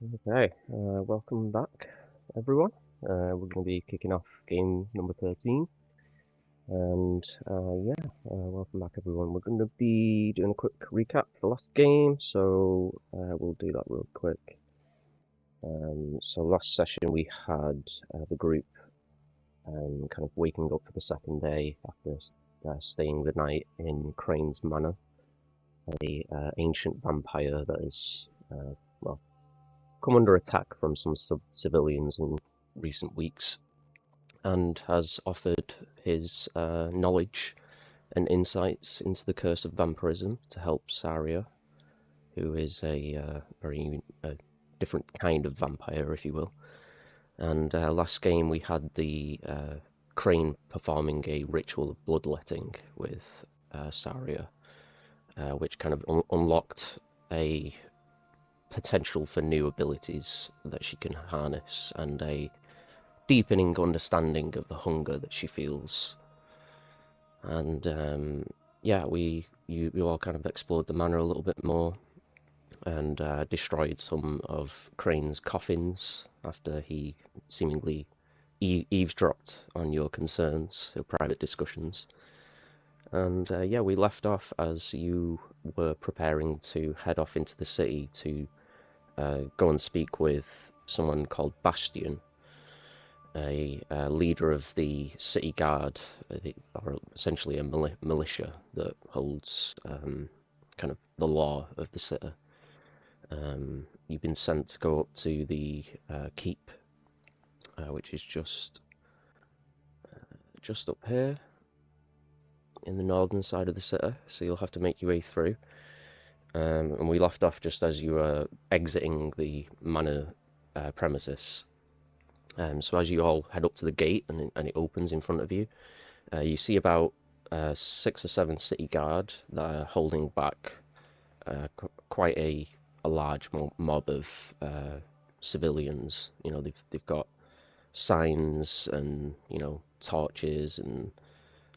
Okay, welcome back, everyone. We're going to be kicking off game number 13. And welcome back, everyone. We're going to be doing a quick recap for the last game, so we'll do that real quick. So last session we had the group kind of waking up for the second day after staying the night in Crane's Manor, a ancient vampire that is, come under attack from some civilians in recent weeks, and has offered his knowledge and insights into the curse of vampirism to help Saria, who is a very different kind of vampire, if you will. And last game we had the Crane performing a ritual of bloodletting with Saria, which kind of unlocked a potential for new abilities that she can harness and a deepening understanding of the hunger that she feels. And you all kind of explored the manor a little bit more and destroyed some of Crane's coffins after he seemingly eavesdropped on your concerns, your private discussions. And we left off as you were preparing to head off into the city to go and speak with someone called Bastion, a leader of the city guard, or essentially a militia that holds kind of the law of the city. You've been sent to go up to the keep, which is just up here in the northern side of the city, so you'll have to make your way through. And we left off just as you were exiting the manor premises. So as you all head up to the gate and it opens in front of you, you see about 6 or 7 city guard that are holding back quite a large mob of civilians. You know, they've got signs and, you know, torches and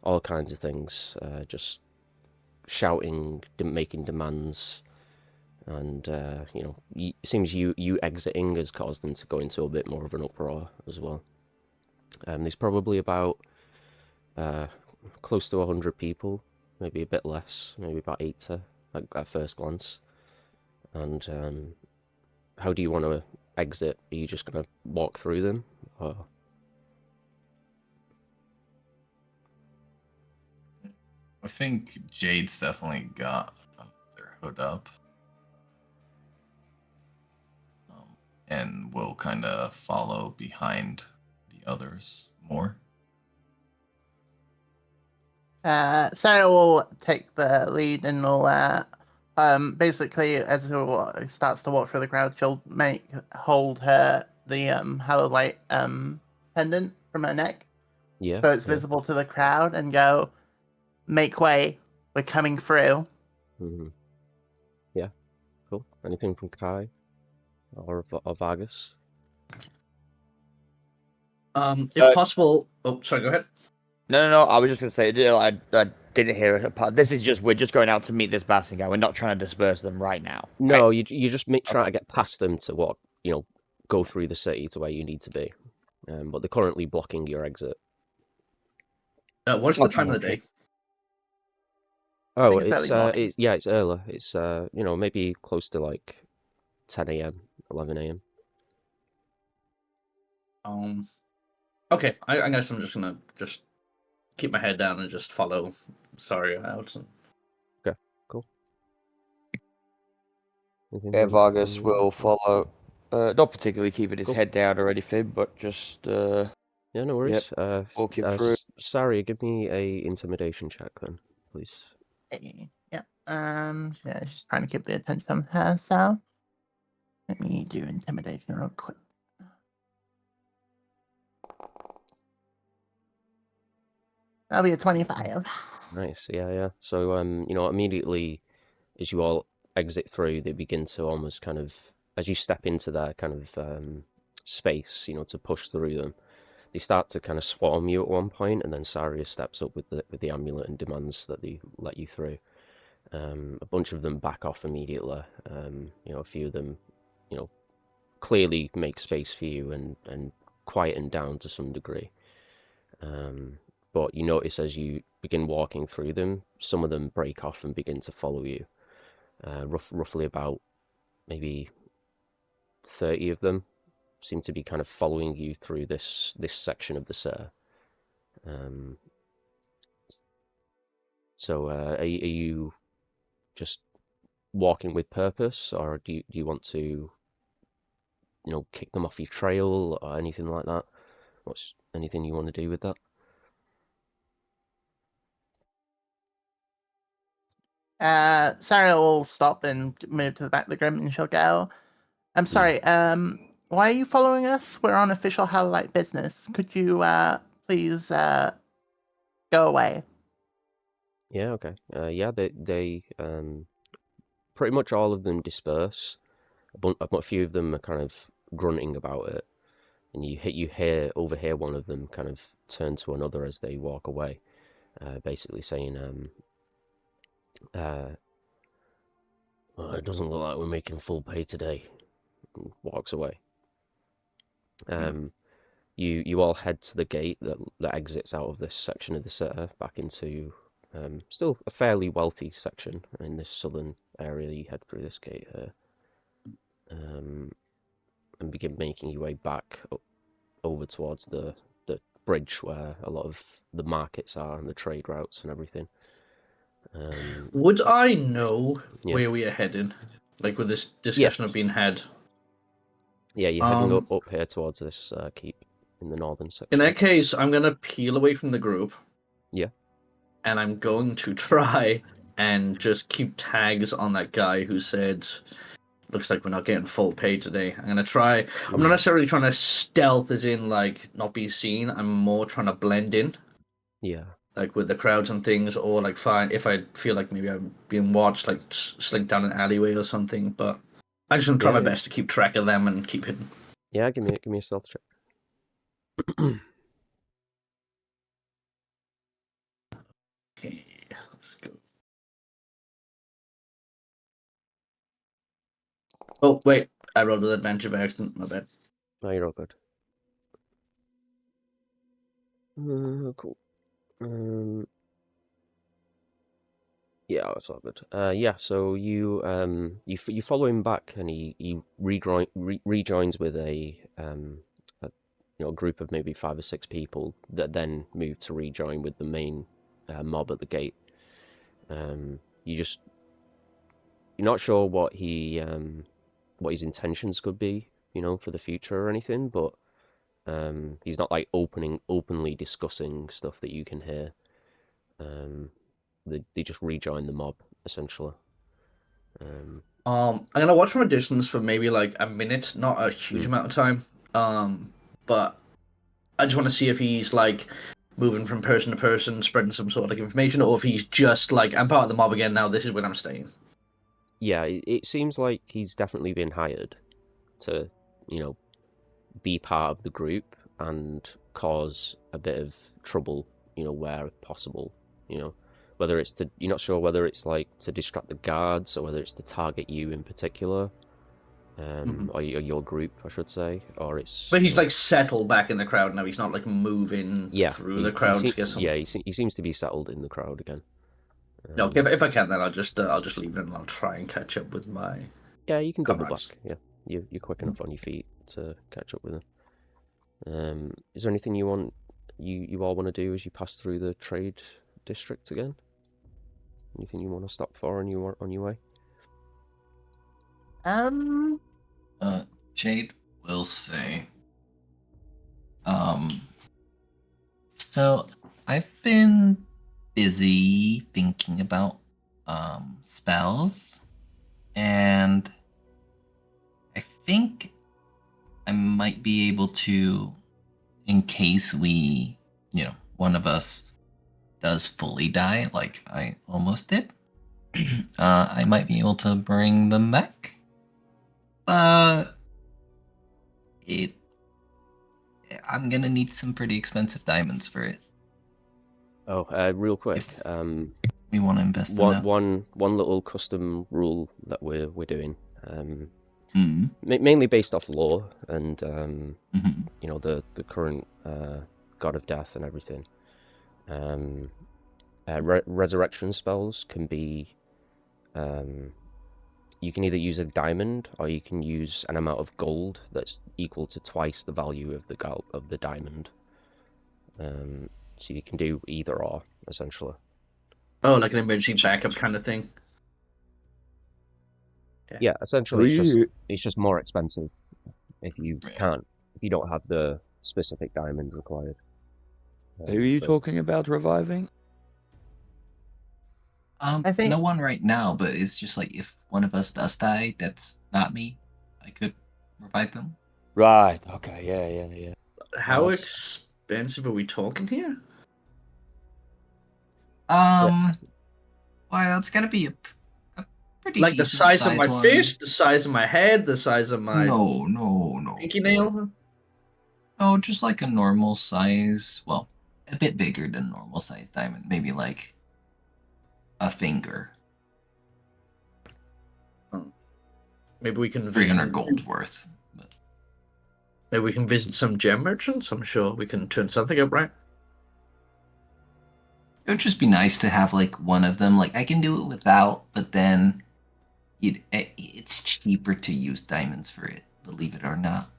all kinds of things, just shouting, making demands. And it seems you exiting has caused them to go into a bit more of an uproar as well. There's probably about close to 100 people, maybe a bit less, maybe about 80 at first glance. And how do you want to exit? Are you just going to walk through them? Or... I think Jade's definitely got their hood up. And will kind of follow behind the others more. Sarah will take the lead and will basically, as she starts to walk through the crowd, she'll hold the hollow light pendant from her neck, Yeah, so it's visible to the crowd, and go, "Make way, we're coming through." Mm-hmm. Yeah, cool. Anything from Kai or Vargas? If possible. Oh, sorry. Go ahead. No. I was just gonna say I didn't hear it. This is just we're just going out to meet this Bastion guy. We're not trying to disperse them right now. No, right? you just try to get past them to go through the city to where you need to be. But they're currently blocking your exit. What's the time of the day? Oh, it's early. It's maybe close to like 10 a.m., 11 a.m. Okay, I guess I'm just gonna keep my head down and just follow Saria out. Okay, cool. Vargas will follow. Not particularly keeping his head down or anything, but just yeah, no worries. Yep. Walking through. Saria, give me a intimidation check then, please. Yeah. She's trying to keep the attention on herself. Let me do intimidation real quick. That'll be a 25. Nice, yeah. So, immediately as you all exit through, they begin to almost kind of, as you step into that kind of space, to push through them, they start to kind of swarm you at one point, and then Saria steps up with the amulet and demands that they let you through. A bunch of them back off immediately. A few of them, clearly make space for you and quieten down to some degree. But you notice as you begin walking through them, some of them break off and begin to follow you. Roughly about maybe 30 of them seem to be kind of following you through this section of the center. So are you just walking with purpose, or do you want to, kick them off your trail or anything like that? What's anything you want to do with that? Sarah will stop and move to the back of the group, and she'll go, I'm sorry, why are you following us? We're on official Hollow Light business. Could you please go away? Yeah, okay. Yeah, they pretty much all of them disperse. A few of them are kind of grunting about it, and you overhear one of them kind of turn to another as they walk away, basically saying, well, it doesn't look like we're making full pay today, and walks away. You all head to the gate that exits out of this section of the center back into still a fairly wealthy section in this southern area. You head through this gate here, and begin making your way back over towards the bridge where a lot of the markets are and the trade routes and everything. Would I know Yeah. where we are heading? Like, with this discussion of being had? Yeah, you're heading up here towards this keep in the northern section. In that case, I'm going to peel away from the group. Yeah. And I'm going to try and just keep tags on that guy who said, looks like we're not getting full pay today. I'm going to try. I'm not necessarily trying to stealth as in, like, not be seen. I'm more trying to blend in. Yeah. Like, with the crowds and things, or, like, fine, if I feel like maybe I'm being watched, like, slink down an alleyway or something. But I'm just going to try my best to keep track of them and keep hidden. Yeah, give me a stealth check. Okay, let's go. Oh, wait. I rolled with advantage by accident. My bad. No, you're all good. Cool. Yeah, that's all good. Yeah, so you follow him back, and he rejoins with a group of maybe 5 or 6 people that then move to rejoin with the main mob at the gate. You're not sure what his intentions could be, for the future or anything, but he's not like openly discussing stuff that you can hear. They just rejoin the mob, essentially. I'm gonna watch from a distance for maybe like a minute, not a huge amount of time. But I just want to see if he's like moving from person to person, spreading some sort of like information, or if he's just like, I'm part of the mob again now. This is where I'm staying. Yeah, it seems like he's definitely been hired to, be part of the group and cause a bit of trouble, where possible, whether it's you're not sure whether it's like to distract the guards or whether it's to target you in particular, or your group, I should say, or it's. But he's like settled back in the crowd now. He's not like moving through the crowd to get some. Yeah, he seems to be settled in the crowd again. No, if I can, then I'll just leave it and I'll try and catch up with my. Yeah, you can double comrades. back. Yeah, you're quick enough on your feet to catch up with him. Is there anything you all want to do as you pass through the trade district again? Anything you want to stop for on your way? Jade will say, so I've been busy thinking about spells, and I think I might be able to, in case we, one of us does fully die, like I almost did, I might be able to bring them back. But I'm gonna need some pretty expensive diamonds for it. Oh, real quick. We want to invest in one little custom rule that we're doing. mainly based off lore and Mm-hmm. the current god of death and everything. Resurrection spells can be you can either use a diamond or you can use an amount of gold that's equal to twice the value of the diamond. So you can do either or, essentially. Oh, like an emergency backup kind of thing. Yeah, essentially it's just more expensive if you don't have the specific diamond required. Who are you talking about reviving? I think- No one right now, but it's just like if one of us does die, that's not me. I could revive them. Right. Okay. Yeah. How Nice. expensive are we talking here? Well, it's gotta be a pretty Like the decent size of my one. fist, the size of my head, the size of my No. pinky nail? Oh, just like a normal size. Well, a bit bigger than normal size diamond. Maybe like a finger. Maybe we can 300 gold's worth. But... Maybe we can visit some gem merchants. I'm sure we can turn something up, right? It would just be nice to have like one of them. Like I can do it without, but then it's cheaper to use diamonds for it, believe it or not.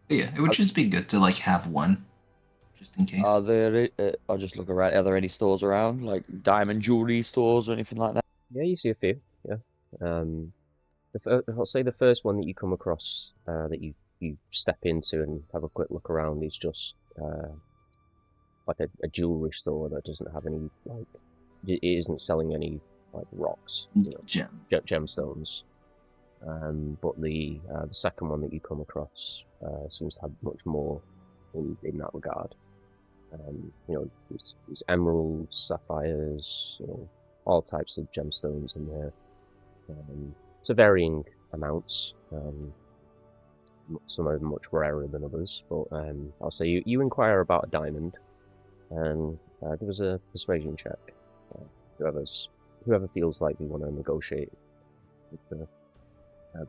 But yeah, it would just be good to like have one, just in case. Are there? I'll just look around. Are there any stores around, like diamond jewelry stores or anything like that? Yeah, you see a few. Yeah. I'll say the first one that you come across that you step into and have a quick look around is just like a jewelry store that doesn't have any it isn't selling any like rocks, gemstones. But the second one that you come across seems to have much more in that regard. There's emeralds, sapphires, all types of gemstones in there. To varying amounts. Some are much rarer than others, but I'll say you inquire about a diamond, and give us a persuasion check. Whoever feels like they want to negotiate with the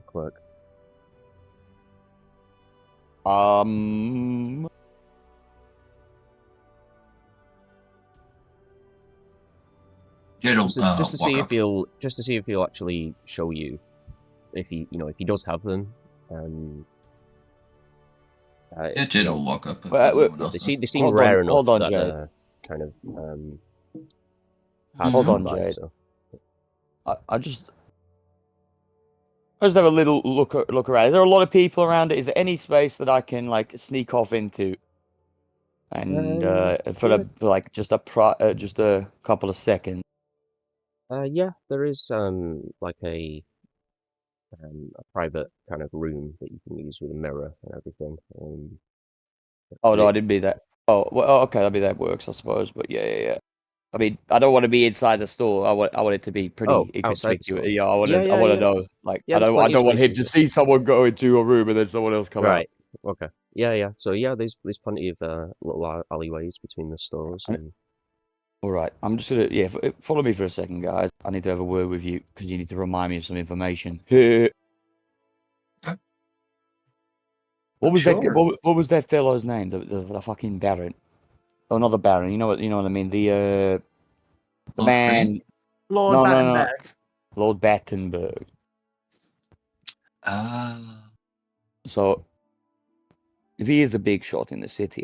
clerk. Just to see if he'll actually show you if he does have them. Jed will walk up. They seem rare enough that they're kind of hard to come by. Jade. So. I just have a little look around. Is there a lot of people around it? Is there any space that I can like sneak off into? And just a couple of seconds. Yeah, there is like a private kind of room that you can use with a mirror and everything. No, I didn't mean that. Oh, well, okay, I mean that works, I suppose. But yeah. I mean, I don't want to be inside the store. I want it to be pretty inconspicuous. Yeah, I want to know. Like, I don't want him to see someone go into a room and then someone else come out. Right. Okay. Yeah. So yeah, there's plenty of little alleyways between the stores. All right, I'm just gonna follow me for a second, guys. I need to have a word with you because you need to remind me of some information. What was that? What was that fellow's name? The fucking Baron. Oh, not the Baron. You know what I mean. The man. Lord Battenberg. No. Lord Battenberg. So, if he is a big shot in the city,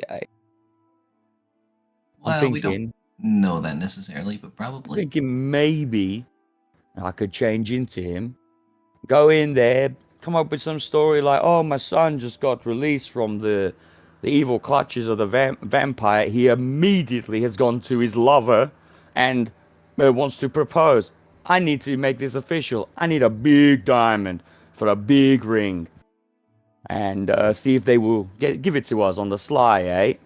Well, we don't know that necessarily, but probably. I'm thinking maybe I could change into him, go in there, come up with some story like, oh, my son just got released from the evil clutches of the vampire. He immediately has gone to his lover and wants to propose. I need to make this official. I need a big diamond for a big ring. And see if they will give it to us on the sly, and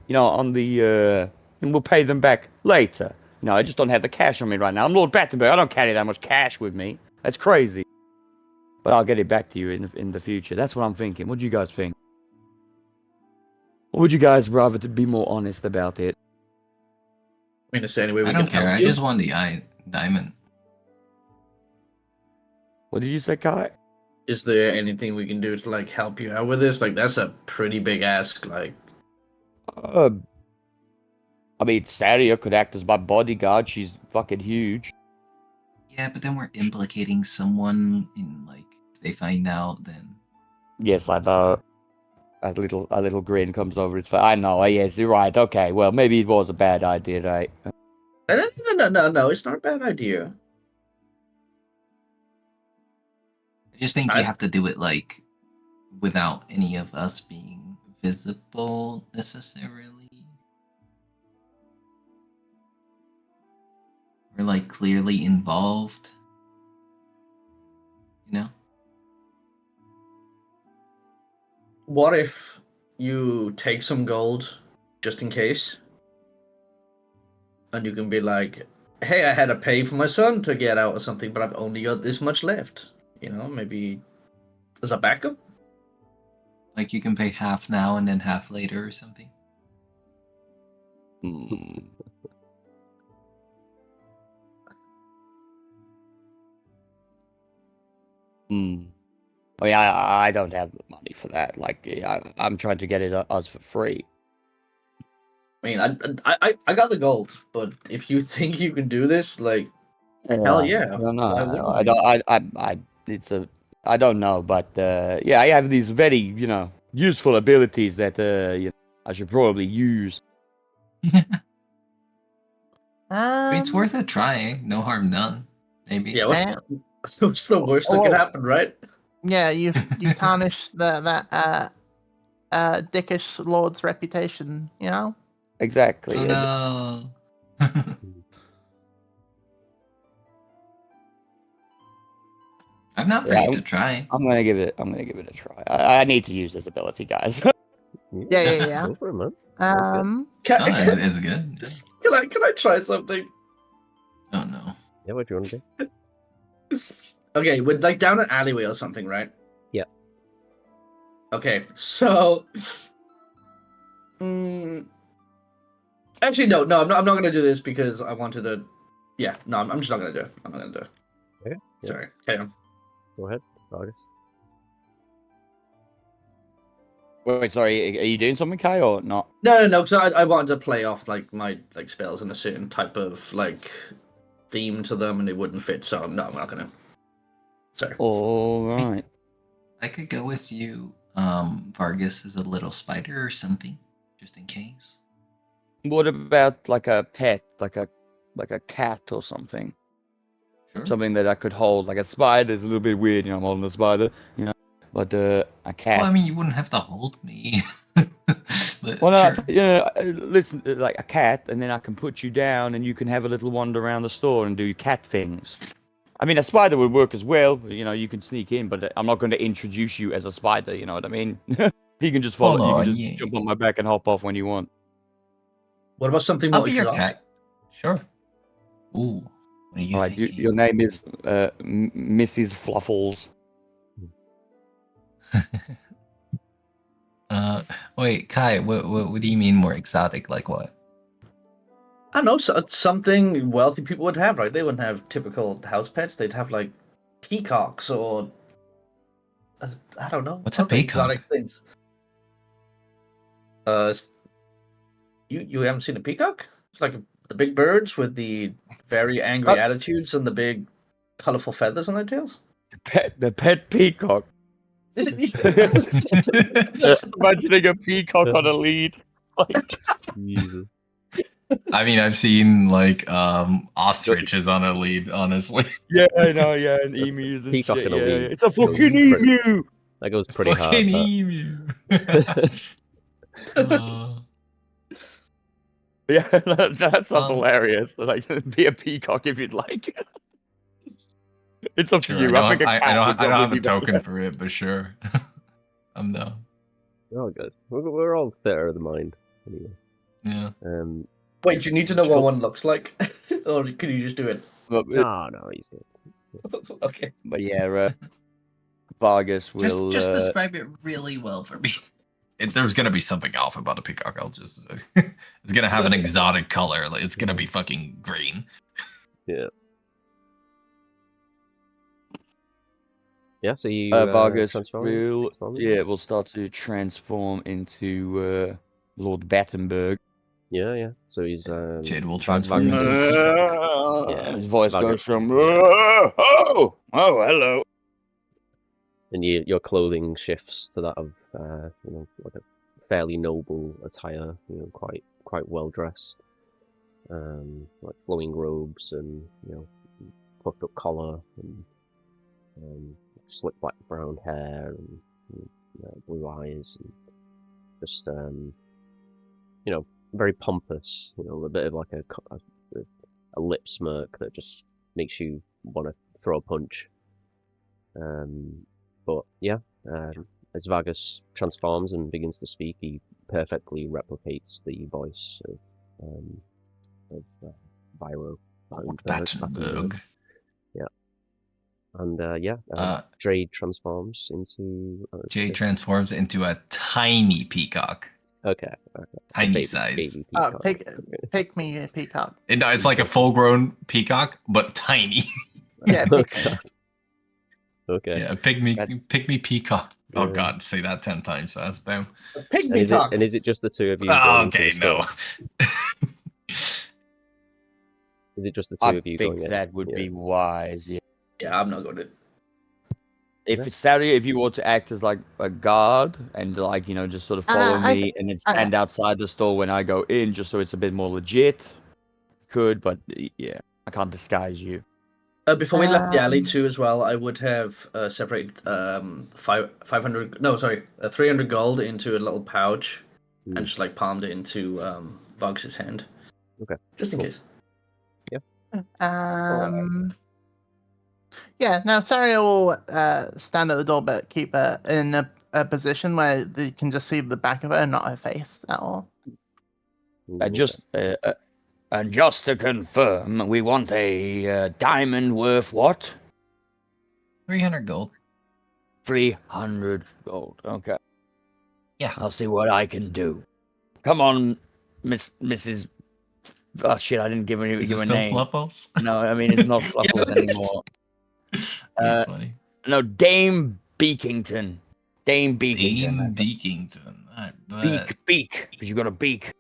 we'll pay them back later. No, I just don't have the cash on me right now. I'm Lord Battenberg. I don't carry that much cash with me. That's crazy. But I'll get it back to you in the future. That's what I'm thinking. What do you guys think? Or would you guys rather to be more honest about it? I mean, is there any way I don't care. I just want the diamond. What did you say, Kai? Is there anything we can do to like help you out with this? Like that's a pretty big ask. Like, I mean, Saria could act as my bodyguard. She's fucking huge. Yeah, but then we're implicating someone in, like, if they find out, then... Yes, I know. A little grin comes over his face. I know. Yes, you're right. Okay, well, maybe it was a bad idea, right? no, it's not a bad idea. I just think you have to do it, like, without any of us being visible, necessarily. We're, like, clearly involved. You know? What if you take some gold just in case? And you can be like, hey, I had to pay for my son to get out or something, but I've only got this much left. You know, maybe as a backup? Like, you can pay half now and then half later or something. Hmm. Hmm. I mean, I don't have the money for that. Like, I'm trying to get it us for free. I mean, I got the gold, but if you think you can do this, like, hell yeah. I don't know. Why wouldn't I you? don't. I don't know, but yeah, I have these very, useful abilities that I should probably use. I mean, it's worth a try. No harm done. Maybe. Yeah, Yeah. what's the worst that could happen, right? Yeah, you tarnish that dickish lord's reputation, you know? Exactly. Oh no. I'm not afraid to try. I'm gonna give it a try. I need to use this ability, guys. Yeah. Go for it, man. Sounds good. It's good. Yeah. Can I try something? Oh no. Yeah, what do you want to do? Okay, we're like down an alleyway or something, right? Yeah. Okay, so actually no, I'm not gonna do this because I wanted to. Yeah, no, I'm just not gonna do it. I'm not gonna do it. Okay. Yeah. Sorry. Carry on. Go ahead, August. Wait, sorry, are you doing something, Kai, or not? No, because I wanted to play off like my like spells in a certain type of like theme to them, and it wouldn't fit. So no, I'm not gonna. Sorry. All right. I could go with you, Vargas, as a little spider or something, just in case. What about like a pet, like a cat or something? Sure. Something that I could hold, like a spider is a little bit weird, I'm holding a spider, but a cat. Well, I mean, you wouldn't have to hold me. But Well, sure. listen, like a cat, and then I can put you down, and you can have a little wander around the store and do cat things. I mean, a spider would work as well. You can sneak in, but I'm not going to introduce you as a spider. You know what I mean? You can just follow. You can just jump on my back and hop off when you want. What about something I'll more be your exotic? cat. Sure. Ooh. What are you All right, thinking? your name is Mrs. Fluffles. Wait, Kai. What do you mean more exotic? Like what? I don't know, something wealthy people would have, right? They wouldn't have typical house pets. They'd have like peacocks or I don't know. What's a other peacock? exotic things. You haven't seen a peacock? It's like the big birds with the very angry attitudes and the big colorful feathers on their tails. The pet peacock. Imagining a peacock on a lead. Jesus. I mean, I've seen like ostriches on a lead, honestly. Yeah, I know, yeah, and emus and Peacock shit. on a Yeah, lead. it's a fucking emu. That goes pretty Fucking hard. emu. Yeah, that sounds hilarious. Like, be a peacock if you'd like. It's up to you. I think I don't have a token for it, but sure. I'm down. We're all good. We're all theater of the mind. Anyway. Yeah. Wait, do you need to know what one looks like? Or could you just do it? No, he's good. Okay. But yeah, Vargas will just describe it really well for me. There's gonna be something off about a peacock. It's gonna have an exotic color. Like, it's gonna be fucking green. Yeah. Yeah, so you Vargas transform? will start to transform into Lord Battenberg. Yeah. So he's Jade will transform Vargas into is- Peacock. Yeah, His voice Vargas- goes from oh, hello. and your clothing shifts to that of like a fairly noble attire. Quite well dressed, like flowing robes and puffed up collar and slick black brown hair and blue eyes and just very pompous. A bit of like a lip smirk that just makes you want to throw a punch. But yeah, as Vargas transforms and begins to speak, he perfectly replicates the voice of Viro Battenberg. Yeah. And Jade transforms into... Jade transforms into a tiny peacock. Okay. Tiny size. Baby Oh, peacock. pick me a peacock. No, it's like a full-grown peacock, but tiny. Yeah, Oh, pick me. God. Okay. Yeah, pygmy peaky. Oh Yeah. God, say that 10 times fast now. Pick And me is it just the two of you going into Okay, the store? no. Is it just the two I of you think going in? that would be wise. Yeah. Yeah, I'm not gonna. If it's Saturday, if you want to act as like a guard and like just sort of follow me and then stand outside the store when I go in, just so it's a bit more legit, could. But yeah, I can't disguise you. Before we left the alley too, as well, I would have separated 500. No, sorry, 300 gold into a little pouch, and just like palmed it into Vox's hand. Okay. Just in case. Yeah, now Saria will stand at the door, but keep her in a position where you can just see the back of her and not her face at all. And just to confirm, we want a diamond worth what? 300 gold. 300 gold. Okay. Yeah. I'll see what I can do. Come on, Mrs. Oh shit! I didn't give her a name. Fluffles? No, I mean it's not Fluffles anymore. Funny. No, Dame Beakington. Dame Beakington. Dame Beakington. Beak, because you got a beak.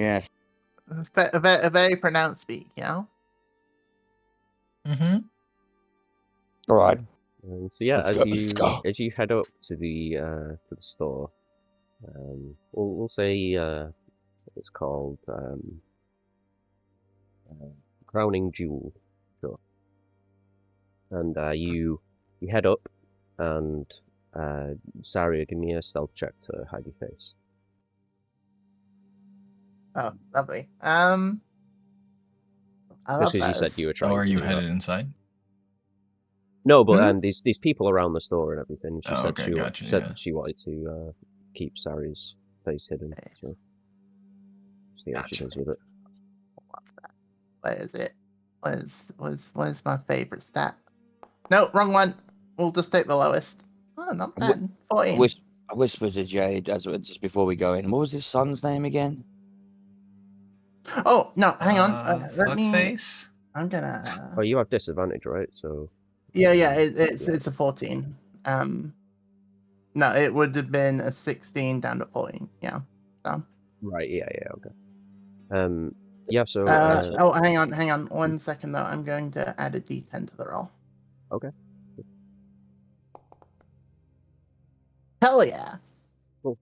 Yes. It's a very pronounced beak, Mm-hmm. All right. So yeah, Let's go. as you head up to the store, we'll say it's called Crowning Jewel. Sure. And you head up, and Saria, give me a stealth check to hide your face. Oh, lovely. Just because you said you were trying. Or are to you do headed that. inside? No, but these people around the store and everything. She said okay, she gotcha, said she wanted to keep Sari's face hidden. Okay. So see how she does with it. Where is it? Where's my favorite stat? No, wrong one. We'll just take the lowest. Oh, not bad. 14. I whispered to Jade just before we go in. What was his son's name again? Oh no, hang on. Let me. Fuckface? I'm gonna. Oh, you have disadvantage, right? So. Yeah, it's a 14. No, it would have been a 16 down to 14. Yeah. So. Right. Yeah. Okay. Yeah. So. Oh, hang on. 1 second though. I'm going to add a D10 to the roll. Okay. Hell yeah. Cool.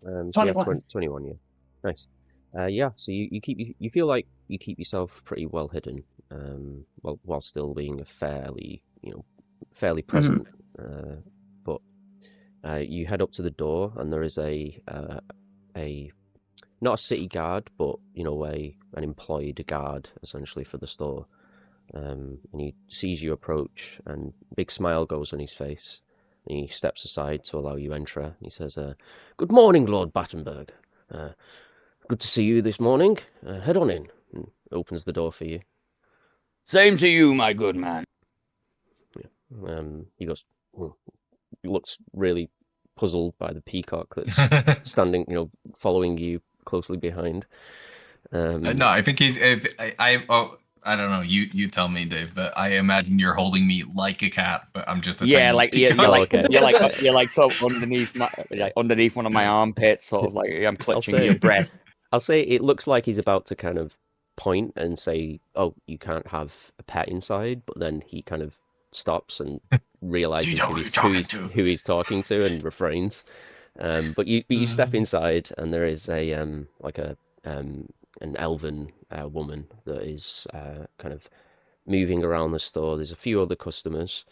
So 21. yeah, 21. Yeah. Nice. Yeah. So you feel like you keep yourself pretty well hidden. While still being a fairly present. But you head up to the door, and there is a not a city guard, but an employed guard essentially for the store. And he sees you approach, and a big smile goes on his face. And he steps aside to allow you enter. He says, "Good morning, Lord Battenberg. Good to see you this morning. Head on in." And opens the door for you. Same to you, my good man. Yeah. He goes. He looks really puzzled by the peacock that's standing, following you closely behind. No, I think he's. I don't know. You tell me, Dave. But I imagine you're holding me like a cat, but I'm just a Yeah, tiny like peacock. you're like sort of underneath underneath one of my armpits, sort of like I'm clutching say- your breast. I'll say it looks like he's about to kind of point and say, "Oh, you can't have a pet inside," but then he kind of stops and realizes know who who he's talking to and refrains. But you step inside and there is a an elven woman that is kind of moving around the store. There's a few other customers,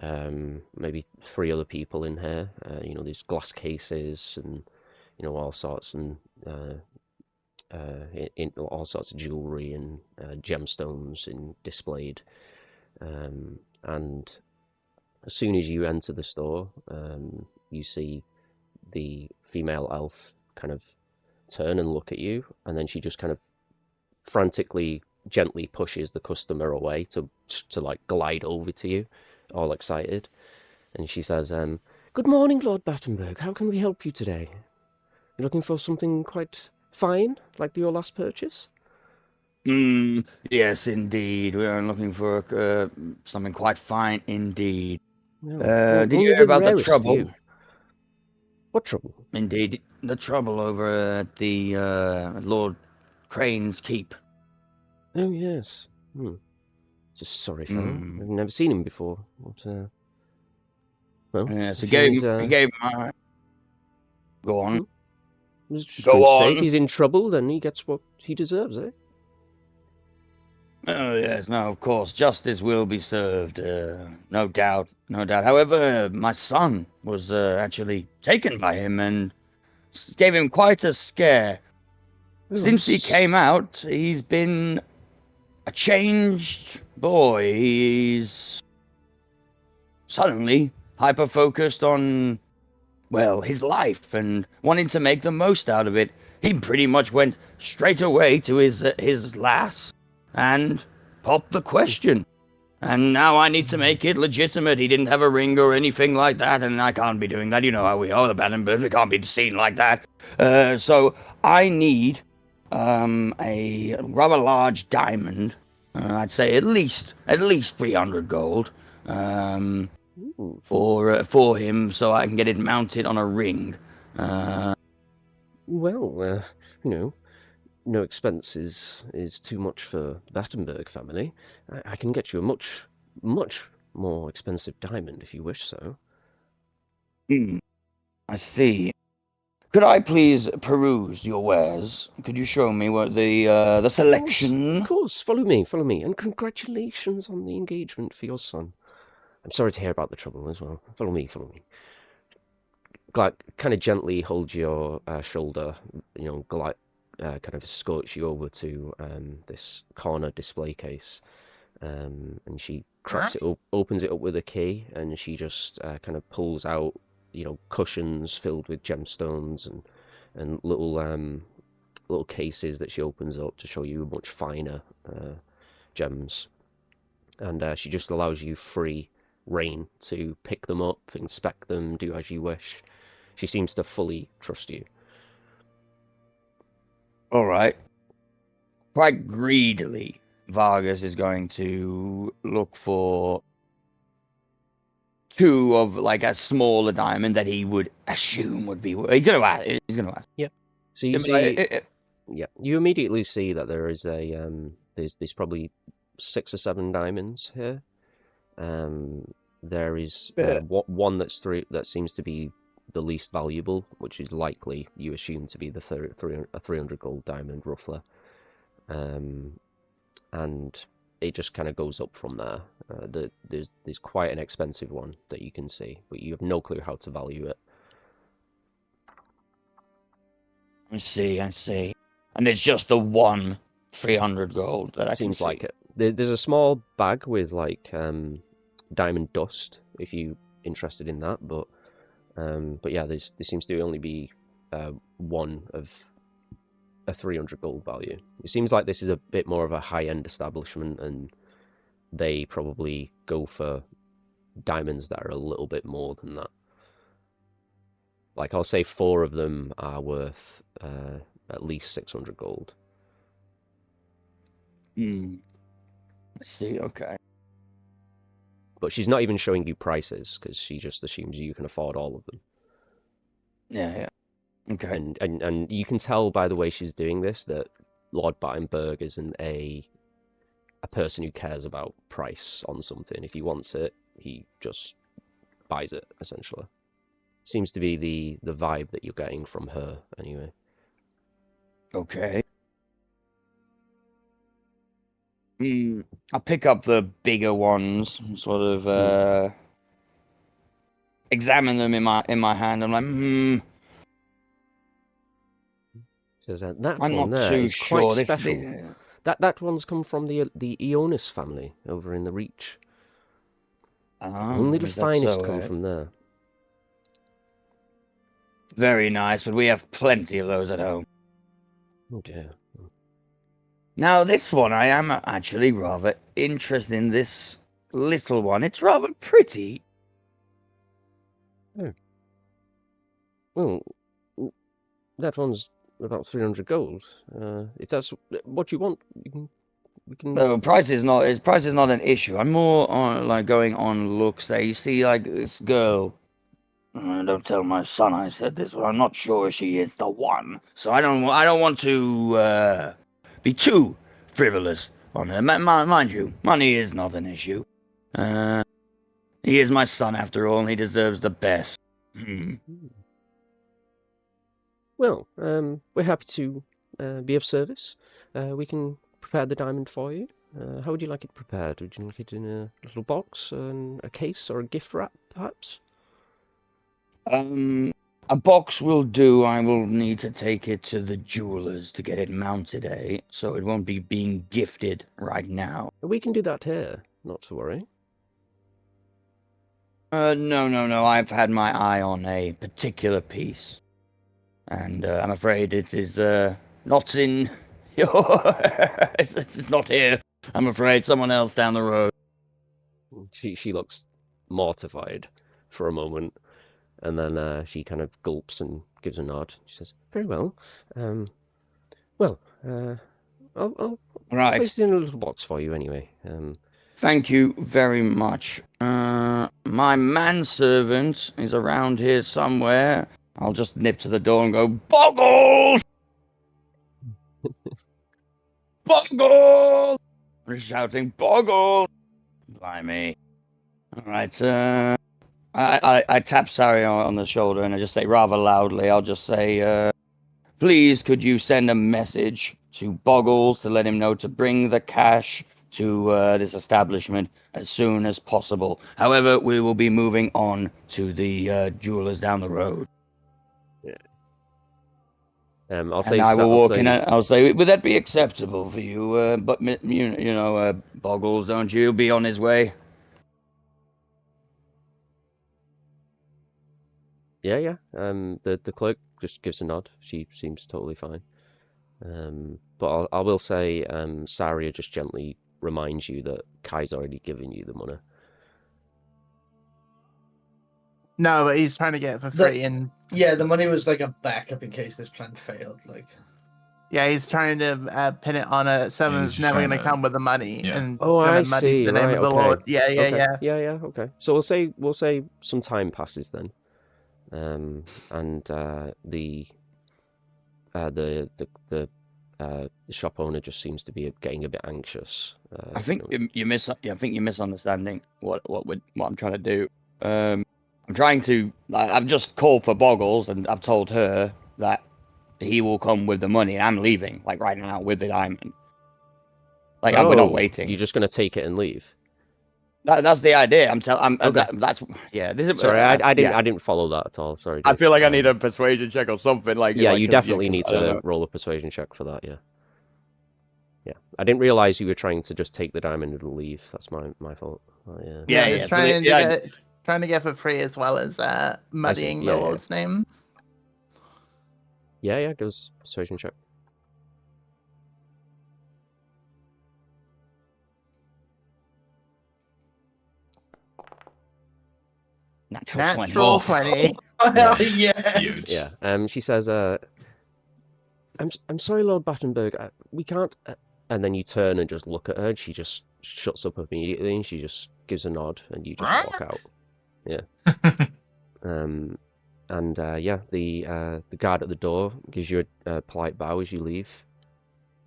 maybe 3 other people in here. There's glass cases and all sorts and in all sorts of jewelry and gemstones displayed. And as soon as you enter the store, you see the female elf kind of turn and look at you, and then she just kind of frantically, gently pushes the customer away to like glide over to you, all excited. And she says, "Good morning, Lord Battenberg. How can we help you today? You're looking for something quite fine, like your last purchase?" Yes, indeed. We are looking for something quite fine indeed. Well, Did you only hear the about the rarest for trouble? you. What trouble? Indeed, the trouble over at the Lord Crane's keep. Oh, yes. Just sorry, fellow. I've never seen him before. What, well, Yes, he if he's, gave my... Go on. I was just Go going to say, on. if he's in trouble, then he gets what he deserves, eh? Oh, yes, no, of course. Justice will be served. No doubt. No doubt. However, my son was actually taken by him and gave him quite a scare. Since he came out, he's been a changed boy. He's suddenly hyper-focused on, well, his life and wanting to make the most out of it. He pretty much went straight away to his lass and popped the question. And now I need to make it legitimate. He didn't have a ring or anything like that, and I can't be doing that. You know how we are, the Battenbergs. We can't be seen like that. So I need a rather large diamond. I'd say at least 300 gold for him, so I can get it mounted on a ring. Well, no expense is too much for the Battenberg family. I can get you a much, much more expensive diamond if you wish so. I see. Could I please peruse your wares? Could you show me what the selection? Of course, follow me, and congratulations on the engagement for your son. I'm sorry to hear about the trouble as well. Follow me. Kind of gently hold your shoulder, kind of escorts you over to this corner display case, and she cracks it up, opens it up with a key, and she just kind of pulls out, cushions filled with gemstones and little cases that she opens up to show you much finer gems, and she just allows you free reign to pick them up, inspect them, do as you wish. She seems to fully trust you. All right. Quite greedily, Vargas is going to look for 2 of like a smaller diamond that he would assume would be. He's gonna ask. Yeah. So you see, you immediately see that there is a there's probably 6 or 7 diamonds here. There is one that seems to be the least valuable, which is likely you assume to be the 300 gold diamond, roughly. And it just kind of goes up from there. There's quite an expensive one that you can see, but you have no clue how to value it. I see. And it's just the one 300 gold that I Seems can see. like it. There's a small bag with like diamond dust if you're interested in that, but yeah, there seems to only be one of a 300 gold value. It seems like this is a bit more of a high-end establishment, and they probably go for diamonds that are a little bit more than that. Like, I'll say 4 of them are worth at least 600 gold. I see. Okay. But she's not even showing you prices because she just assumes you can afford all of them. Yeah. Okay. And you can tell by the way she's doing this that Lord Battenberg isn't a person who cares about price on something. If he wants it, he just buys it, essentially. Seems to be the vibe that you're getting from her, anyway. Okay. I pick up the bigger ones, sort of examine them in my hand. I'm like, Says that I'm one not there too is quite sure. special. That one's come from the Ionis family over in the Reach. Only the is that finest so, come from there. Very nice, but we have plenty of those at home. Oh dear. Now, this one, I am actually rather interested in this little one. It's rather pretty. Oh. Well, that one's about 300 gold. If that's what you want, we can. No, price is not an issue. I'm more on like going on looks. There, you see, like this girl. Don't tell my son I said this, but I'm not sure she is the one. So I don't want to be too frivolous on her. Mind you, money is not an issue. He is my son after all, and he deserves the best. Well, we're happy to be of service. We can prepare the diamond for you. How would you like it prepared? Would you like it in a little box, a case, or a gift wrap, perhaps? A box will do. I will need to take it to the jewelers to get it mounted, so it won't be being gifted right now. We can do that here, not to worry. No. I've had my eye on a particular piece. And I'm afraid it is not in your... it's not here. I'm afraid someone else down the road. She looks mortified for a moment, and then she kind of gulps and gives a nod. She says, "Very well. I'll place it in a little box for you anyway. Thank you very much. My manservant is around here somewhere. I'll just nip to the door and go, Boggles! Boggles! I'm shouting, Boggles! Blimey. All right, I tap Sari on the shoulder and I just say rather loudly, I'll just say, please could you send a message to Boggles to let him know to bring the cash to this establishment as soon as possible. However, we will be moving on to the jewelers down the road. Yeah. I'll say, would that be acceptable for you? But Boggles, don't you? Be on his way. Yeah. The clerk just gives a nod. She seems totally fine. But I will say, Saria just gently reminds you that Kai's already given you the money. No, but he's trying to get it for free, and yeah, the money was like a backup in case this plan failed. Like, yeah, he's trying to pin it on a someone that's never going to come with the money, and I muddy see. the name Right, of the okay. Lord. Yeah. Okay. So we'll say some time passes then, and the shop owner just seems to be getting a bit anxious. I think you're misunderstanding what I'm trying to do. I'm trying to. I've just called for Boggles, and I've told her that he will come with the money. I'm leaving, like right now, with the diamond. Like we're not waiting. You're just gonna take it and leave. That's the idea. Okay. That's yeah. This is sorry. I didn't follow that at all. Sorry. Dave. I feel like I need a persuasion check or something. Like you definitely need to roll a persuasion check for that. Yeah. I didn't realize you were trying to just take the diamond and leave. That's my fault. Yeah. Trying to get for free as well as muddying the Lord's name. Yeah. Goes persuasion check. Natural 20. Yes. Yeah. She says, I'm sorry, Lord Battenberg. We can't. And then you turn and just look at her, and she just shuts up immediately, and she just gives a nod, and you just walk out. Yeah. The guard at the door gives you a polite bow as you leave.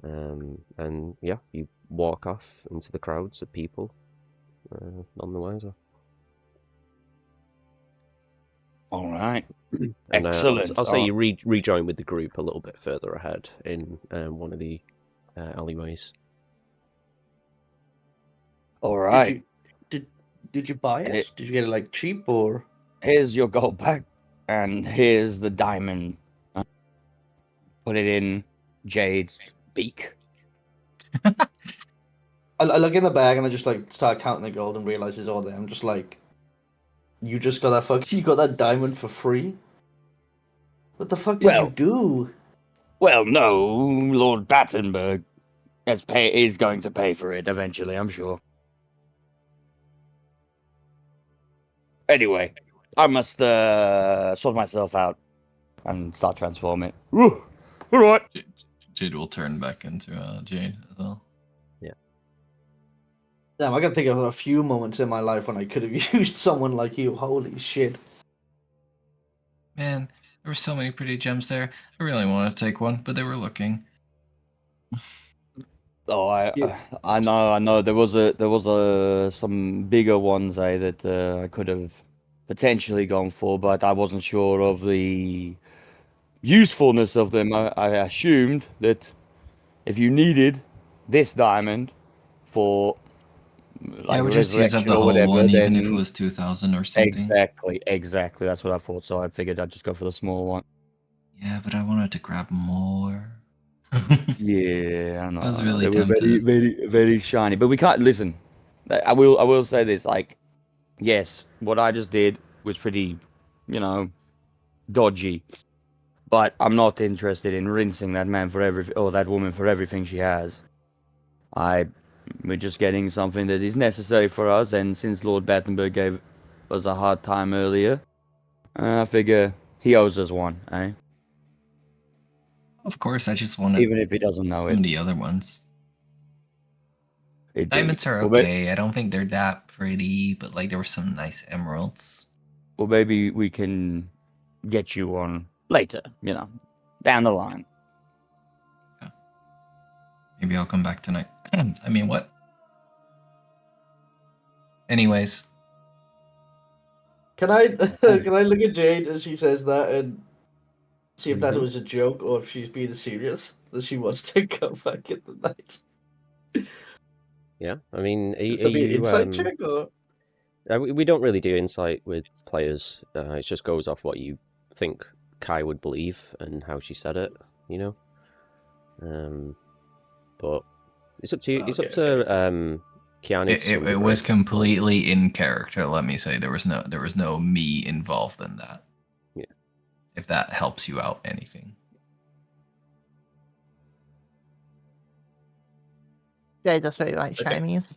And yeah, you walk off into the crowds of people, none the wiser. All right. And Excellent. I'll say you rejoin with the group a little bit further ahead in one of the alleyways. All right. Did you buy it? Did you get it like cheap or? Here's your gold back, and here's the diamond. Put it in Jade's beak. I look in the bag and I just like start counting the gold and realize it's all there. I'm just like, you just got you got that diamond for free? What the fuck did you do? Well, no, Lord Battenberg is going to pay for it eventually, I'm sure. Anyway, I must sort myself out and start transforming. All right. Jade will turn back into Jade as well. Yeah. Damn, I can think of a few moments in my life when I could have used someone like you. Holy shit. Man, there were so many pretty gems there. I really wanted to take one, but they were looking. Oh, I know. There was some bigger ones that I could have potentially gone for, but I wasn't sure of the usefulness of them. I assumed that if you needed this diamond for like we just use up resurrection the or whole whatever, one, then even if it was 2,000 or something. Exactly. That's what I thought. So I figured I'd just go for the small one. Yeah, but I wanted to grab more. Yeah, I know. I was really they were tempted. very shiny. But we can't listen. I will say this. Like, yes, what I just did was pretty, dodgy. But I'm not interested in rinsing that man or that woman for everything she has. We're just getting something that is necessary for us, and since Lord Battenberg gave us a hard time earlier, I figure he owes us one, eh? Of course, I just wanted Even if he doesn't know some it. of the other ones. Diamonds are okay. I don't think they're that pretty, but like there were some nice emeralds. Well, maybe we can get you one later, down the line. Yeah. Maybe I'll come back tonight. I mean, what? Anyways. Can I look at Jade as she says that and see if that was a joke or if she's being serious, that she wants to go back in the night? Yeah, I mean, Could there be an insight check or? We don't really do insight with players. It just goes off what you think Kai would believe and how she said it, But it's up to you. It's up to Kiani. It was completely in character. Let me say there was no me involved in that. Yeah. If that helps you out anything. Yeah, just really like shinies.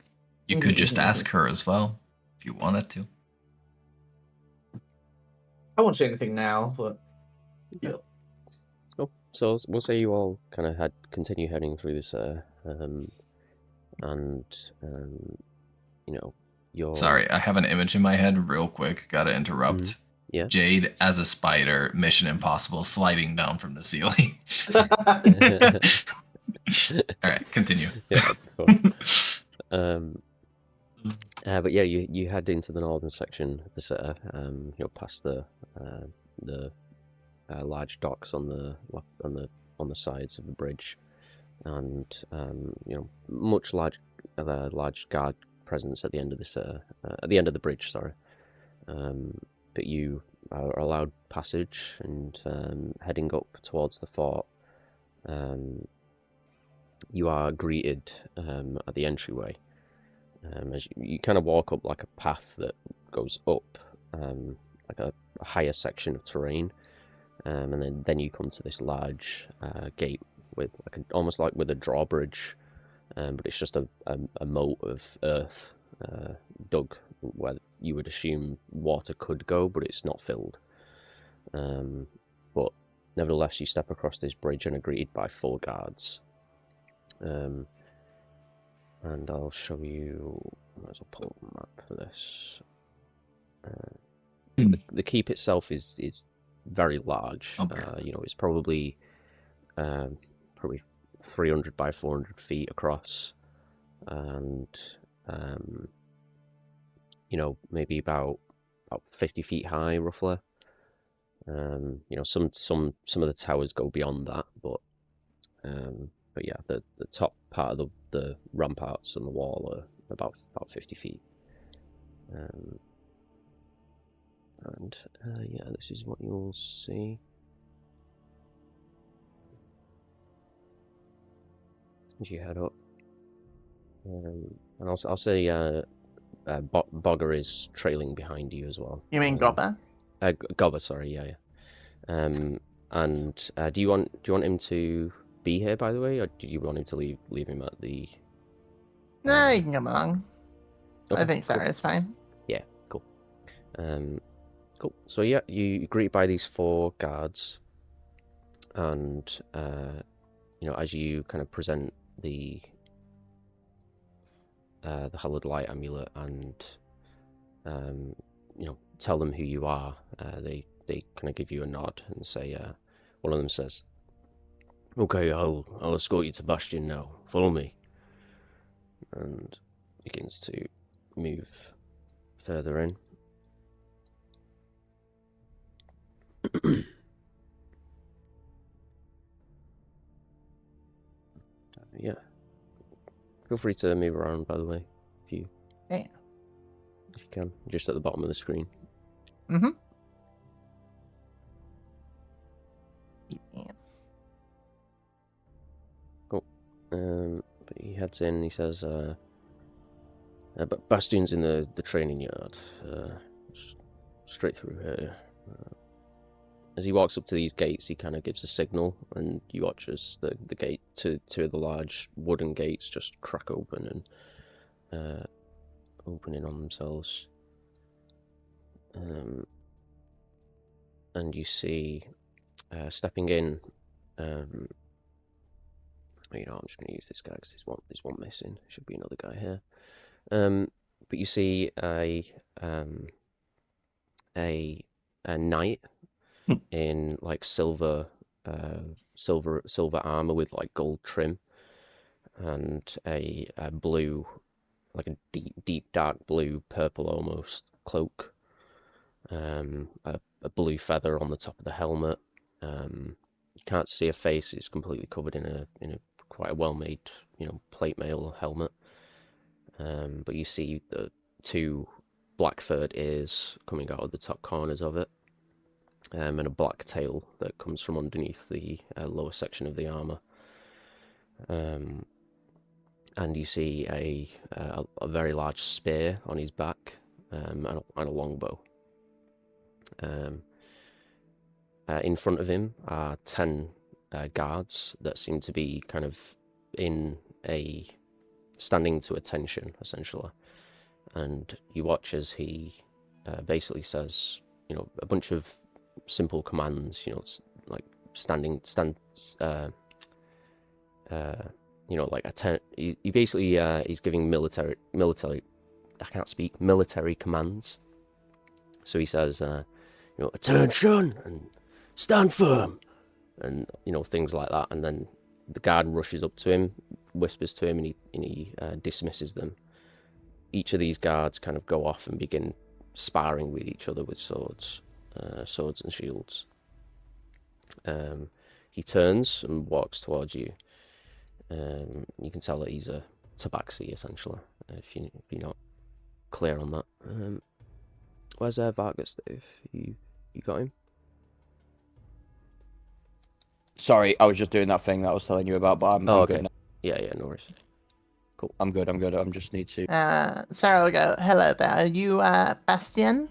You could just ask her as well if you wanted to. I won't say anything now, but yeah. Cool. So we'll say you all kind of continue heading through this, you're... Sorry, I have an image in my head real quick. Gotta interrupt. Yeah. Jade as a spider, Mission Impossible, sliding down from the ceiling. All right, continue. Yeah, cool. But yeah, you head into the northern section of the city. Past the large docks on the left, on the sides of the bridge, and much large guard presence at the end of this at the end of the bridge. Sorry, but you are allowed passage and heading up towards the fort. You are greeted at the entryway. As you kind of walk up like a path that goes up, like a higher section of terrain, and then you come to this large gate with almost like with a drawbridge, but it's just a moat of earth dug where you would assume water could go, but it's not filled. But nevertheless, you step across this bridge and are greeted by 4 guards. and I'll show you. Might as well pull up a map for this. The keep itself is very large. Okay. You know, it's probably 300 by 400 feet across, and you know, maybe about 50 feet high, roughly. You know, some of the towers go beyond that, but yeah, the top part of the ramparts on the wall are about 50 feet. And yeah, this is what you'll see as you head up. And I'll say Bogger is trailing behind you as well. You mean Gobber? Gobber, sorry, yeah. And do you want him to be here, by the way, or do you want him to leave him at the? No, you can come along. Okay, I think cool. Sarah's fine. Yeah, cool. Cool. So yeah, you greet by these 4 guards, and you know, as you kind of present the hallowed light amulet and you know, tell them who you are, they kind of give you a nod and say, one of them says, "Okay, I'll escort you to Bastion now. Follow me," and begins to move further in. Yeah. Feel free to move around, by the way, if you can. Just at the bottom of the screen. Mm-hmm. Yeah. Cool. But he heads in. He says, "But Bastion's in the training yard. Straight through here." As he walks up to these gates, he kind of gives a signal, and you watch as the gate, two of the large wooden gates just crack open and opening on themselves. And you see, stepping in, you know, I'm just going to use this guy because there's one missing. There should be another guy here. But you see a knight in like silver armor with like gold trim, and a blue, like a deep dark blue, purple almost cloak. A blue feather on the top of the helmet. You can't see a face; it's completely covered in a quite a well-made, you know, plate mail helmet. But you see the 2 black furred ears coming out of the top corners of it, and a black tail that comes from underneath the lower section of the armor. And you see a very large spear on his back, and a longbow. In front of him are 10 guards that seem to be kind of standing to attention, essentially. And you watch as he basically says, you know, a bunch of simple commands, you know, like you know, like he basically he's giving military I can't speak military commands. So he says, you know, "Attention," and "Stand firm," and you know, things like that. And then the guard rushes up to him, whispers to him, and he dismisses them. Each of these guards kind of go off and begin sparring with each other with swords and shields. He turns and walks towards you. You can tell that he's a tabaxi, essentially, if you're not clear on that. Where's Vargas, Dave? You got him? Sorry, I was just doing that thing that I was telling you about, but I'm okay. good now. Yeah, no worries. Cool. I'm good. I just need to. Sarah will go, "Hello there. Are you Bastian?"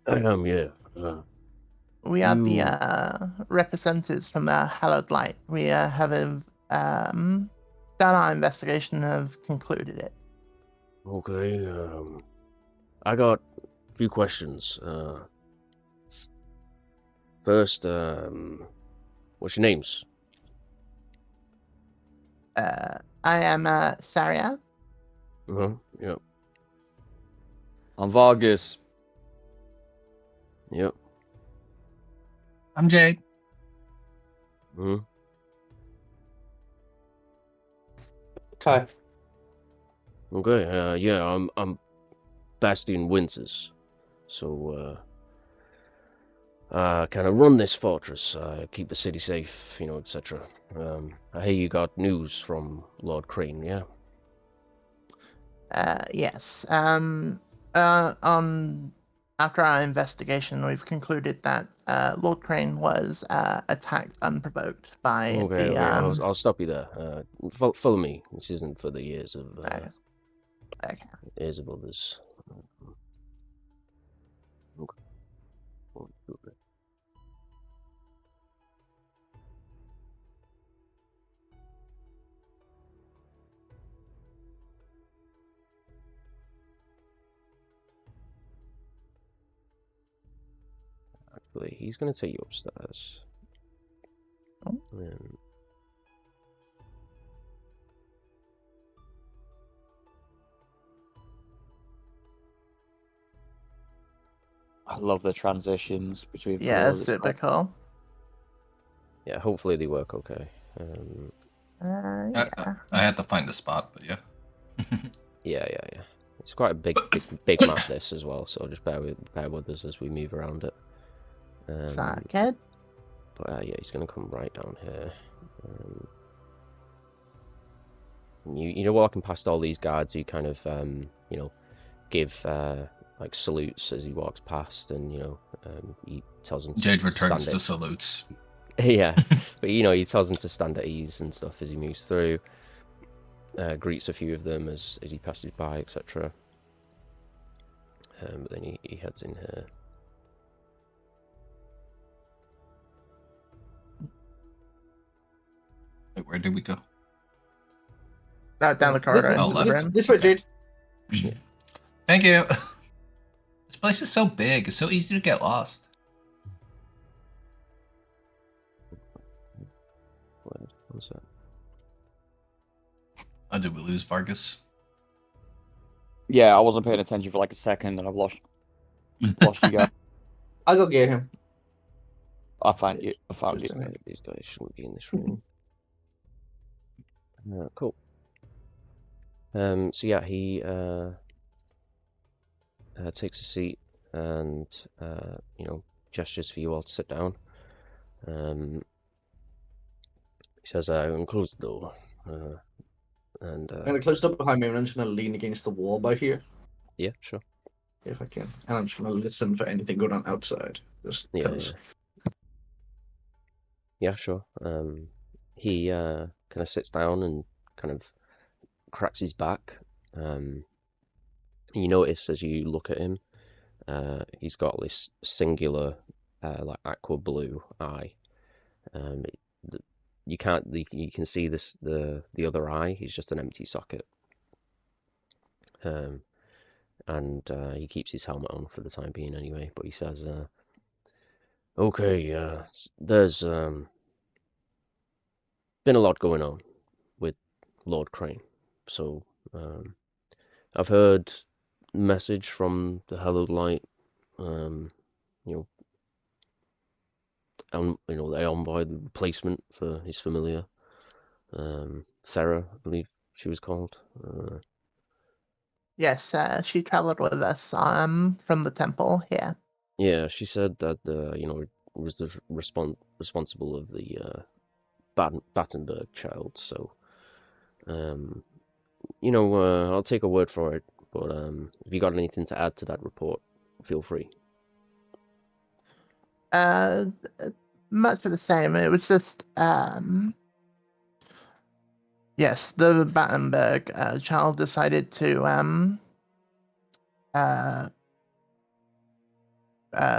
I am, yeah. We are the representatives from the Hallowed Light. We have done our investigation and have concluded it. Okay, I got a few questions. First, what's your names? I am Saria. Yep. I'm Vargas. Yep. I'm Jay. Okay. Okay. Yeah. I'm Bastian Winters. So kind of run this fortress, keep the city safe, etc. I hear you got news from Lord Crane, yeah? Yes. After our investigation, we've concluded that Lord Crane was attacked unprovoked by Okay, the I'll stop you there. Follow me. This isn't for the ears of okay. ears of others. Okay. Actually, he's gonna take you upstairs. I love the transitions between Yeah, floors. super cool. Yeah, hopefully they work okay. Yeah. I had to find a spot, but yeah. Yeah. It's quite a big map this as well, so just bear with us as we move around it. Kid. But yeah, he's gonna come right down here. You know, walking past all these guards, you kind of give like salutes as he walks past, and he tells them Jade to returns stand the salutes. yeah, but he tells them to stand at ease and stuff as he moves through. Greets a few of them as he passes by, etc. But then he heads in here. Wait, where did we go? Down the corridor. Oh, into the left. room. This way, Jade. Yeah. Thank you. This place is so big. It's so easy to get lost. What's that? Oh, did we lose Vargas? Yeah, I wasn't paying attention for like a second, and I've lost you guys. I'll go get him. I found you. These guys shouldn't be in this room. Cool. So yeah, he takes a seat and gestures for you all to sit down. He says, "I'm gonna close the door." I'm gonna close the door behind me, and I'm just gonna lean against the wall by here, Yeah, sure. if I can, and I'm just gonna listen for anything going on outside. Just Yeah. Yeah, sure. He kind of sits down and kind of cracks his back. You notice as you look at him, he's got this singular, like aqua blue eye. You can see this the other eye. He's just an empty socket. And he keeps his helmet on for the time being anyway. But he says, "Okay, there's been a lot going on with Lord Crane. So I've heard message from the Hallowed Light. They envoy the replacement for his familiar, Sarah, I believe she was called. Yes, she traveled with us from the temple here. Yeah, she said that was the responsible of the Battenberg child. So I'll take a word for it. But if you got anything to add to that report, feel free. Much of the same. It was just yes, the Battenberg child decided to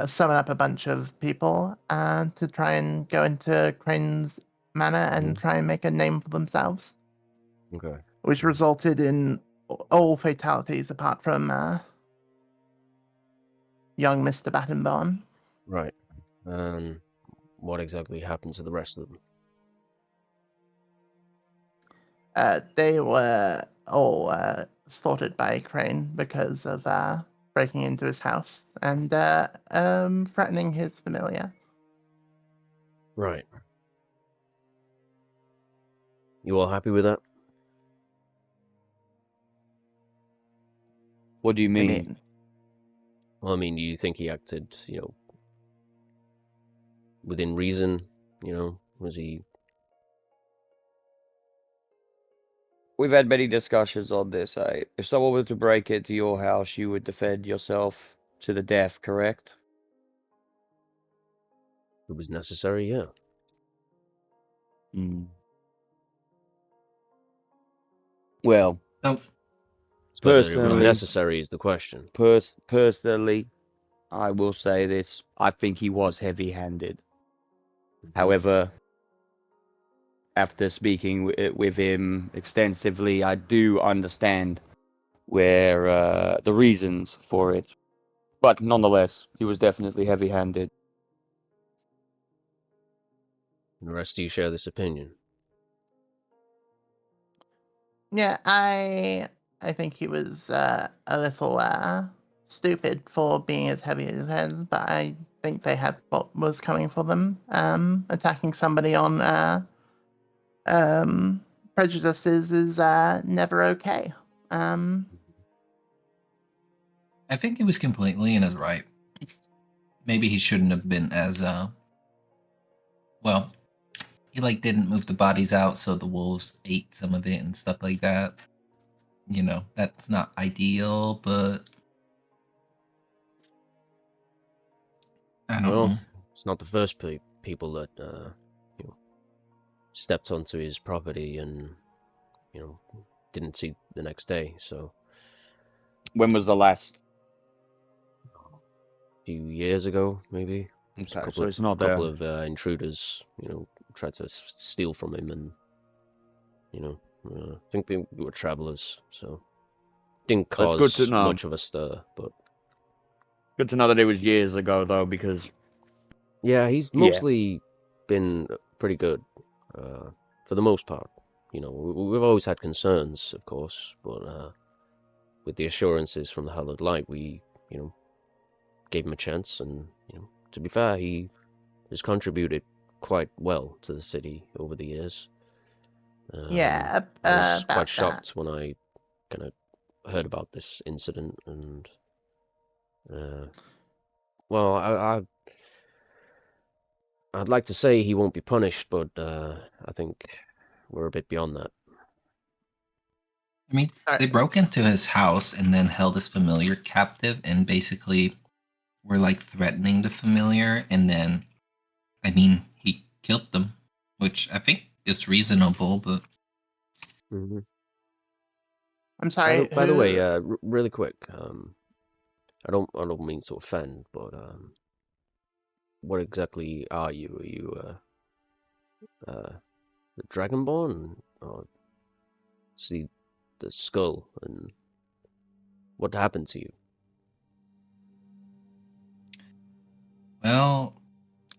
summon up a bunch of people to try and go into Crane's manor and try and make a name for themselves. Okay. Which resulted in all fatalities apart from young Mr. Battenborn. Right. What exactly happened to the rest of them? They were all slaughtered by Crane because of breaking into his house and threatening his familiar. Right. You all happy with that? What do you I mean? mean, Well, I mean, do you think he acted, within reason? Was he... We've had many discussions on this. If someone were to break into your house, you would defend yourself to the death, correct? It was necessary, yeah. Well, Nope. It's whether it was Personally- necessary is the question. personally, I will say this. I think he was heavy-handed. However, after speaking with him extensively, I do understand where the reasons for it. But nonetheless, he was definitely heavy-handed. And the rest of you share this opinion. yeah, I think he was a little stupid for being as heavy as he is, but I think they had what was coming for them. Attacking somebody on prejudices is never okay. I think he was completely in his right. Maybe he shouldn't have been as well, he didn't move the bodies out so the wolves ate some of it and stuff like that. That's not ideal, but I don't know. It's not the first people that stepped onto his property and didn't see the next day. So When was the last? a few years ago, maybe. Okay, so it's not there. couple of intruders, tried to steal from him, and I think they were travelers, so didn't That's good cause to know. much of a stir. But Good to know that it was years ago, though, because yeah, he's mostly been pretty good for the most part. We've always had concerns, of course, but with the assurances from the Hallowed Light, we gave him a chance, and to be fair, he has contributed quite well to the city over the years. Yeah, I was about quite shocked when I kind of heard about this incident, and well, I'd like to say he won't be punished, but I think we're a bit beyond that. I mean, they broke into his house and then held his familiar captive and basically were threatening the familiar, and then he killed them, which I think is reasonable, but Mm-hmm. I'm sorry. By the way, really quick, I don't mean to offend, but what exactly are you? Are you the Dragonborn, or see the skull, and what happened to you? well,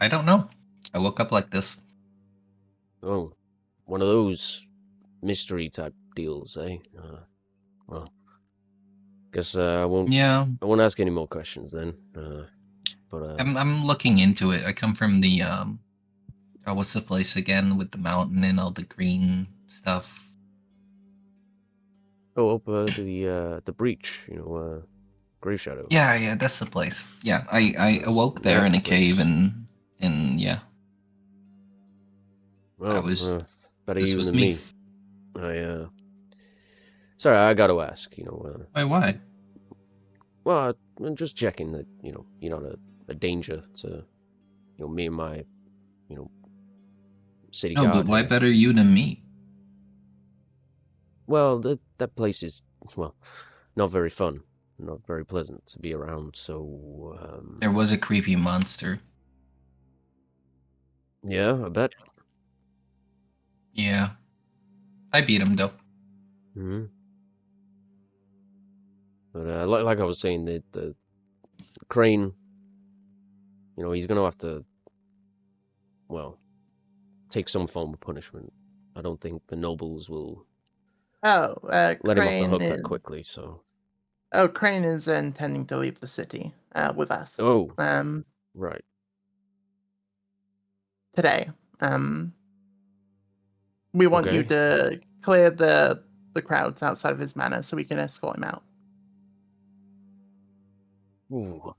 I don't know. I woke up like this. Oh, one of those mystery type deals, eh? Well, guess I won't. Yeah, I won't ask any more questions then. But I'm looking into it. I come from the what's the place again with the mountain and all the green stuff? up the breach, Grave Shadow. Yeah, that's the place. Yeah, I awoke there That's in the a cave, place. and yeah, Well, was better this you was than me. me. Sorry, I got to ask. Why? Well, I'm just checking that you're not a danger to me and my city No, guard. but why here. better you than me? Well, that place is not very fun, not very pleasant to be around. So There was a creepy monster. yeah, I bet. Yeah, I beat him though. Mm-hmm. But like I was saying, the Crane, he's gonna have to, take some form of punishment. I don't think the nobles will Oh, let him off the Crane hook is... that quickly. So. Oh, Crane is intending to leave the city with us. Oh. Right. Today. We want you to clear the crowds outside of his manor so we can escort him out. Ooh.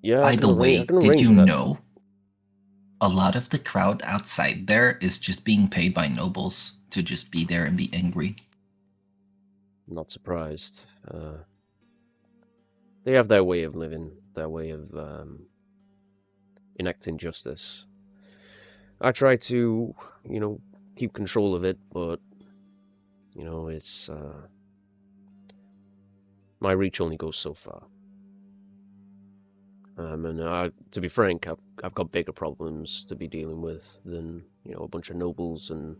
Yeah. By the way, I can did arrange you that. know a lot of the crowd outside there is just being paid by nobles to just be there and be angry? Not surprised. They have their way of living, their way of enacting justice. I try to, keep control of it, but, it's... my reach only goes so far. And to be frank, I've got bigger problems to be dealing with than, a bunch of nobles, and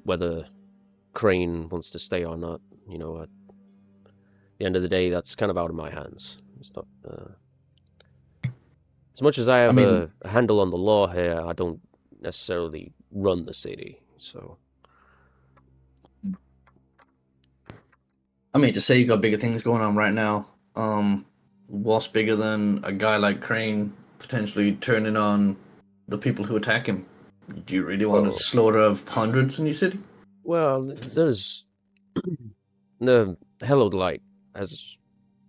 whether Crane wants to stay or not, at the end of the day, that's kind of out of my hands. It's not... as much as I have a handle on the law here, I don't necessarily run the city, so... I mean, to say you got bigger things going on right now, what's bigger than a guy like Crane potentially turning on the people who attack him? Do you really want a slaughter of hundreds in your city? Well, there's... the Hallowed Light has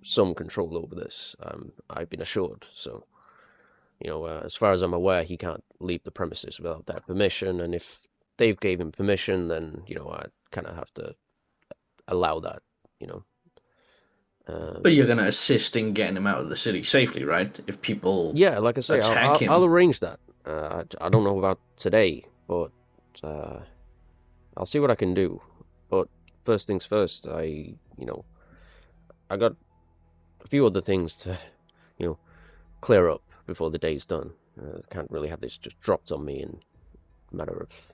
some control over this, I've been assured, so... as far as I'm aware, he can't leave the premises without their permission, and if they've gave him permission, then, I kind of have to allow that, But you're going to assist in getting him out of the city safely, right? If people yeah, like I say, attack him. I'll arrange that. I don't know about today, but I'll see what I can do. But first things first, I got a few other things to, clear up before the day's done. Can't really have this just dropped on me in a matter of,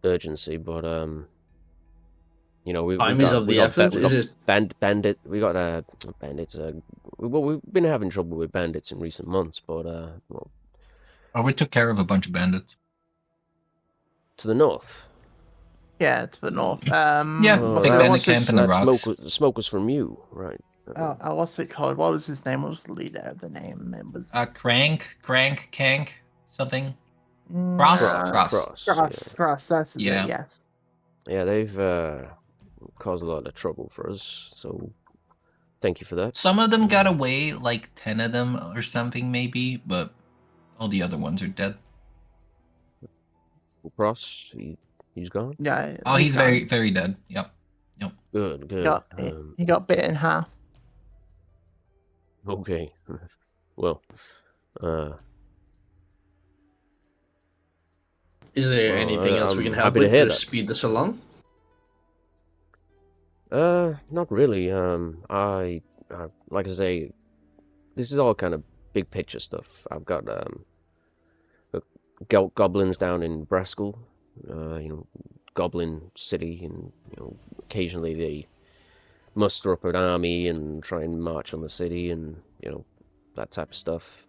urgency, but we've bandits. Well, we've been having trouble with bandits in recent months, but we took care of a bunch of bandits. To the north. Yeah, to the north. Big bandit camp in the rocks. Smoke was from you, right? What's it called? What was his name? What was the leader of the name? It was Crank, something. Cross. That's it. Yes. Yeah, they've caused a lot of trouble for us, so thank you for that. Some of them got away, like 10 of them or something maybe, but all the other ones are dead. Cross, he's gone? Yeah. He's very, very dead. Yep. Good. He got bit in half. Okay. Well, is there anything else we can help with to speed this along? Not really. I like I say, this is all kind of big picture stuff. I've got goblins down in Braskel, Goblin City, and occasionally they muster up an army and try and march on the city, and that type of stuff.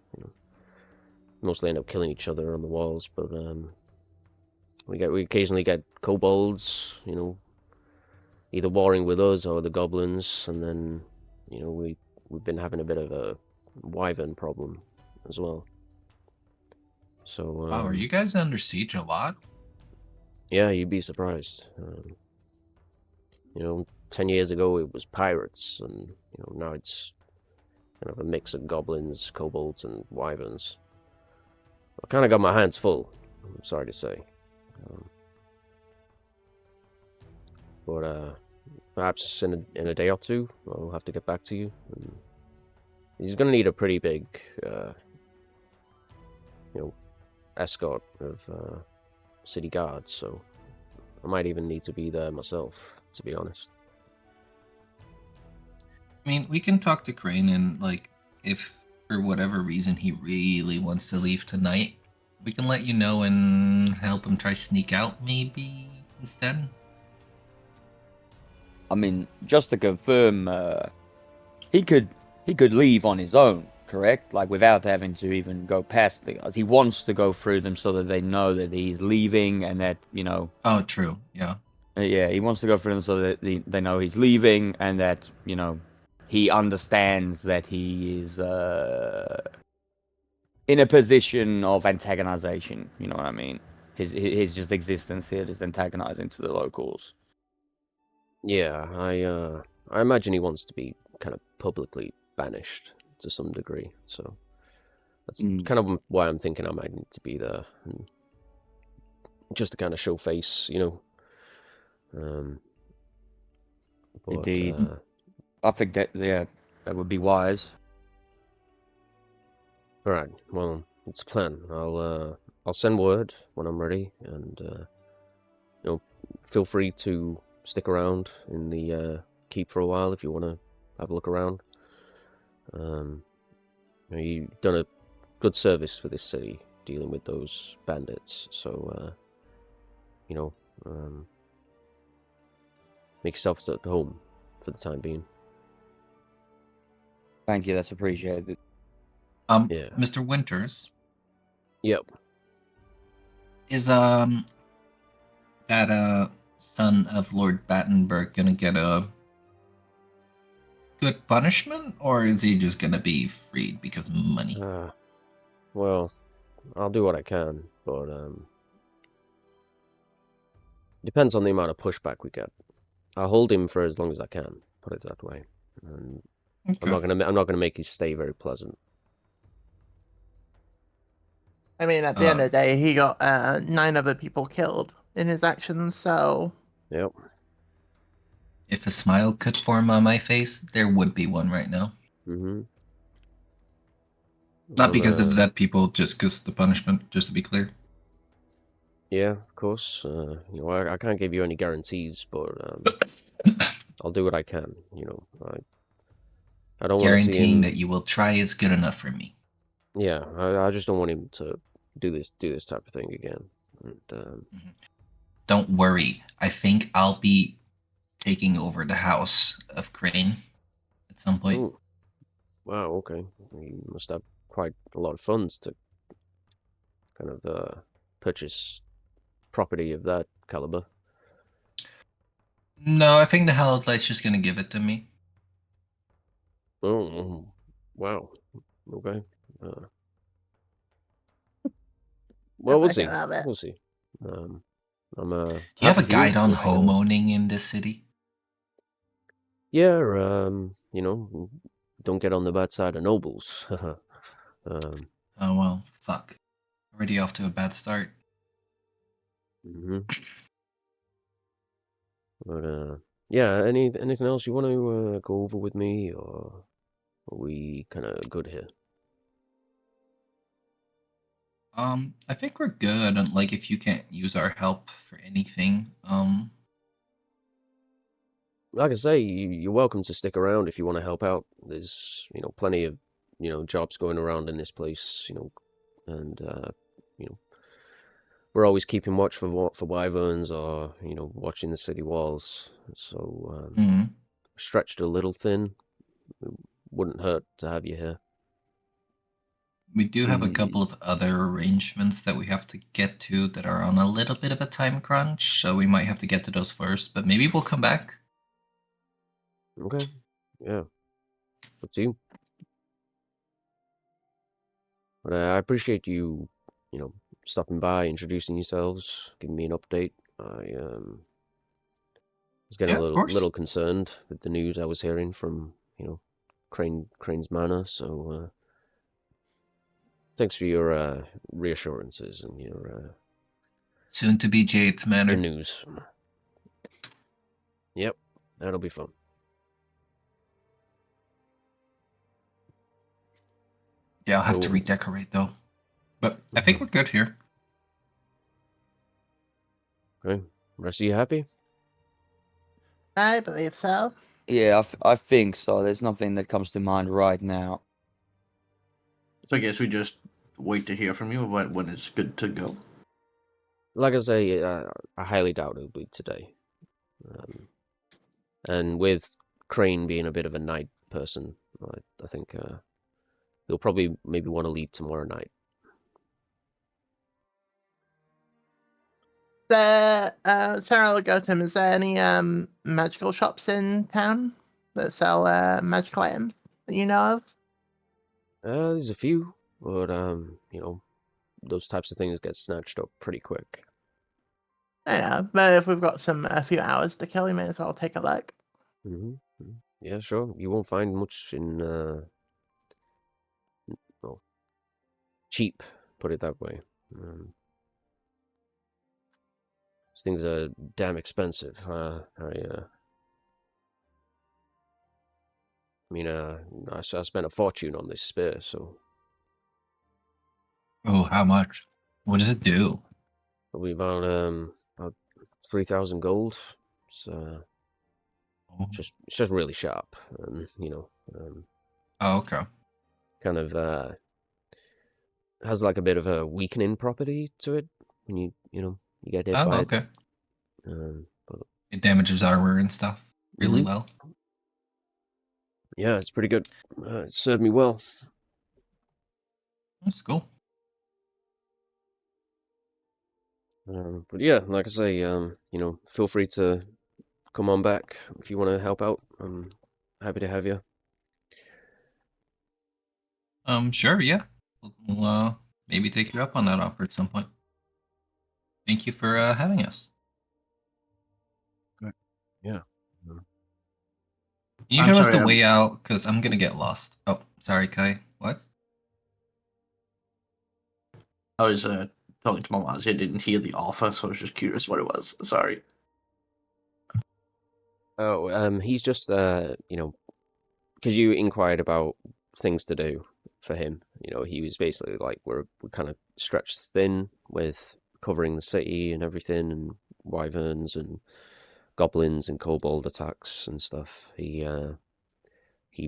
Mostly end up killing each other on the walls, but we occasionally get kobolds, either warring with us or the goblins, and then we've been having a bit of a wyvern problem as well. So wow, are you guys under siege a lot? Yeah, you'd be surprised. 10 years ago it was pirates, and now it's kind of a mix of goblins, kobolds, and wyverns. I kind of got my hands full, I'm sorry to say. But perhaps in a day or two, I'll have to get back to you. And he's going to need a pretty big, escort of city guards, so I might even need to be there myself, to be honest. I mean, we can talk to Crane, and if for whatever reason he really wants to leave tonight, we can let you know and help him try sneak out maybe instead. I mean, just to confirm, he could leave on his own, correct? Like without having to even go past the guards. He wants to go through them so that they know that he's leaving and that, you know. Oh, true. Yeah. Yeah, he wants to go through them so that they know he's leaving and that, you know, he understands that he is in a position of antagonization. You know what I mean? His just existence here is antagonizing to the locals. Yeah, I imagine he wants to be kind of publicly banished to some degree. So that's kind of why I'm thinking I might need to be there, and just to kind of show face, you know. But, Indeed. I think that that would be wise. All right. Well, it's a plan. I'll send word when I'm ready, and you know, feel free to stick around in the keep for a while if you want to have a look around. You know, you've done a good service for this city dealing with those bandits, so you know, make yourself at home for the time being. Thank you. That's appreciated. Yeah. Mr. Winters. Yep. Is that son of Lord Battenberg gonna get a good punishment, or is he just gonna be freed because of money? Well, I'll do what I can, but depends on the amount of pushback we get. I'll hold him for as long as I can, put it that way. And Okay. I'm not gonna make his stay very pleasant. I mean, at the end of the day, he got 9 other people killed in his actions, so... Yep. If a smile could form on my face, there would be one right now. Mm-hmm. Not because of the dead people, just because the punishment, just to be clear. Yeah, of course. You know, I can't give you any guarantees, but I'll do what I can. You know, I don't want to see him. Guaranteeing that you will try is good enough for me. Yeah, I just don't want him to do this type of thing again. And, Don't worry. I think I'll be taking over the house of Crane at some point. Oh, wow. Okay, you must have quite a lot of funds to kind of purchase property of that caliber. No, I think the Helllight's just gonna give it to me. Oh, wow. Okay. Well, we'll see. We'll see. I'm Do you have a guide on homeowning in this city? Yeah, you know, don't get on the bad side of nobles. Oh well, fuck. Already off to a bad start. Mm-hmm. But yeah. Anything else you want to go over with me, or are we kind of good here? I think we're good. And like, if you can't use our help for anything, Like I say, you're welcome to stick around if you want to help out. There's, you know, plenty of, you know, jobs going around in this place, you know, and you know, we're always keeping watch for wyverns, or, you know, watching the city walls. So stretched a little thin. It wouldn't hurt to have you here. we do have a couple of other arrangements that we have to get to that are on a little bit of a time crunch, so we might have to get to those first, but maybe we'll come back. Okay. Yeah. Up to you. But I appreciate you, you know, stopping by, introducing yourselves, giving me an update. I was getting a little concerned with the news I was hearing from, you know, Crane's Manor. So thanks for your reassurances and your soon to be Jade's Manor. Your news. Yep, that'll be fun. Yeah, I'll have to redecorate though. But I think we're good here. Okay. Rest of you happy? I believe so. Yeah, I think so. There's nothing that comes to mind right now. So I guess we just wait to hear from you about when it's good to go. Like I say, I highly doubt it'll be today. And with Crane being a bit of a night person, I think he'll probably maybe want to leave tomorrow night. Sarah will go to him. Is there any magical shops in town that sell magical items that you know of? There's a few, but you know, those types of things get snatched up pretty quick. Yeah, but if we've got a few hours to kill, we may as well take a look. Yeah, sure. You won't find much in well, cheap, put it that way. These things are damn expensive. I mean, I spent a fortune on this spear, so. Oh, how much? What does it do? Probably about 3,000 gold. It's just really sharp, and you know. Oh, okay. Kind of has like a bit of a weakening property to it when you get hit by okay. it. But It damages armor and stuff really well. Yeah, it's pretty good. It served me well. That's cool. But yeah, like I say, you know, feel free to come on back if you want to help out. I'm happy to have you. Sure, yeah. We'll maybe take you up on that offer at some point. Thank you for having us. Good. Yeah. Can you show us the way out? Because I'm gonna get lost. Oh, sorry, Kai. What? I was talking to my mom. I didn't hear the offer, so I was just curious what it was. Sorry. Oh, he's just you know, because you inquired about things to do for him. You know, he was basically like, we're kind of stretched thin with covering the city and everything, and wyverns and goblins and kobold attacks and stuff. He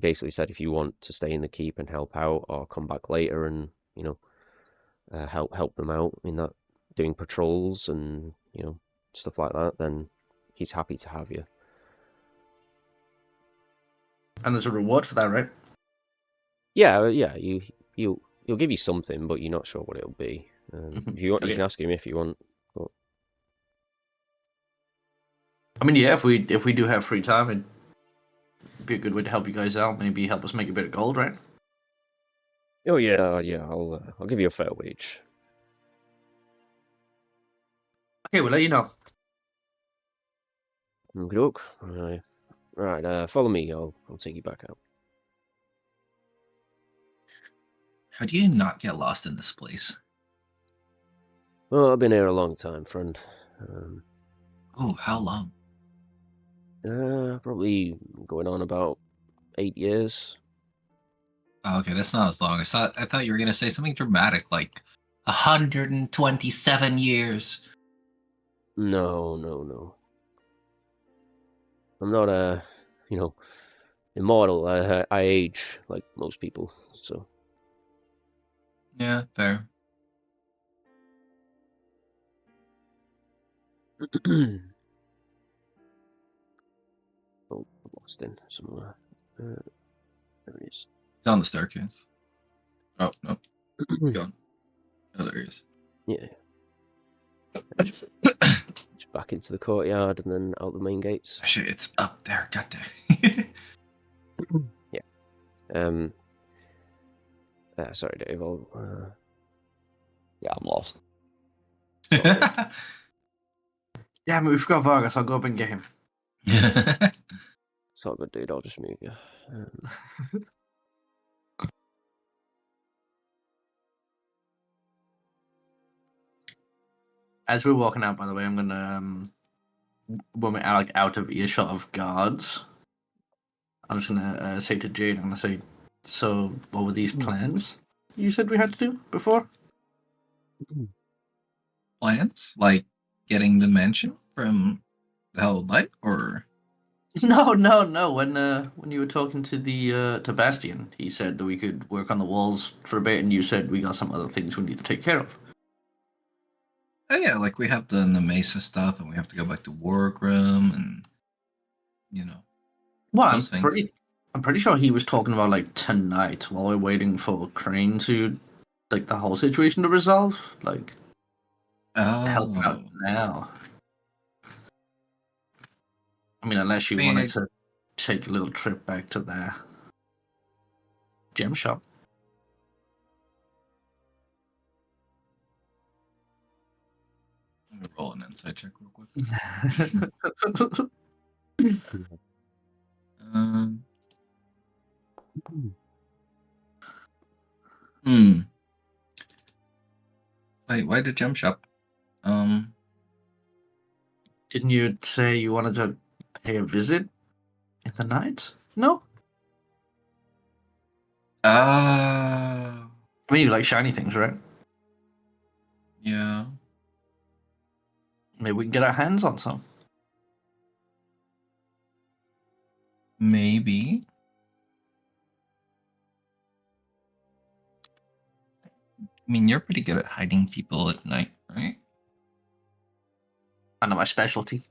basically said if you want to stay in the keep and help out, or come back later and, you know, help them out in that, doing patrols and, you know, stuff like that, then he's happy to have you. And there's a reward for that, right? Yeah. He'll give you something, but you're not sure what it'll be. If you want, you can ask him if you want. But... I mean, yeah, if we do have free time, it'd be a good way to help you guys out. Maybe help us make a bit of gold, right? Oh yeah. I'll give you a fair wage. Okay, we'll let you know. Okay, look. Right. Follow me. I'll take you back out. How do you not get lost in this place? Well, I've been here a long time, friend. Oh, how long? Probably going on about 8 years. Oh, okay, that's not as long. I thought you were gonna say something dramatic, like 127 years. No. I'm not you know, immortal. I age like most people, so. Yeah, fair. Oh, I'm lost in somewhere. There it is. It's on the staircase. Oh, no. It's gone. Oh, there he is. Yeah. Just back into the courtyard and then out the main gates. Shit, it's up there. God damn. Yeah. Sorry, Dave. Yeah, I'm lost. Yeah, we forgot Vargas. I'll go up and get him. It's all good, dude. I'll just move you. As we're walking out, by the way, I'm gonna when we're out of earshot of guards, I'm just gonna say to Jade, I'm gonna say, so what were these plans you said we had to do before? Plans? Like getting the mansion from the Hell Light, or? No. When you were talking to the to Bastion, he said that we could work on the walls for a bit, and you said we got some other things we need to take care of. Oh yeah, like we have done the Mesa stuff, and we have to go back to Workroom, and you know. Well, those things. I'm pretty sure he was talking about like tonight while we're waiting for Crane to like the whole situation to resolve. Like help him out now. I mean, unless you wanted to take a little trip back to their gem shop. Let me roll an insight check real quick. Wait, why the gem shop? Didn't you say you wanted to pay a visit in the night? No? I mean, you like shiny things, right? Yeah. Maybe we can get our hands on some. Maybe. I mean, you're pretty good at hiding people at night, right? I know my specialty.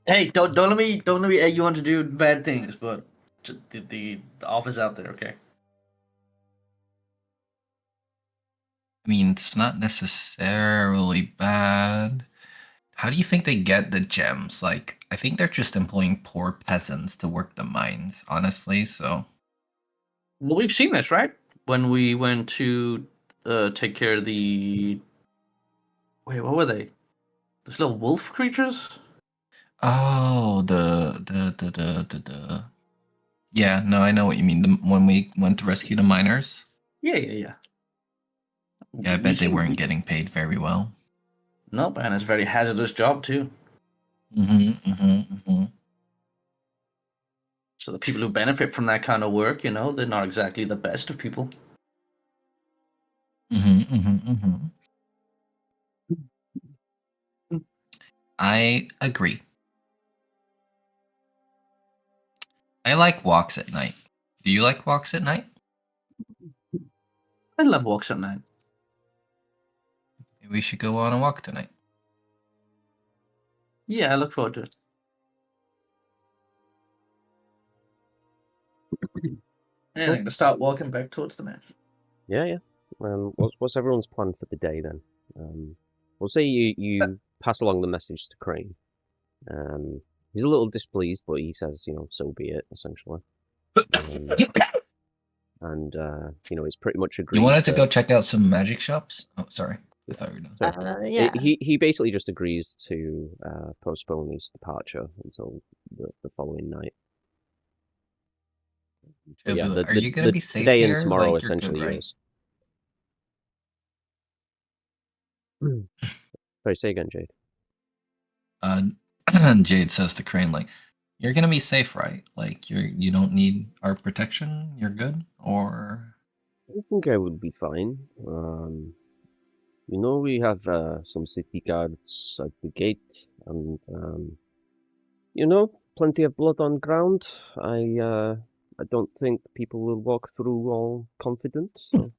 Hey, don't let me egg you on to do bad things, but the offer's out there, okay? I mean, it's not necessarily bad. How do you think they get the gems? Like, I think they're just employing poor peasants to work the mines, honestly, so. Well, we've seen this, right? When we went to take care of the... Wait, what were they? Those little wolf creatures? Oh, Yeah, no, I know what you mean. When we went to rescue the miners? Yeah. Yeah, I bet they weren't getting paid very well. Nope, and it's a very hazardous job, too. So the people who benefit from that kind of work, you know, they're not exactly the best of people. I agree. I like walks at night. Do you like walks at night? I love walks at night. Maybe we should go on a walk tonight. Yeah, I look forward to it. Yeah, I'm gonna start walking back towards the match. Yeah. What's everyone's plan for the day then? We'll say you pass along the message to Crane. He's a little displeased, but he says, you know, so be it, essentially. And you know, it's pretty much agreed. You wanted to go check out some magic shops? Oh, sorry. I thought you were done. Sorry. Yeah. He basically just agrees to postpone his departure until the following night. Yeah, are you gonna be safe today here? and tomorrow Like, you're good, essentially right? is. Sorry, say again, Jade. Jade says to Crane, like, you're gonna be safe, right? Like, you don't need our protection. You're good, or I think I would be fine. You know, we have some city guards at the gate, and you know, plenty of blood on ground. I don't think people will walk through all confident. So.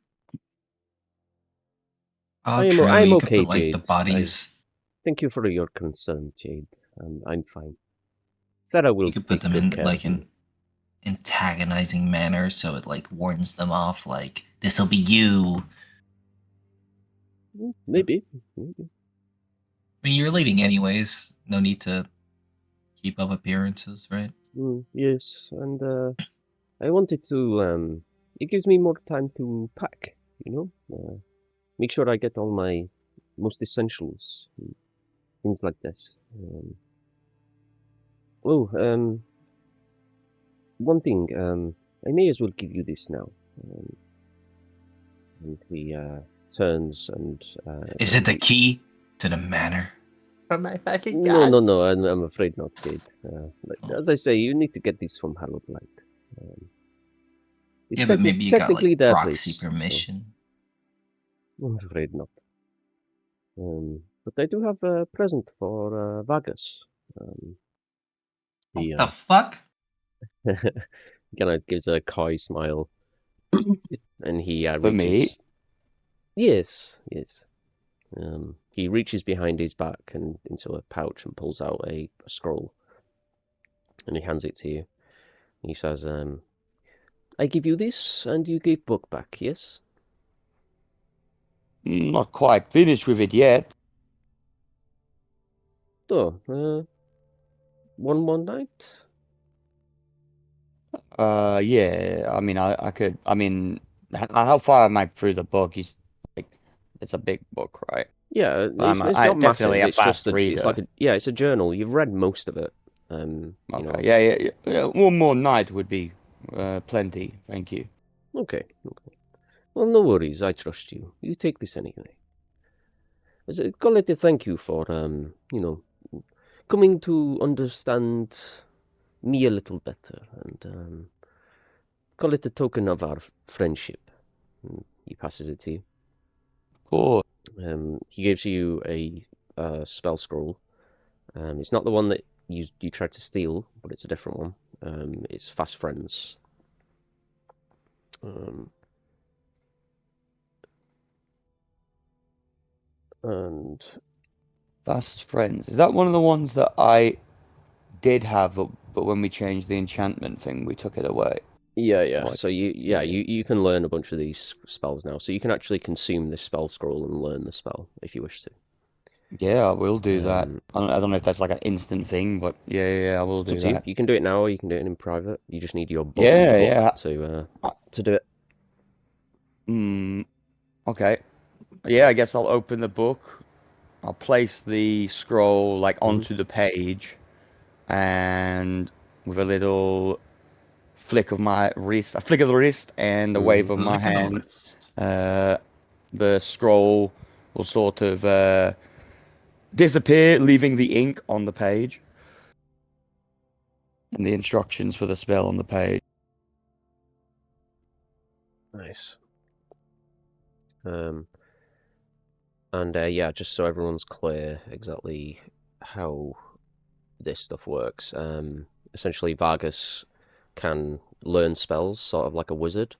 true. I'm You could okay, put, like, Jade. the bodies. Thank you for your concern, Jade. I'm fine. Sarah will You could put take them good in care like of an antagonizing manner, so it like warns them off. Like, this'll be you. you. Maybe. I mean, you're leaving anyways. No need to keep up appearances, right? Yes, and I wanted to. It gives me more time to pack. You know, make sure I get all my most essentials, things like this. One thing. I may as well give you this now. And he turns and. Is it the key to the manor? From my fucking No, god. no. I'm afraid not, Jade. As I say, you need to get this from Hallowed Light. It's Yeah, but maybe you got technically like their proxy place, permission. so I'm afraid not. But I do have a present for Vargas. What the fuck? Kind of gives a coy smile, and he For reaches. me? Yes. He reaches behind his back and into a pouch and pulls out a scroll. And he hands it to you. He says, I give you this, and you give book back, yes? Not quite finished with it yet. Oh, one more night? Yeah. I mean, I could. I mean, how far am I through the book? Like, it's a big book, right? Yeah, I'm it's I not massive. definitely a It's just fast it's like reader. it's a journal. You've read most of it. You know. Okay. Yeah. One more night would be plenty. Thank you. Okay. Well, no worries. I trust you. You take this anyway. As a call it a thank you for coming to understand me a little better, and call it a token of our friendship. And he passes it to you. Cool. He gives you a spell scroll. It's not the one that you tried to steal, but it's a different one. It's Fast Friends. And Fast Friends. Is that one of the ones that I did have, but when we changed the enchantment thing, we took it away? yeah. Like, So you can learn a bunch of these spells now. So you can actually consume this spell scroll and learn the spell if you wish to. Yeah, I will do that. I don't know if that's like an instant thing, but yeah, I will do that. You can do it now, or you can do it in private. You just need your book Yeah. to do it. Okay. Yeah, I guess I'll open the book. I'll place the scroll like onto the page, and with a little flick of my wrist, a flick of the wrist, and a wave of my hand, the scroll will sort of disappear, leaving the ink on the page and the instructions for the spell on the page. Nice. And yeah, just so everyone's clear exactly how this stuff works. Essentially, Vargas can learn spells, sort of like a wizard.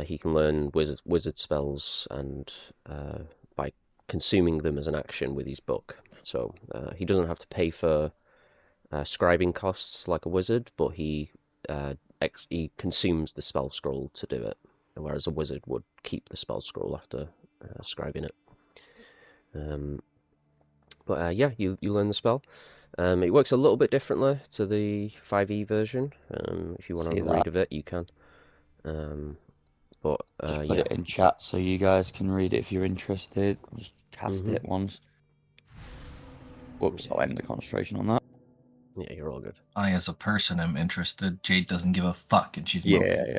He can learn wizard spells, and by consuming them as an action with his book. So he doesn't have to pay for scribing costs like a wizard, but he consumes the spell scroll to do it, whereas a wizard would keep the spell scroll after scribing it. But yeah, you learn the spell. It works a little bit differently to the 5e version. If you want to have a read of it, you can. But just put it in chat so you guys can read it if you're interested. I'll just cast it once. Whoops, I'll end the concentration on that. Yeah, you're all good. I, as a person, am interested. Jade doesn't give a fuck, and she's moping.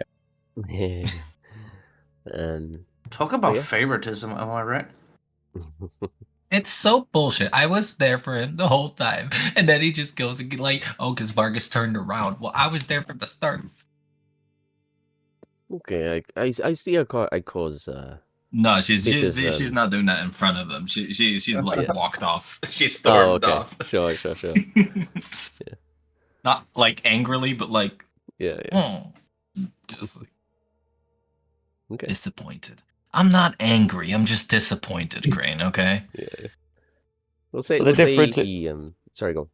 Yeah. Talk about favoritism, am I right? It's so bullshit. I was there for him the whole time, and then he just goes and like, oh, because Vargas turned around. Well, I was there from the start. Okay, I see I cause. No, she's not doing that in front of them. She's like walked off. She stormed off. Sure. Yeah. Not like angrily, but like just like disappointed. I'm not angry. I'm just disappointed, Crane. Okay. Yeah. Let's say the difference. Sorry, go.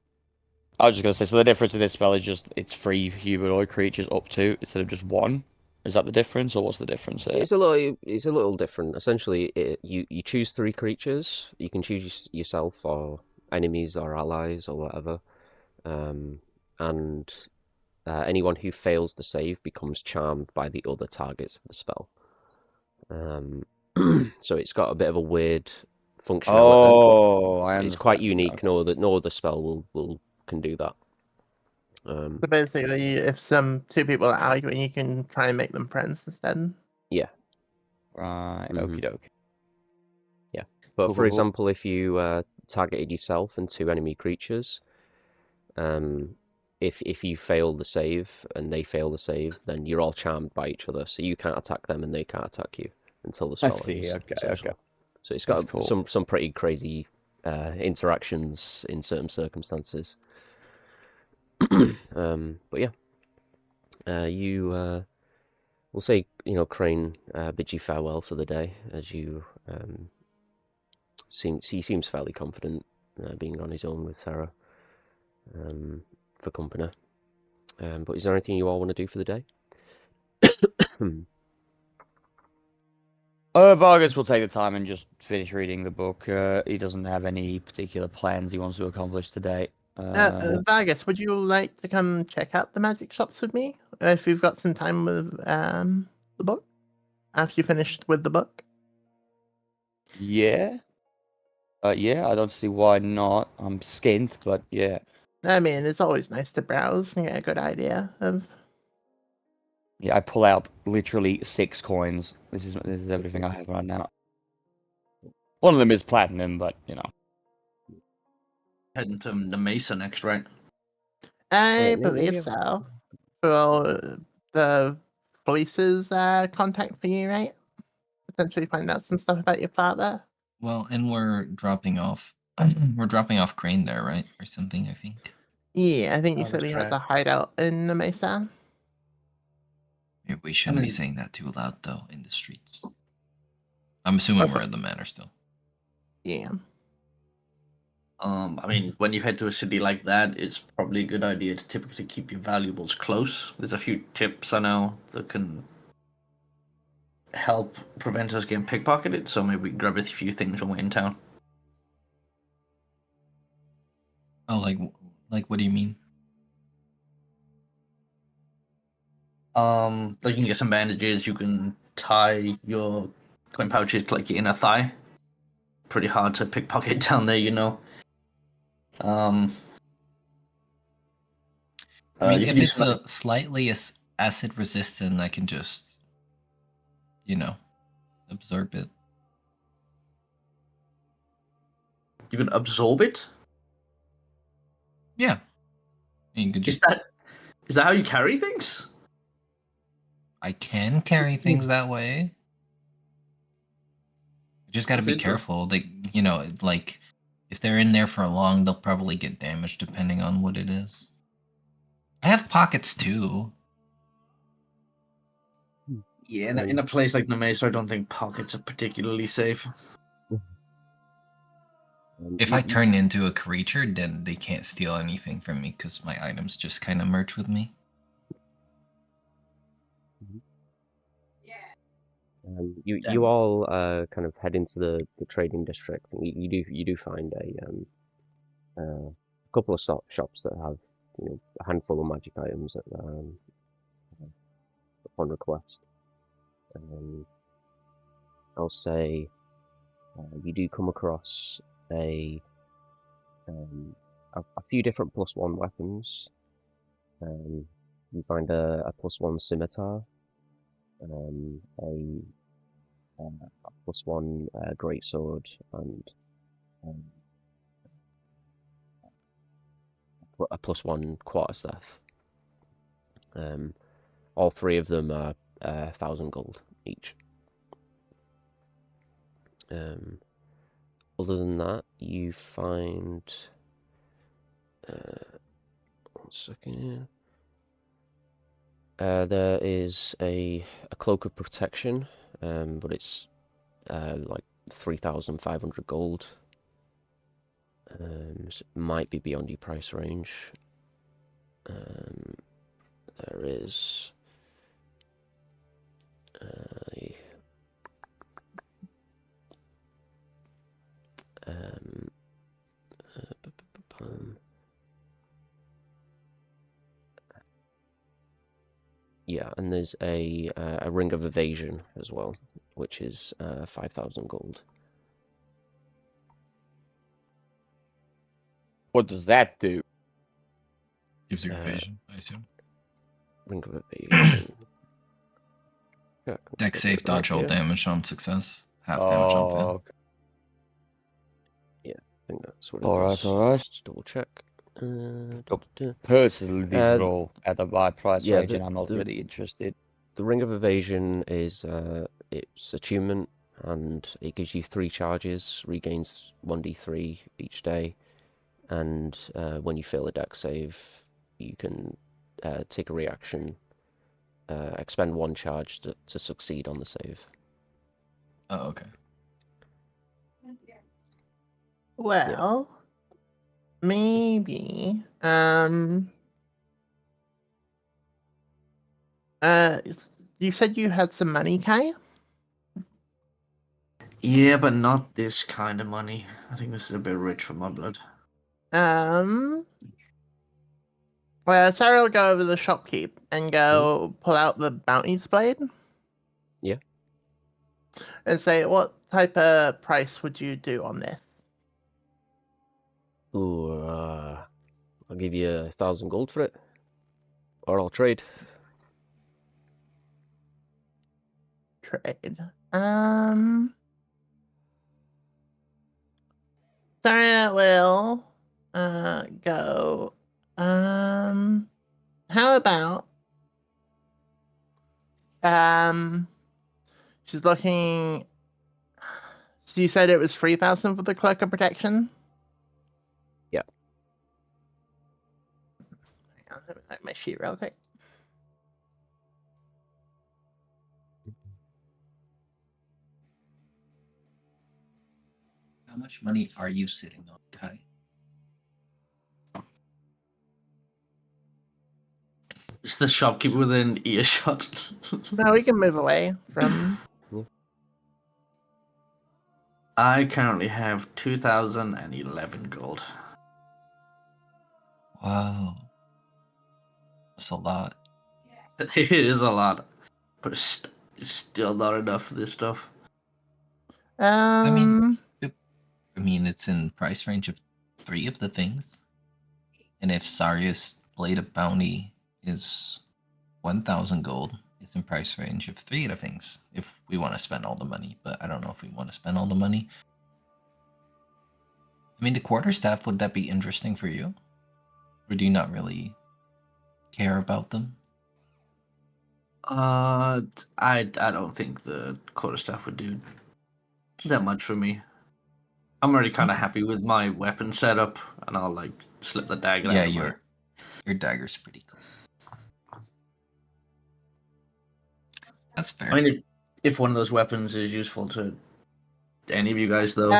I was just gonna say. So the difference in this spell is just it's 3 humanoid creatures up to instead of just 1. Is that the difference, or what's the difference here? It's a little different. Essentially, you choose 3 creatures. You can choose yourself or enemies or allies or whatever, and anyone who fails the save becomes charmed by the other targets of the spell. So it's got a bit of a weird functionality. Oh, I understand. It's quite unique. Okay. No other spell can do that. So basically, if some 2 people are arguing, you can try and make them friends instead. Yeah. Right. Okie dokie. Yeah. But for example, if you targeted yourself and 2 enemy creatures, if you fail the save and they fail the save, then you're all charmed by each other, so you can't attack them and they can't attack you until the spell ends. Okay. So it's got some pretty crazy interactions in certain circumstances. But yeah, you we'll say Crane bids you farewell for the day as you he seems fairly confident being on his own with Sarah for company. But is there anything you all want to do for the day? Vargas will take the time and just finish reading the book. He doesn't have any particular plans he wants to accomplish today. Vargas, would you like to come check out the magic shops with me if you've got some time with the book? After you finished with the book? Yeah. Yeah, I don't see why not. I'm skint, but yeah. I mean, it's always nice to browse and get a good idea of. Yeah, I pull out literally 6 coins. This is everything I have right now. One of them is platinum, but you know. Heading to the Mesa next, right? I maybe believe I've- so. Well, the police's contact for you, right? Potentially find out some stuff about your father. Well, and we're dropping off. We're dropping off Crane there, right, or something. I think. Yeah, I think you Oh, said that's he has right. a hideout in the Mesa. Maybe we shouldn't be mean- saying that too loud, though, in the streets. I'm assuming we're Perfect. in the manor still. Yeah. I mean, when you head to a city like that, it's probably a good idea to typically keep your valuables close. There's a few tips I know that can help prevent us getting pickpocketed, so maybe we grab a few things when we're in town. Oh, like what do you mean? Like you can get some bandages, you can tie your coin pouches to like your inner thigh. Pretty hard to pickpocket down there, you know. I mean, You can if use it's like, a slightly acid resistant, I can just, absorb it. you can absorb it. Yeah. You could Is just. that how you carry things? I can carry things that way. You just got to That's be interesting. careful. Like if they're in there for long, they'll probably get damaged depending on what it is. I have pockets too. Yeah, in a place like Nemesa, I don't think pockets are particularly safe. If I turn into a creature, then they can't steal anything from me because my items just kind of merge with me. You all kind of head into the trading district, and you do find a couple of shops that have a handful of magic items upon request. I'll say you do come across a few different +1 weapons. You find a +1 scimitar, a +1 greatsword, and a +1 quarterstaff. All 3 of them are 1,000 gold each. Other than that, you find. One second. There is a cloak of protection, but it's like 3,500 gold. So it might be beyond your price range. There is yeah, and there's a ring of evasion as well, which is 5,000 gold. What does that do? Gives you evasion, I assume. Ring of evasion. Yeah, Deck save, dodge all damage on success, half damage on fail. Okay. Yeah, I think that's what it All was. right, all right. Just double check. Personally, these are all at a high price yeah, range, and I'm not really interested. The ring of evasion is it's attunement, and it gives you 3 charges, regains 1d3 each day, and when you fail a deck save, you can take a reaction, expend 1 charge to succeed on the save. Oh, okay. Well, maybe You said you had some money, Kai? Yeah, but not this kind of money. I think this is a bit rich for my blood. Well, Sarah will go over to the shopkeep and go pull out the bounty's blade. Yeah. And say, what type of price would you do on this? Ooh, I'll give you 1,000 gold for it. Or I'll trade. Trade. Sarah will go. How about she's looking. So you said it was 3,000 for the cloak of protection? Yeah. Hang on, let me look my sheet real quick. How much money are you sitting on, Kai? Is the shopkeeper within earshot? No, we can move away from. I currently have 2,011 gold. Wow. That's a lot. It is a lot, but it's still not enough for this stuff. I mean, it's in price range of 3 of the things. And if Sarius Blade of Bounty is 1,000 gold, it's in price range of 3 of the things. If we want to spend all the money, but I don't know if we want to spend all the money. I mean, the quarterstaff, would that be interesting for you? Or do you not really care about them? I don't think the quarterstaff would do that much for me. I'm already kind of happy with my weapon setup, and I'll like slip the dagger. Yeah, out your dagger's pretty cool. That's fair. I mean, if one of those weapons is useful to any of you guys, though.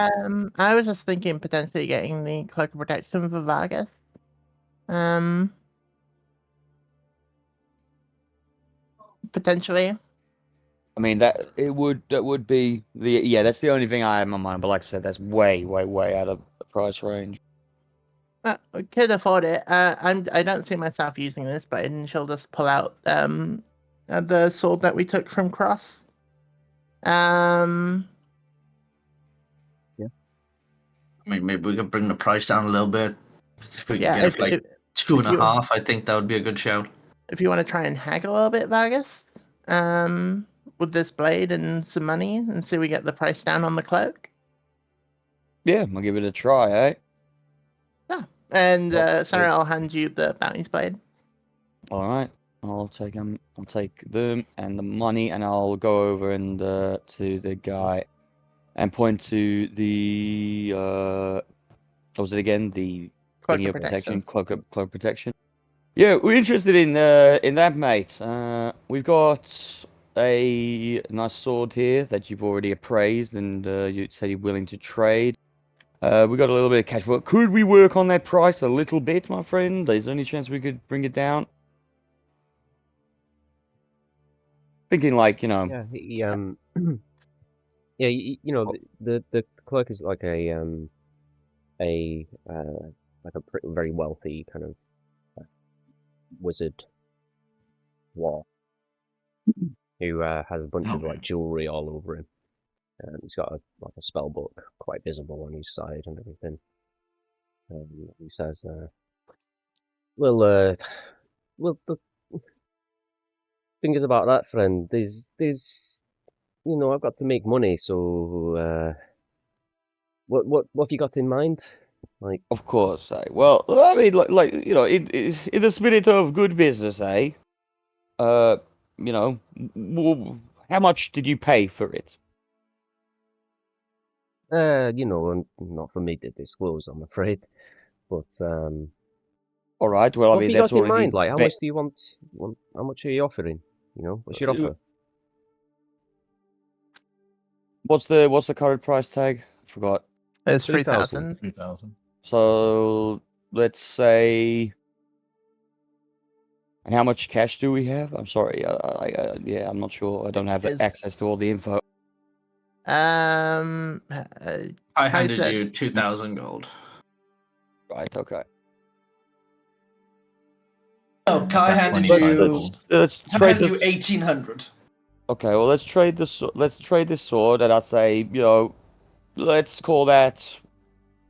I was just thinking potentially getting the cloak of protection for Vargas. Potentially. I mean that would be that's the only thing I have in my mind. But like I said, that's way out of the price range. We could afford it. I don't see myself using this, but she'll just pull out the sword that we took from Cross. Yeah. I mean, maybe we could bring the price down a little bit. If we Yeah, could get it for like 2.5, I think that would be a good shout. If you want to try and haggle a little bit, Vargas, with this blade and some money, and see if we get the price down on the cloak. Yeah, I'll give it a try, eh? Yeah, and Sarah, I'll hand you the bounty's blade. All right, I'll take them. I'll take them and the money, and I'll go over and to the guy, and point to the what was it again? The Cloak thingy of of protection, protection. cloak protection. Yeah, we're interested in that, mate. We've got a nice sword here that you've already appraised, and you said you're willing to trade. We got a little bit of cash. Well, could we work on that price a little bit, my friend? There's any chance we could bring it down? Thinking like, Yeah, yeah, the clerk is like a very wealthy kind of wizard dwarf who has a bunch of like jewelry all over him. He's got a spell book, quite visible on his side and everything. He says, well, the thing is about that, friend. There's, I've got to make money, so what have you got in mind? Like, of course, eh? Well, I mean, in the spirit of good business, eh? How much did you pay for it? not for me to disclose, I'm afraid. But all right. Well, what I mean, have you that's got in already mind? Like, how much do you want? How much are you offering? What's your offer? What's the current price tag? I forgot. It's 3,000. 3,000. So let's say, And how much cash do we have? I'm sorry. Yeah, I'm not sure. I don't have access to all the info. I handed said- you 2,000 gold. Right. Okay. Oh, Kai Got handed 25 you. gold. Let's I trade handed you this. 1,800. Okay. Well, let's trade this. Let's trade this sword, and I say, let's call that,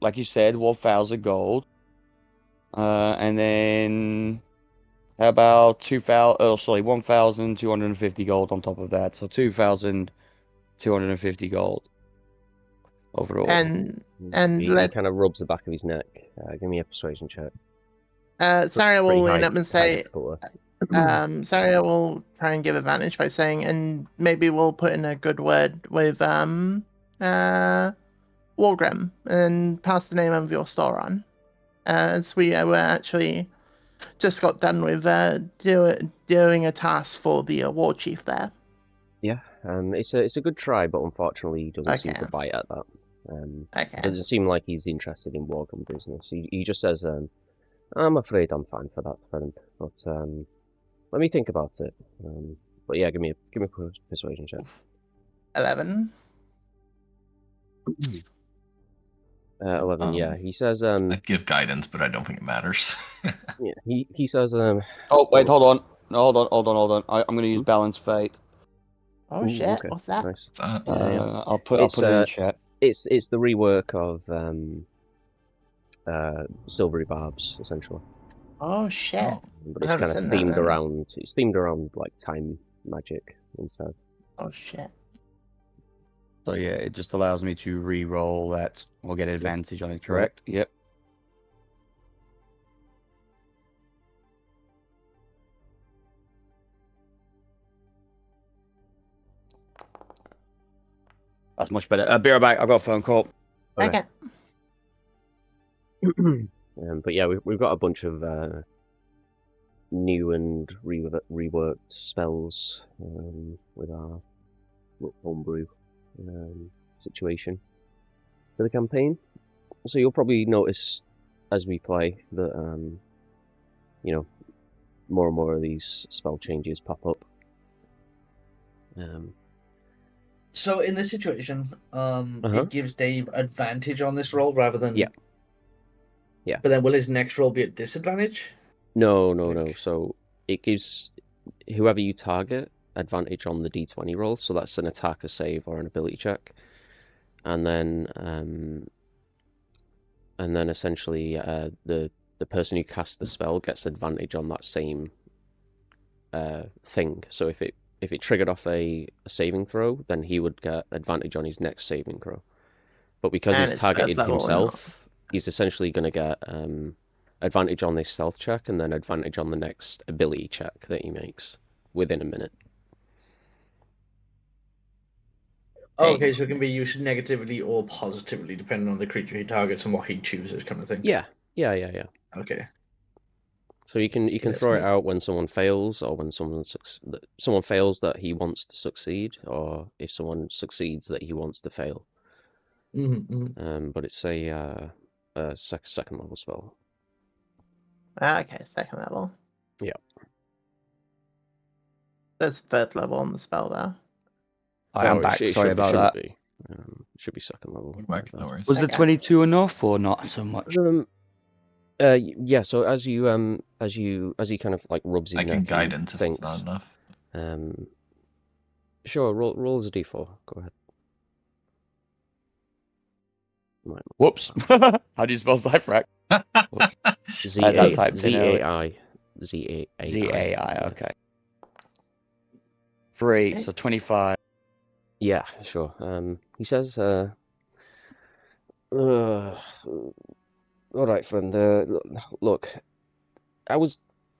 like you said, 1,000 gold. And then how about 2,000? Oh, sorry, 1,250 gold on top of that. So 2,250 gold overall. and He let kind of rubs the back of his neck. Give me a persuasion check. Saria will lean up and high say, difficulty. Saria will try and give advantage by saying, and maybe we'll put in a good word with Wargrim and pass the name of your store on, as we were actually just got done with doing a task for the war chief there. Yeah, it's a good try, but unfortunately he doesn't seem to Okay. bite at that. Okay. It doesn't seem like he's interested in Wargrim business. He just says, I'm afraid I'm fine for that, friend, but let me think about it. But yeah, give me a persuasion check. 11. 11. Yeah, he says. I'd give guidance, but I don't think it matters. Yeah, he says. Oh wait, hold on. No, hold on. I'm gonna use balance fate. Oh Ooh, shit! okay, What's that? Nice. Yeah. I'll put it in chat. It's the rework of Silvery Barbs, essentially. Oh shit! Oh. But I it's haven't kind of seen that themed then. around. It's themed around like time magic instead. Oh shit! So yeah, it just allows me to re-roll that or get advantage on it. Correct? Yep. That's much better. Be right back. I got a phone call. Okay. But yeah, we've got a bunch of new and reworked spells with our homebrew situation for the campaign. So you'll probably notice as we play that more and more of these spell changes pop up. So in this situation, it gives Dave advantage on this roll rather than. Yeah. But then will his next roll be at disadvantage? No. So it gives whoever you target advantage on the d20 roll. So that's an attack, a save, or an ability check. And then essentially the person who casts the spell gets advantage on that same thing. So if it triggered off a saving throw, then he would get advantage on his next saving throw. But because And he's it's third targeted level or himself, he's essentially going to get advantage on this stealth check and then advantage on the next ability check that he makes within a minute. Oh, okay, so it can be used negatively or positively depending on the creature he targets and what he chooses, kind of thing. Yeah. Okay. So you can throw it out when someone fails, or when someone fails that he wants to succeed, or if someone succeeds that he wants to fail. But it's a second level spell. Okay, second level. Yeah. There's third level on the spell there. I'm back. Sorry about that. It should be second level. No worries. Was the 22 enough or not so much? Yeah. So as he kind of like rubs his I neck, can guidance if thinks, it's not enough. Sure. Roll as a d4. Go ahead. Right. Whoops. How do you spell Cyphrac? Z-A-I. Z-A-I, okay. 3, so 25. Yeah, sure. He says, all right, friend, look,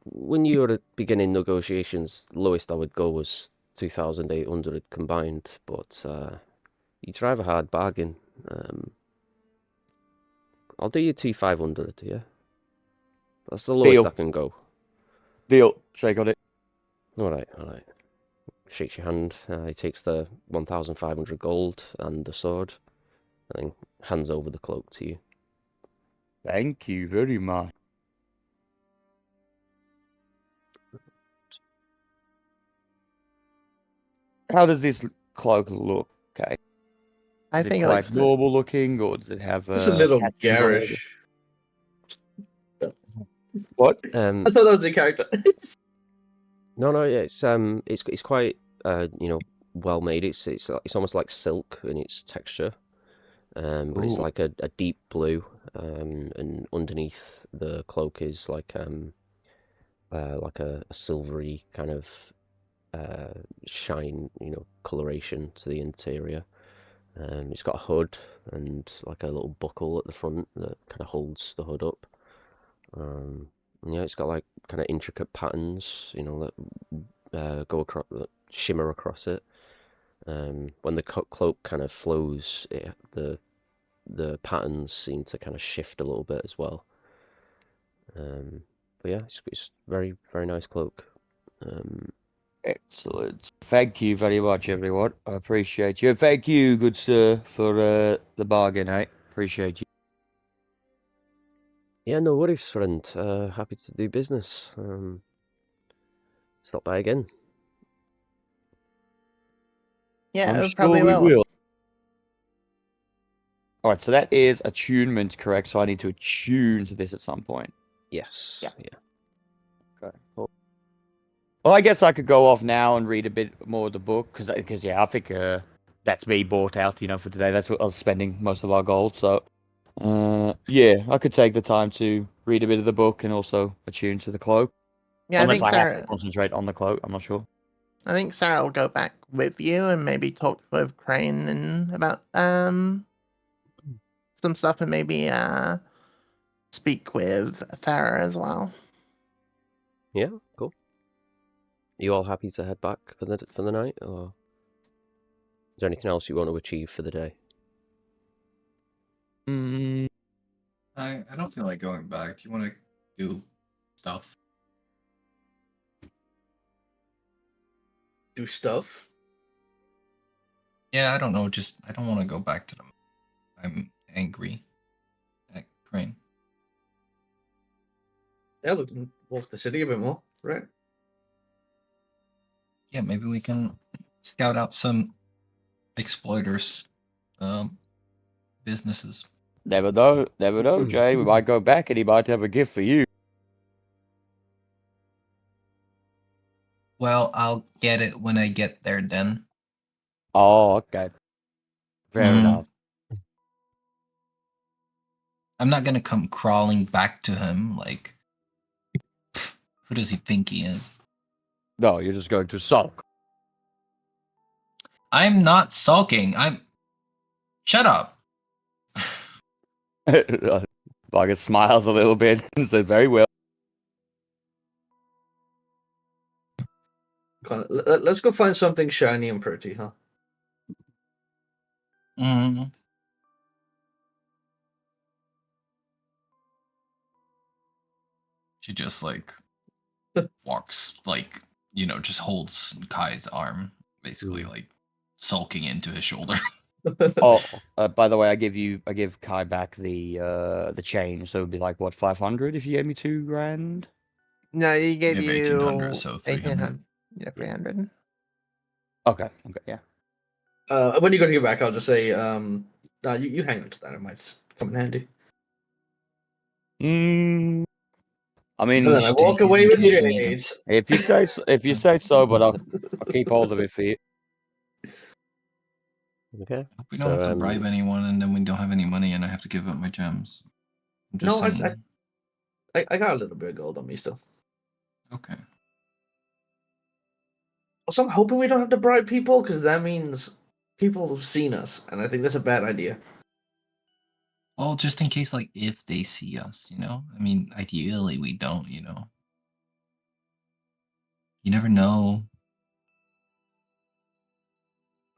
when you were beginning negotiations, lowest I would go was 2,800 combined, but you drive a hard bargain. I'll do you 2,500, yeah? That's the lowest I can go. Deal. Shake on it. All right. Shakes your hand. He takes the 1,500 gold and the sword, and then hands over the cloak to you. Thank you very much. how does this cloak look? Okay. I Is it think it quite looks normal looking, or does it have It's a little tattoos on it? garish. What? I thought that was a character. No, yeah, it's quite well made. It's almost like silk in its texture, but it's Ooh. like a deep blue, and underneath the cloak is like a silvery kind of shine, coloration to the interior. It's got a hood and like a little buckle at the front that kind of holds the hood up. And yeah, it's got like kind of intricate patterns, that go across, that shimmer across it. When the cloak kind of flows, the patterns seem to kind of shift a little bit as well. But yeah, it's very, very nice cloak. Excellent. Thank you very much, everyone. I appreciate you. Thank you, good sir, for the bargain, eh? Appreciate you. Yeah, no worries, friend. Happy to do business. Stop by again. Yeah, I'm it sure probably we will. will. All right, so that is attunement, correct? So I need to attune to this at some point. Yes. Yeah. Okay, cool. Well, I guess I could go off now and read a bit more of the book, because yeah, I think that's me bought out, for today. That's what I was spending most of our gold. So, yeah, I could take the time to read a bit of the book and also attune to the cloak. Yeah, Unless I have to Sarah. concentrate on the cloak, I'm not sure. I think Sarah will go back with you and maybe talk with Crane and about some stuff, and maybe speak with Farah as well. Yeah, cool. You all happy to head back for the night, or is there anything else you want to achieve for the day? I don't feel like going back. Do you want to do stuff? Do stuff? Yeah, I don't know. Just I don't want to go back to them. I'm angry at Crane. Yeah, we can walk the city a bit more, right? Yeah, maybe we can scout out some exploiters, businesses. Never know, Jay. We might go back and he might have a gift for you. Well, I'll get it when I get there then. Oh, okay. Fair enough. I'm not gonna come crawling back to him like, who does he think he is? No, you're just going to sulk. I'm not sulking. Shut up. Vargas smiles a little bit and says, very well. Let's go find something shiny and pretty, huh? She just walks just holds Kai's arm, basically like sulking into his shoulder. Oh, by the way, I give Kai back the change, so it would be like what, 500 if you gave me 2 grand? No, he gave You have you 1800, so 300. Yeah, 300. Okay, yeah. When you go to get back, I'll just say, no, you hang on to that. It might come in handy. I mean, and then I walk away with your aids. if you say so, but I'll keep hold of it for you. Okay. We don't have to bribe anyone, and then we don't have any money, and I have to give up my gems. I'm just saying. I got a little bit of gold on me still. Okay. Also, I'm hoping we don't have to bribe people, because that means people have seen us, and I think that's a bad idea. Well, just in case, if they see us, I mean, ideally we don't, You never know.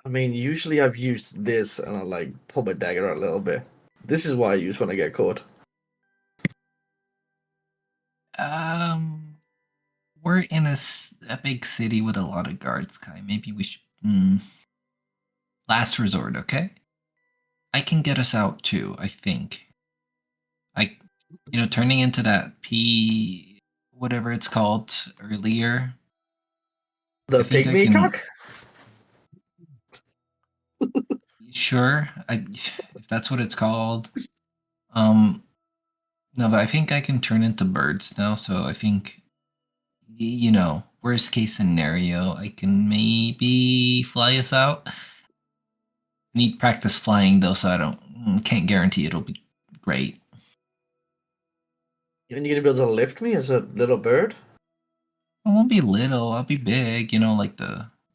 I mean, usually I've used this, and I pull my dagger out a little bit. This is what I use when I get caught. We're in a big city with a lot of guards, Kai. Maybe we should. Last resort, okay? I can get us out too, I think. Turning into that whatever it's called earlier. The pygmy cock? Sure, if that's what it's called. No, but I think I can turn into birds now, so I think, worst case scenario, I can maybe fly us out. Need practice flying though, so can't guarantee it'll be great. Even you're gonna be able to lift me as a little bird? I won't be little, I'll be big, like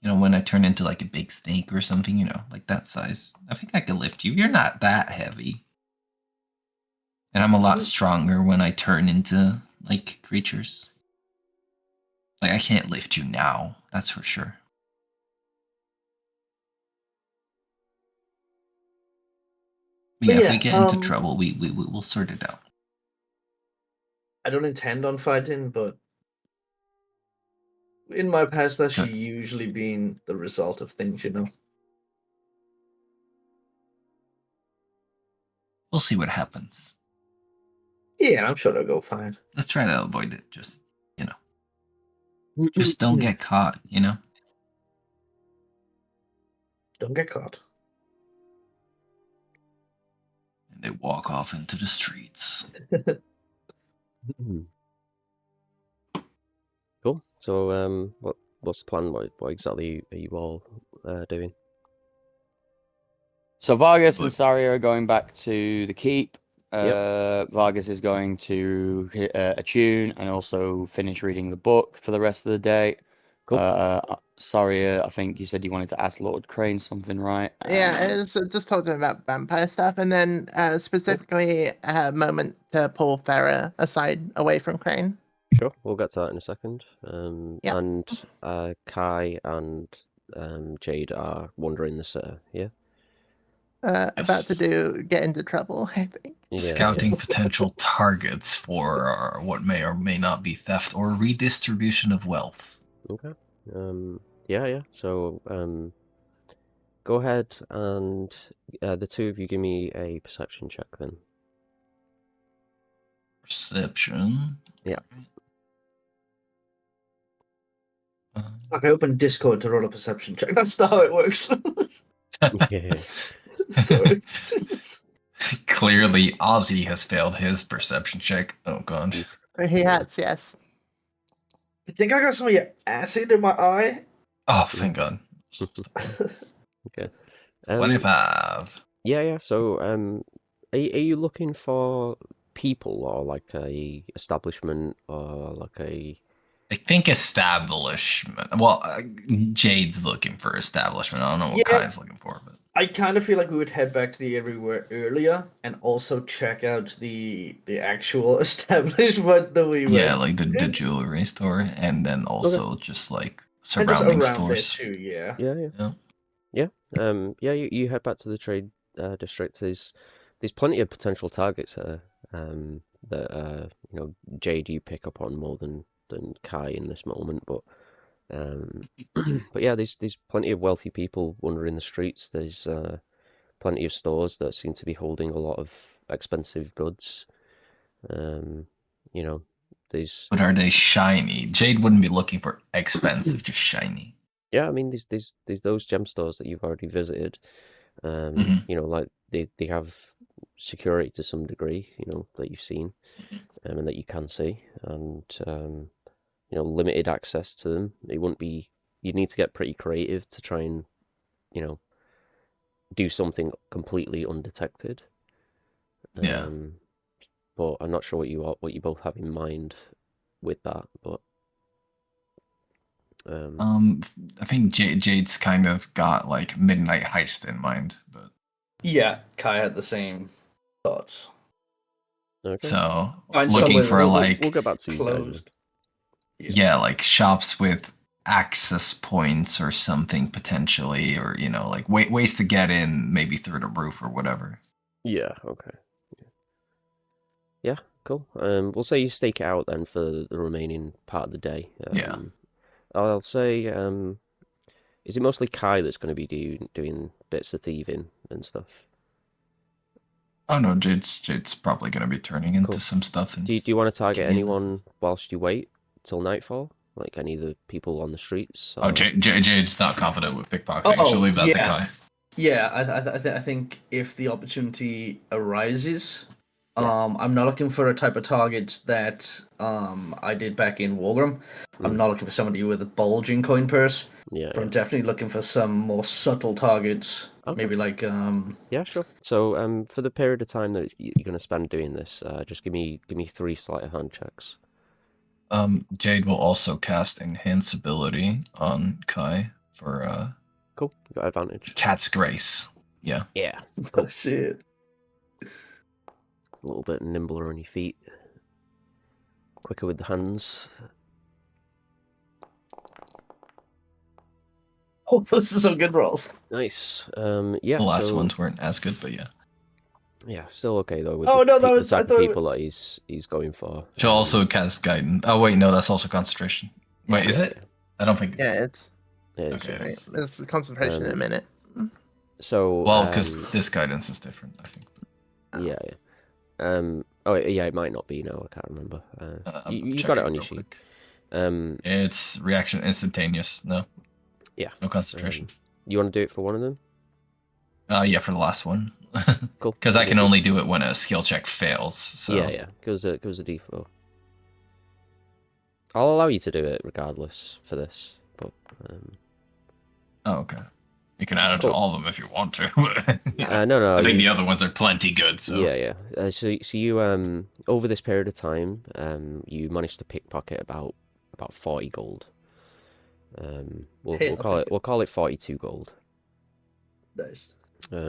when I turn into like a big snake or something, like that size. I think I can lift you. You're not that heavy. And I'm a lot stronger when I turn into like creatures. Like I can't lift you now, that's for sure. But yeah, if we get into trouble, we'll sort it out. I don't intend on fighting, but in my past, that's usually been the result of things, We'll see what happens. Yeah, I'm sure they'll go fine. Let's try to avoid it. Just just don't get caught. Don't get caught. And they walk off into the streets. Cool. So, what's the plan? What exactly are you all doing? So Vargas and Saria are going back to the keep. Vargas is going to attune and also finish reading the book for the rest of the day. Cool. Saria, I think you said you wanted to ask Lord Crane something, right? Yeah, it's just talking about vampire stuff, and then specifically a moment to pull Farah aside away from Crane. Sure, we'll get to that in a second. And Kai and Jade are wandering the city, yeah? About to get into trouble, I think. Yeah. Scouting potential targets for what may or may not be theft or redistribution of wealth. Okay. Yeah. So, go ahead and the two of you give me a perception check then. Perception. Yeah. Okay, open Discord to roll a perception check. That's not how it works. Yeah. Sorry. Clearly, Ozzy has failed his perception check. Oh god. He has, yes. I think I got some of your acid in my eye. Oh, thank God. Okay. 25. Yeah. So, are you looking for people or like a establishment or like a? I think establishment. Well, Jade's looking for establishment. I don't know what Kai's looking for, but I kind of feel like we would head back to the everywhere earlier and also check out the actual establishment that we went. Yeah, like the jewelry store, and then also just like surrounding stores. Too, yeah. Yeah. You head back to the trade district. There's plenty of potential targets here. That Jade, you pick up on more than Kai in this moment, but but yeah, there's plenty of wealthy people wandering the streets. There's plenty of stores that seem to be holding a lot of expensive goods. There's. But are they shiny? Jade wouldn't be looking for expensive, just shiny. Yeah, I mean, there's those gem stores that you've already visited. Like they have security to some degree, that you've seen, and that you can see, and limited access to them. It wouldn't be. You'd need to get pretty creative to try and, do something completely undetected. Yeah. But I'm not sure what you both have in mind with that, but. I think Jade's kind of got like midnight heist in mind, but yeah, Kai had the same thoughts. Okay. So looking for like we'll go back to closed. Yeah, like shops with access points or something potentially, or like ways to get in, maybe through the roof or whatever. Yeah. Okay. Yeah. Cool. We'll say you stake it out then for the remaining part of the day. I'll say, is it mostly Kai that's going to be doing bits of thieving and stuff? Oh no, Jade's probably going to be turning into some stuff. And do you want to target anyone whilst you wait till nightfall? Like any of the people on the streets? Or... Oh, Jade's not confident with pickpocketing. She'll leave that to Kai. Yeah, I think if the opportunity arises, I'm not looking for a type of target that I did back in Wargrim. I'm not looking for somebody with a bulging coin purse. Yeah, But I'm definitely looking for some more subtle targets. Okay. Maybe like Yeah, sure. So, for the period of time that you're going to spend doing this, just give me 3 sleight of hand checks. Jade will also cast Enhance Ability on Kai for Cool. You got advantage. Cat's Grace. Yeah. Yeah. oh shit. A little bit nimbler on your feet. Quicker with the hands. Oh, those are some good rolls. Nice. Yeah. The last so, ones weren't as good, but yeah. Yeah, still okay though with Oh, no, the I type of thought- people that he's going for. She'll also cast Guidance. Oh wait, no, that's also Concentration. Wait, is it? I don't think. Yeah, it's Okay. it's the concentration in a minute. So Well, because this Guidance is different, I think. Yeah. Oh yeah, it might not be. No, I can't remember. You got it on your sheet. It's reaction instantaneous. No. Yeah. No concentration. You want to do it for one of them? Yeah, for the last one. Cool. Because I can only do it when a skill check fails. So. Yeah. Goes a D4. I'll allow you to do it regardless for this, but. Oh, okay. You can add it Cool. to all of them if you want to. No. I think the other ones are plenty good. So. Yeah. So you over this period of time, you managed to pickpocket about 40 gold. We'll call it 42 gold. Nice.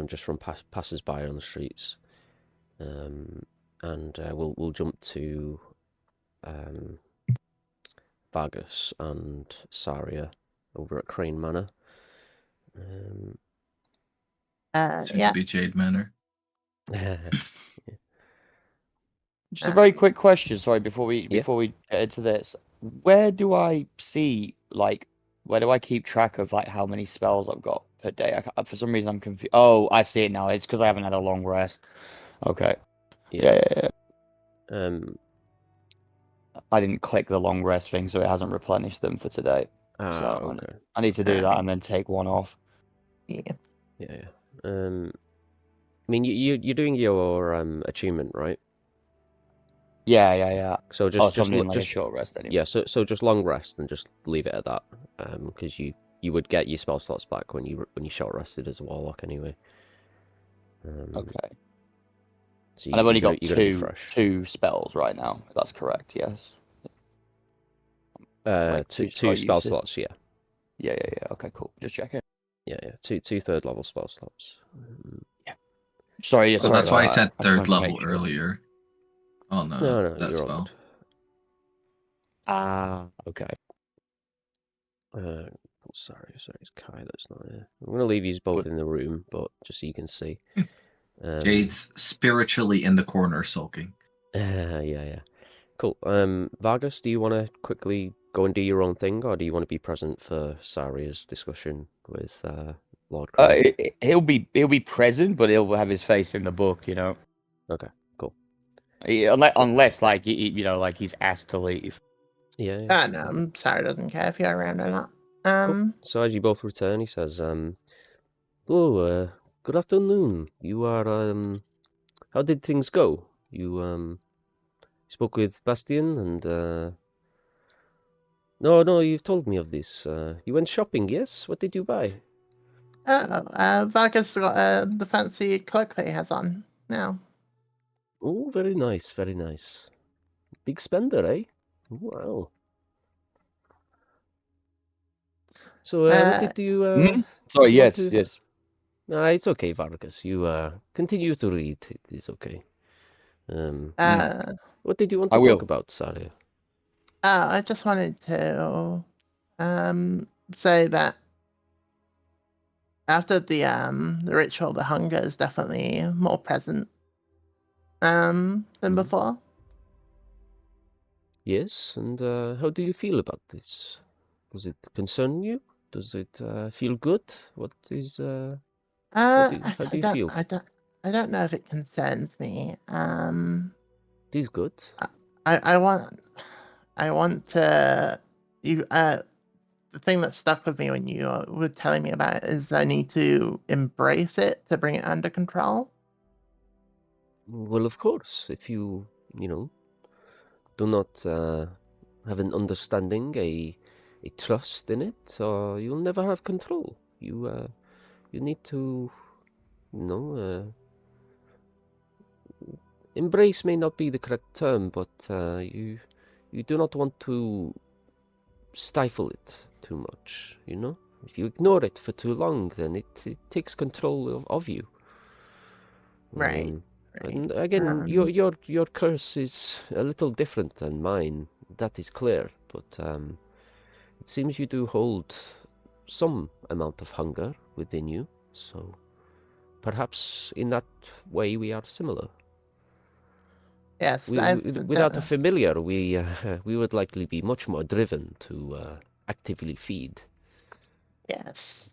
Just from passers by on the streets. And we'll jump to Vargas and Saria over at Crane Manor. Soon to be Jade Manor. Just a very quick question, sorry, before we get into this. Where do I see, like, where do I keep track of, like, how many spells I've got per day? For some reason, I'm confused. Oh, I see it now. It's because I haven't had a long rest. Okay. Yeah. I didn't click the long rest thing, so it hasn't replenished them for today. So okay. I need to do that and then take one off. Yeah. I mean, you're doing your achievement, right? Yeah. So just I'm doing like a short rest anyway. Yeah, so just long rest and just leave it at that. Because you would get your spell slots back when you short rested as a warlock anyway. Okay. So and I've only got two spells right now. That's correct. Yes. Two spell slots. Yeah. Yeah. Okay, cool. Just checking. Yeah. Two third level spell slots. Yeah. Sorry. Well, that's why I said third level earlier. Oh no, that you're spell. Okay. Sorry, it's Kai that's not here. I'm gonna leave you both in the room, but just so you can see. Jade's spiritually in the corner sulking. Yeah. Cool. Vargas, do you want to quickly go and do your own thing, or do you want to be present for Saria's discussion with Lord Crane? He'll be present, but he'll have his face in the book, you know. Okay, cool. Unless like like he's asked to leave. Yeah. No, I'm sorry, doesn't care if you're around or not. Cool. So as you both return, he says, "Oh, good afternoon. You are how did things go? You spoke with Bastian and No, you've told me of this. You went shopping, yes? What did you buy?" Vargas got the fancy cloak that he has on now. Oh, very nice, very nice. Big spender, eh? Wow. So, what did you... Sorry, yes. No, it's okay, Vargas. You continue to read. It is okay. What did you want to talk about, Saria? I just wanted to say that after the ritual, the hunger is definitely more present than before. Yes, and how do you feel about this? Does it concern you? Does it feel good? What is how do you feel? I don't know if it concerns me. It is good. I want to the thing that stuck with me when you were telling me about it is I need to embrace it to bring it under control. Well, of course, if you do not have an understanding, a trust in it, you'll never have control. You need to, embrace may not be the correct term, but you do not want to stifle it too much, If you ignore it for too long, then it takes control of you. Right. And again, your curse is a little different than mine. That is clear, but it seems you do hold some amount of hunger within you, so perhaps in that way we are similar. Yes, without a familiar, we would likely be much more driven to actively feed. Yes.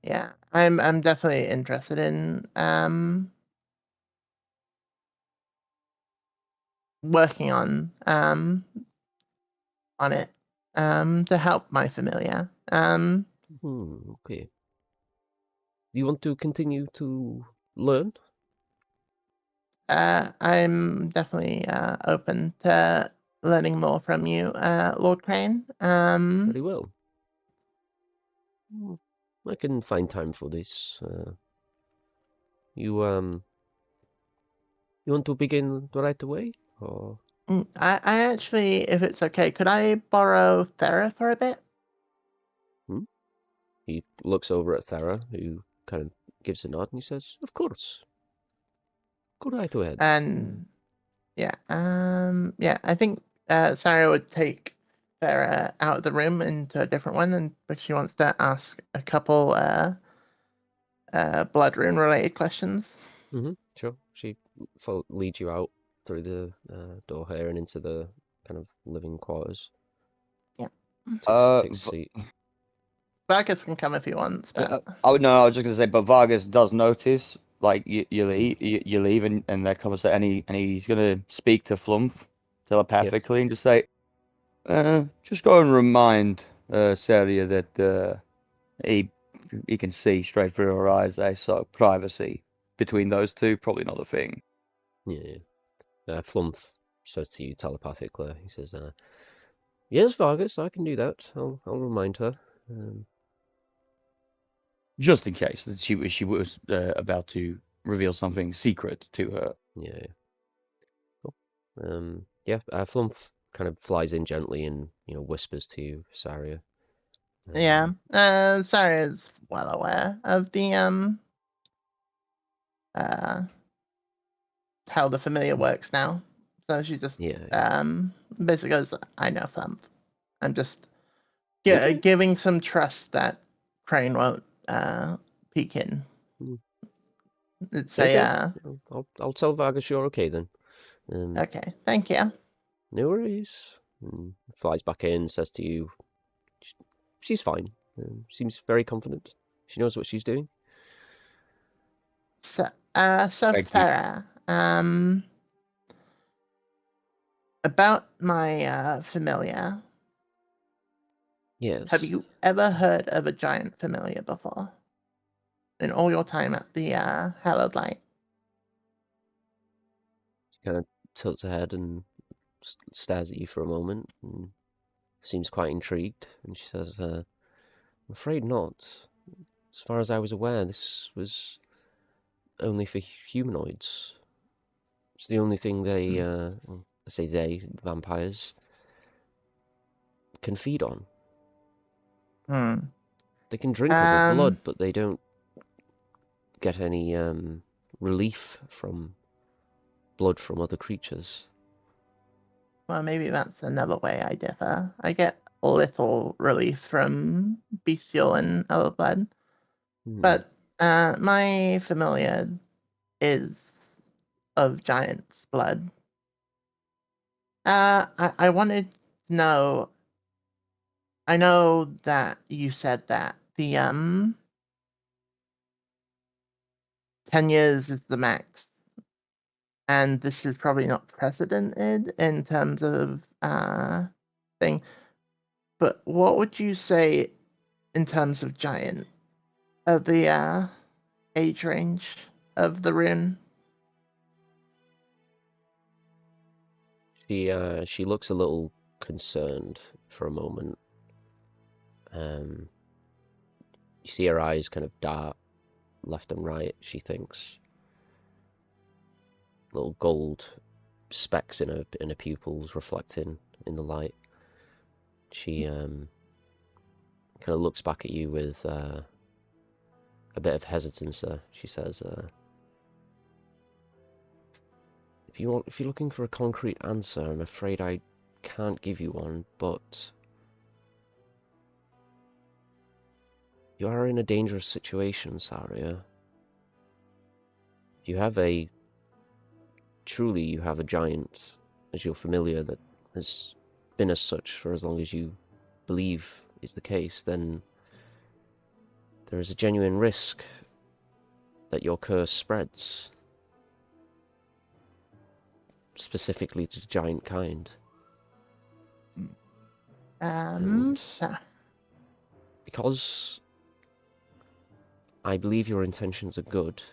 Yeah, I'm definitely interested in working on it to help my familiar. Okay. You want to continue to learn? I'm definitely open to learning more from you, Lord Crane. Very well. I can find time for this. You want to begin right away, or? I actually, if it's okay, could I borrow Thera for a bit? He looks over at Thera, who kind of gives a nod, and he says, "Of course. Go right ahead." And yeah, I think Sarah would take Thera out of the room into a different one, and but she wants to ask a couple blood rune related questions. Sure. She leads you out through the door here and into the kind of living quarters. Yeah. Takes a seat. Vargas can come if he wants. But... I was just gonna say, but Vargas does notice, like you leave, and there comes and he's gonna speak to Flumph telepathically and just say, just go and remind Celia that he can see straight through her eyes. So privacy between those two probably not a thing. Yeah. Flumph says to you telepathically. He says, "Yes, Vargas, I can do that. I'll remind her." Just in case that she was about to reveal something secret to her. Yeah. Cool. Flumph kind of flies in gently and whispers to you, Saria. Yeah. Sarah is well aware of the how the familiar works now. So she just basically goes, "I know Thump." I'm just giving some trust that Crane won't peek in. It's I'll tell Vargas you're okay then. Okay, thank you. No worries. Flies back in, says to you, she's fine. Seems very confident. She knows what she's doing. So Farah, about my familiar. Yes. Have you ever heard of a giant familiar before? In all your time at the Hallowed Light? She kind of tilts her head and stares at you for a moment and seems quite intrigued. And she says, "I'm afraid not. As far as I was aware, this was only for humanoids. It's the only thing they, I say they, vampires, can feed on. They can drink other blood, but they don't get any relief from blood from other creatures." Well, maybe that's another way I differ. I get a little relief from bestial and other blood. But my familiar is of giant's blood. I wanted to know. I know that you said that the 10 years is the max, and this is probably not precedented in terms of thing. But what would you say in terms of giant? The age range of the rune? She looks a little concerned for a moment. You see her eyes kind of dart left and right, she thinks. Little gold specks in her pupils reflecting in the light. She kind of looks back at you with a bit of hesitancy. She says, if you're looking for a concrete answer, I'm afraid I can't give you one, but you are in a dangerous situation, Saria. You have a giant as your familiar that has been as such for as long as you believe is the case, then there is a genuine risk that your curse spreads, specifically to the giant kind. And because I believe your intentions are good,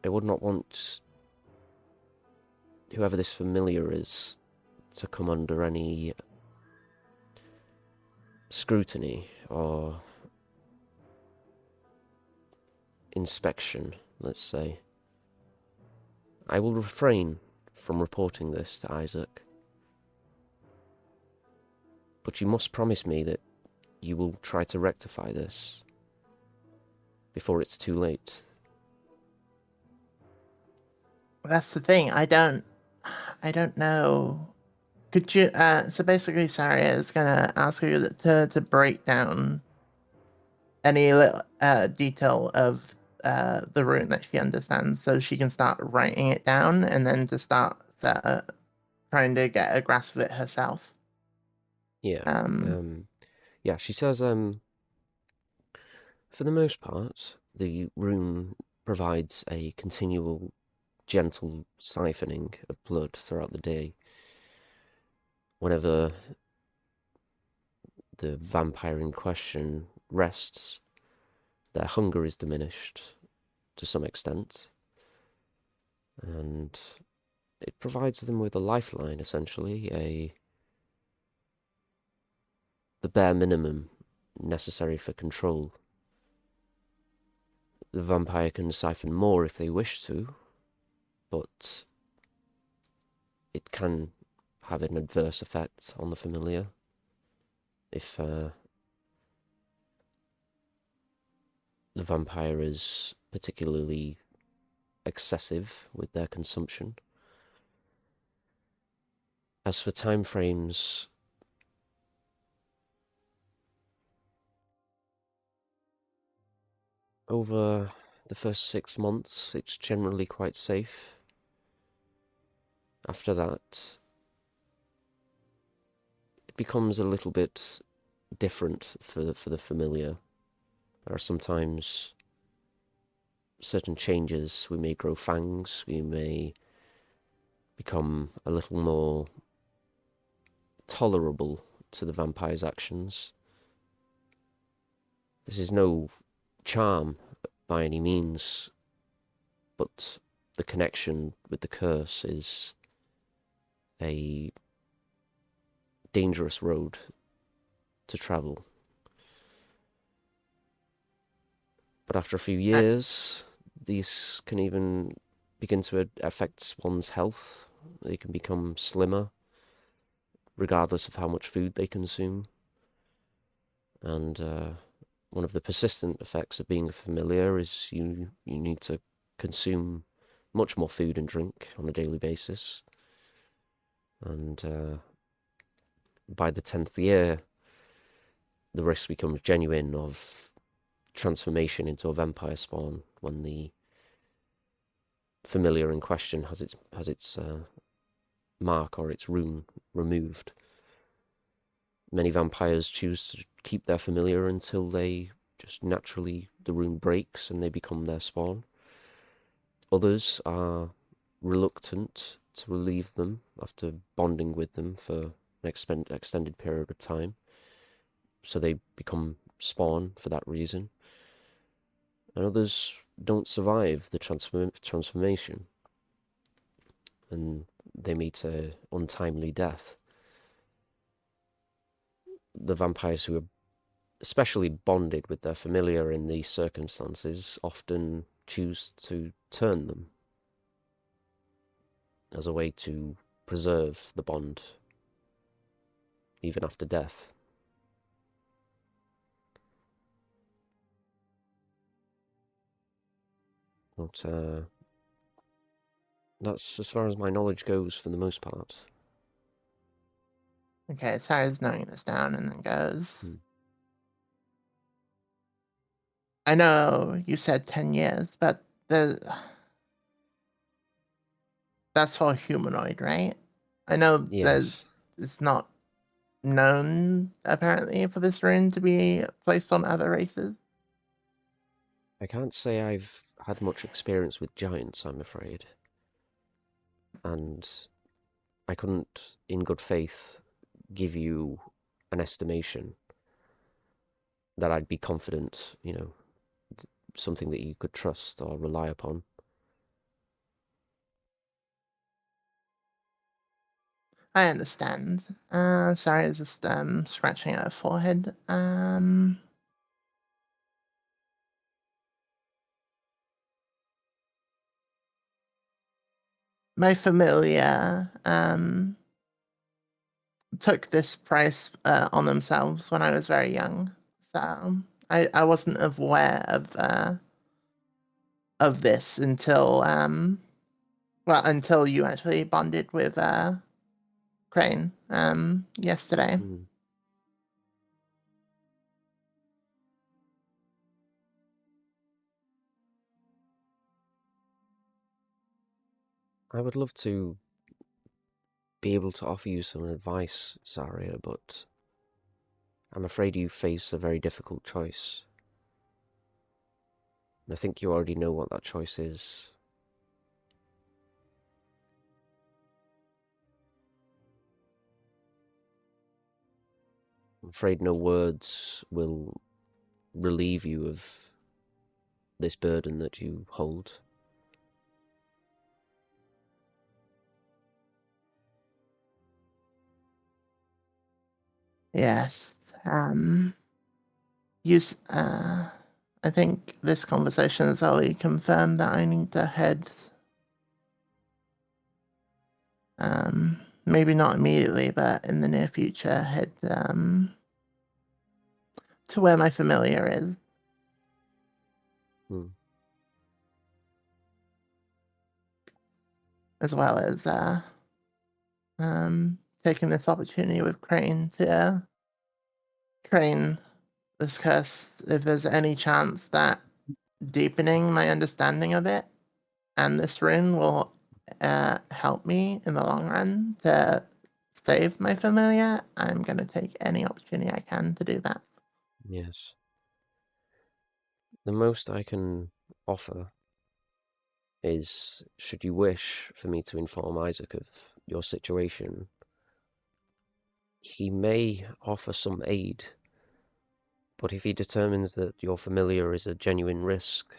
I would not want whoever this familiar is to come under any scrutiny or inspection, let's say. I will refrain from reporting this to Isaac, but you must promise me that you will try to rectify this before it's too late. That's the thing. I don't know. Could you? So basically, Saria is gonna ask you to break down any little detail of the rune that she understands, so she can start writing it down, and then to start trying to get a grasp of it herself. Yeah. Yeah. She says, for the most part, the rune provides a continual, gentle siphoning of blood throughout the day. Whenever the vampire in question rests, their hunger is diminished to some extent, and it provides them with a lifeline, essentially, the bare minimum necessary for control. The vampire can siphon more if they wish to, but it can have an adverse effect on the familiar if the vampire is particularly excessive with their consumption. As for timeframes, over the first 6 months, it's generally quite safe. After that, it becomes a little bit different for the familiar. There are sometimes certain changes. We may grow fangs, we may become a little more tolerable to the vampire's actions. This is no charm by any means, but the connection with the curse is a dangerous road to travel. But after a few years, these can even begin to affect one's health. They can become slimmer, regardless of how much food they consume. And one of the persistent effects of being familiar is you need to consume much more food and drink on a daily basis. And by the 10th year, the risk becomes genuine of transformation into a vampire spawn when the familiar in question has its mark or its rune removed. Many vampires choose to keep their familiar until they just naturally, the rune breaks and they become their spawn. Others are reluctant to relieve them after bonding with them for an extended period of time. So they become spawn for that reason. And others don't survive the transformation, and they meet an untimely death. The vampires who are especially bonded with their familiar in these circumstances often choose to turn them as a way to preserve the bond even after death. But that's as far as my knowledge goes for the most part. Okay, Sarah's noting this down and then goes. I know you said 10 years, but that's for humanoid, right? I know Yes. it's not known, apparently, for this rune to be placed on other races. I can't say I've had much experience with giants, I'm afraid. And I couldn't, in good faith, give you an estimation that I'd be confident, something that you could trust or rely upon. I understand. Sorry, I was just scratching her forehead. My familiar took this price on themselves when I was very young, so I wasn't aware of this until until you actually bonded with Crane yesterday. I would love to be able to offer you some advice, Zaria, but I'm afraid you face a very difficult choice. And I think you already know what that choice is. I'm afraid no words will relieve you of this burden that you hold. Yes. I think this conversation has already confirmed that I need to head. Maybe not immediately, but in the near future, head to where my familiar is. As well as taking this opportunity with Crane to discuss if there's any chance that deepening my understanding of it and this rune will help me in the long run to save my familiar. I'm going to take any opportunity I can to do that. Yes. The most I can offer is, should you wish for me to inform Isaac of your situation, he may offer some aid, but if he determines that your familiar is a genuine risk,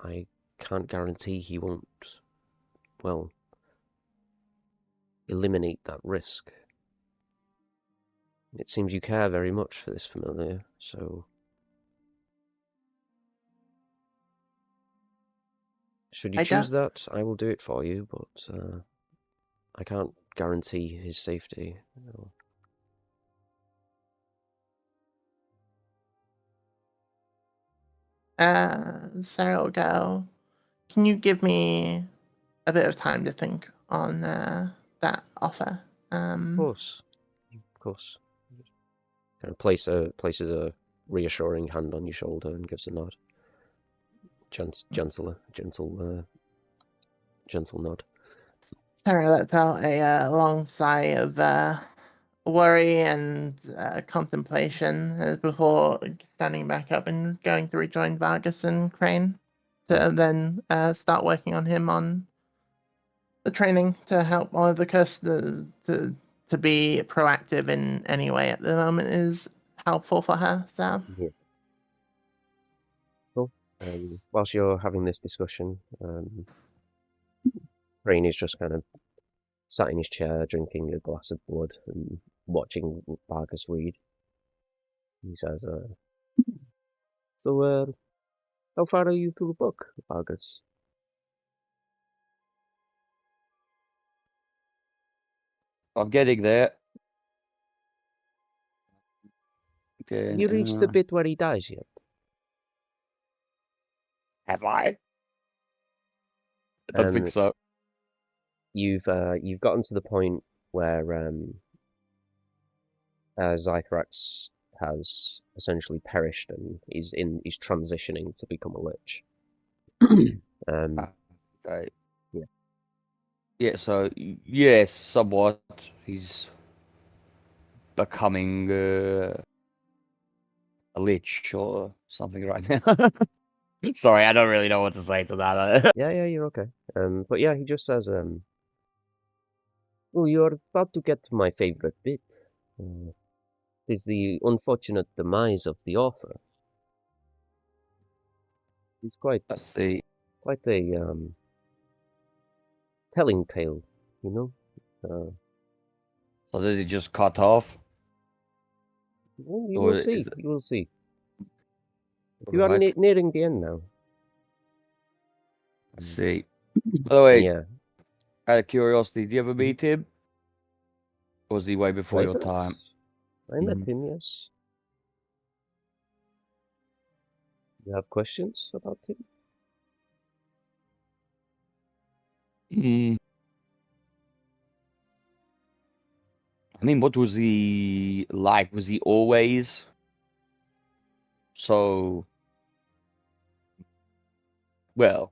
I can't guarantee he won't, eliminate that risk. It seems you care very much for this familiar, so should you choose that, I will do it for you, but I can't guarantee his safety. Sarah will go, can you give me a bit of time to think on that offer? Of course. Kind of places a reassuring hand on your shoulder and gives a nod. Gentle nod. Sarah lets out a long sigh of worry and contemplation before standing back up and going to rejoin Vargas and Crane to then start working on him on the training to help Oliver to be proactive in any way at the moment is helpful for her, Sam. Yeah. Cool. Whilst you're having this discussion, Rain is just kind of sat in his chair, drinking a glass of blood and watching Vargas read. He says, "So, how far are you through the book, Vargas?" I'm getting there. Okay, You reached the bit where he dies yet? have I? I don't think so. You've gotten to the point where Zythrax has essentially perished and is transitioning to become a lich. Okay. Yeah. Yeah, so, yes, somewhat. He's becoming a lich or something right now. Sorry, I don't really know what to say to that. Yeah, you're okay. But yeah, he just says, "Oh, you're about to get to my favorite bit. It is the unfortunate demise of the author. It's quite Let's see. a telling tale, you know. So does he just cut off? Well, you Or will is see. it- You will see. You are Right. nearing the end now. Let's see. By the way, Yeah. out of curiosity, do you ever meet him? Or was he way before your time? Zythrax? I met him, yes. You have questions about him? I mean, what was he like? Was he always so? Well,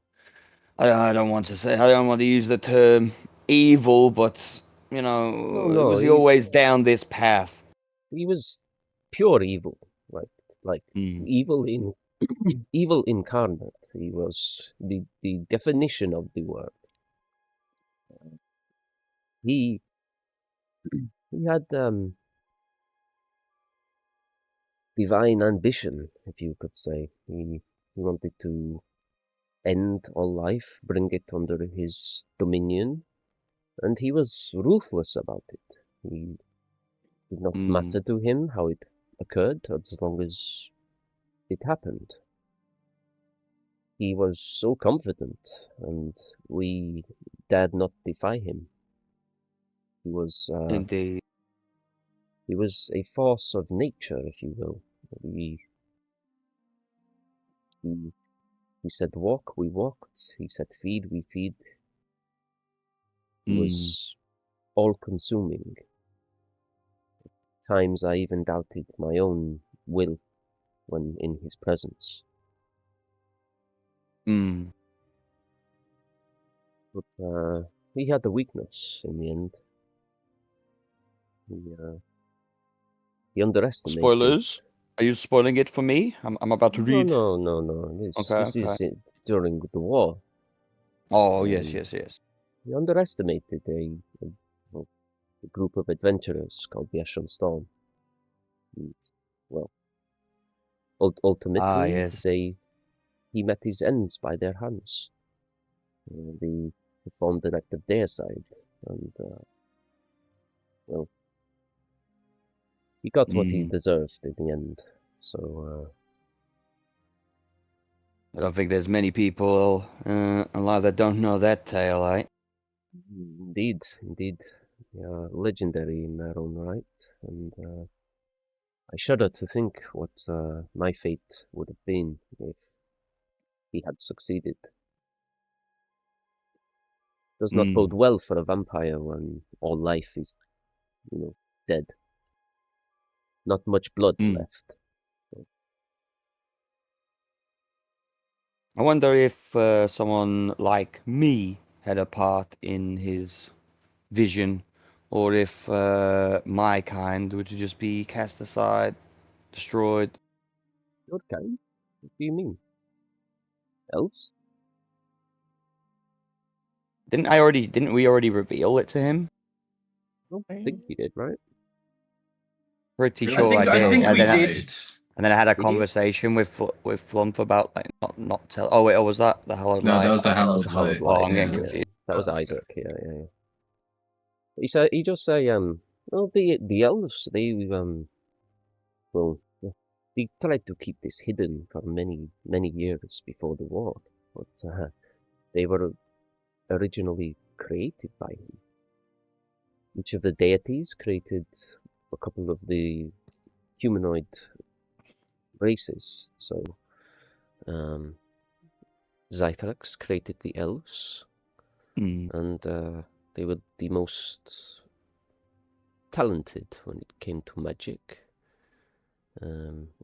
I don't want to say. I don't want to use the term evil, but you know, No, was he always down this path? he was pure evil, like Mm. evil in evil incarnate. He was the definition of the word. He had divine ambition, if you could say. He wanted to end all life, bring it under his dominion, and he was ruthless about it. He did not matter to him how it occurred, as long as it happened. He was so confident, and we dared not defy him. He was Indeed. he was a force of nature, if you will. He said walk, we walked. He said feed, we feed. He was all-consuming. Times I even doubted my own will when in his presence. But he had a weakness in the end. He underestimated. Spoilers? Are you spoiling it for me? I'm about to read. No. This is during the war. Oh, yes. He underestimated a group of adventurers called the Ashen Storm. And, well, ultimately, yes. he met his ends by their hands. They formed an act of their side, and well, he got what he deserved in the end. So I don't think there's many people alive that don't know that tale, eh? Indeed, they are legendary in their own right, and I shudder to think what my fate would have been if he had succeeded. Does not bode well for a vampire when all life is, dead. Not much blood left. I wonder if someone like me had a part in his vision, or if my kind would just be cast aside, destroyed. Your kind? What do you mean? Elves? Didn't we already reveal it to him? I don't think you did, right? Pretty I sure I think did. we and then did. and then I had a Did you? conversation with Flump about like not tell. Oh wait, or was that the Hallowed No, Light? that was the That was Hallowed the Hallowed Light. Oh, I'm getting yeah. confused. That was Oh, okay. Isaac. Yeah. He just say well the elves well they tried to keep this hidden for many years before the war, but they were originally created by him. Each of the deities created a couple of the humanoid races. So Zythrax created the elves, and they were the most talented when it came to magic.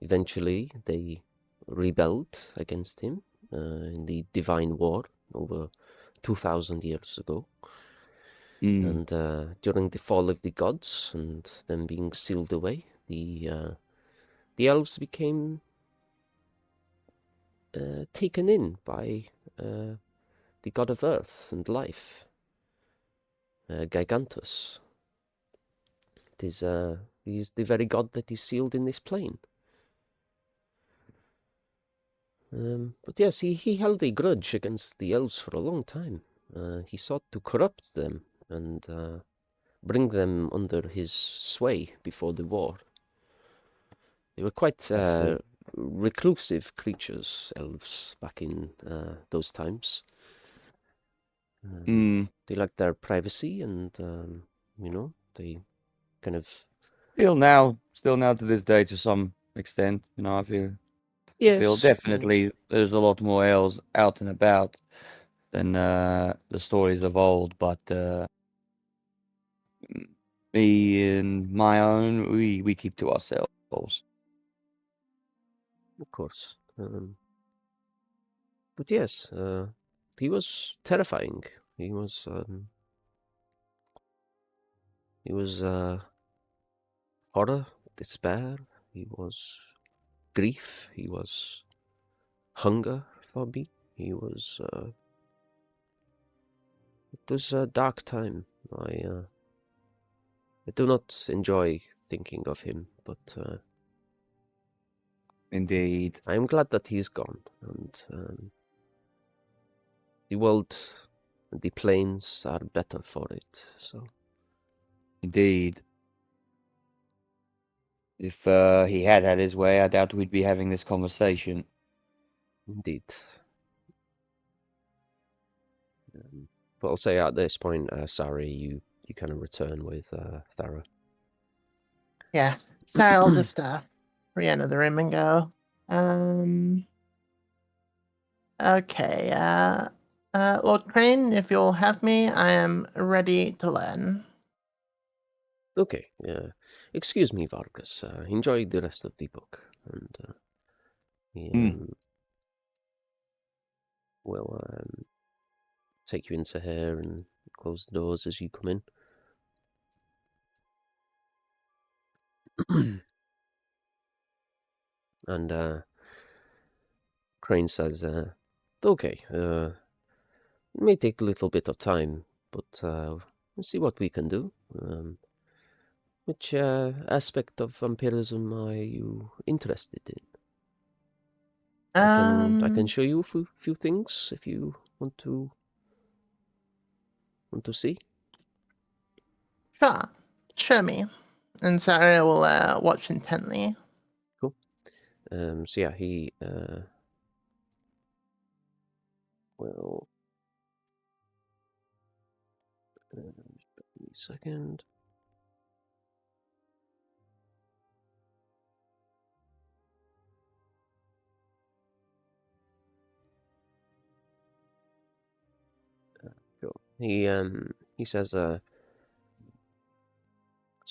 Eventually, they rebelled against him in the Divine War over 2,000 years ago. And during the fall of the gods and them being sealed away, the elves became taken in by the god of earth and life, Gigantus. He's the very god that is sealed in this plane. But yes, he held a grudge against the elves for a long time. He sought to corrupt them and bring them under his sway before the war. They were quite reclusive creatures, elves, back in those times. They liked their privacy and, they kind of... Still now to this day to some extent, I feel definitely there's a lot more elves out and about than the stories of old, but me and my own, we keep to ourselves. Of course. But yes, he was terrifying. He was horror, despair, he was grief, he was hunger for me. It was a dark time. I do not enjoy thinking of him, but Indeed. I am glad that he's gone, and the world and the planes are better for it. So Indeed. If he had his way, I doubt we'd be having this conversation. indeed. But I'll say at this point, Sari, you kind of return with Thara. Yeah. So I'll just re-enter the room and go. Okay. Lord Crane, if you'll have me, I am ready to learn. Okay. Excuse me, Vargas. Enjoy the rest of the book, and we'll take you into here and close the doors as you come in. And Crane says, okay, it may take a little bit of time, but we'll see what we can do. Which aspect of vampirism are you interested in? I can show you a few things if you want to see. Sure. Show me. And so I will watch intently. Cool. So yeah, he will. Just a second. Cool. He says, sorry,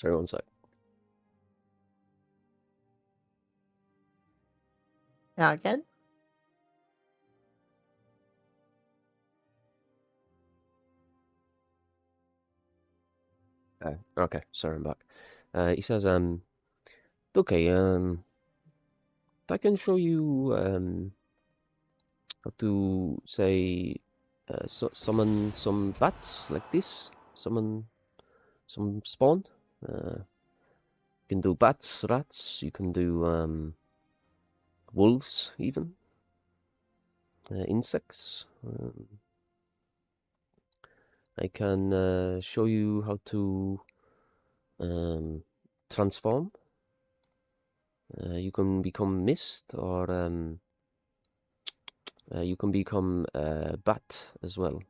one sec. Now again. Okay, sorry, I'm back. He says, okay, I can show you how to say summon some bats like this. Summon some spawn. You can do bats, rats. You can do wolves, even insects. I can show you how to transform. You can become mist, or you can become bat as well.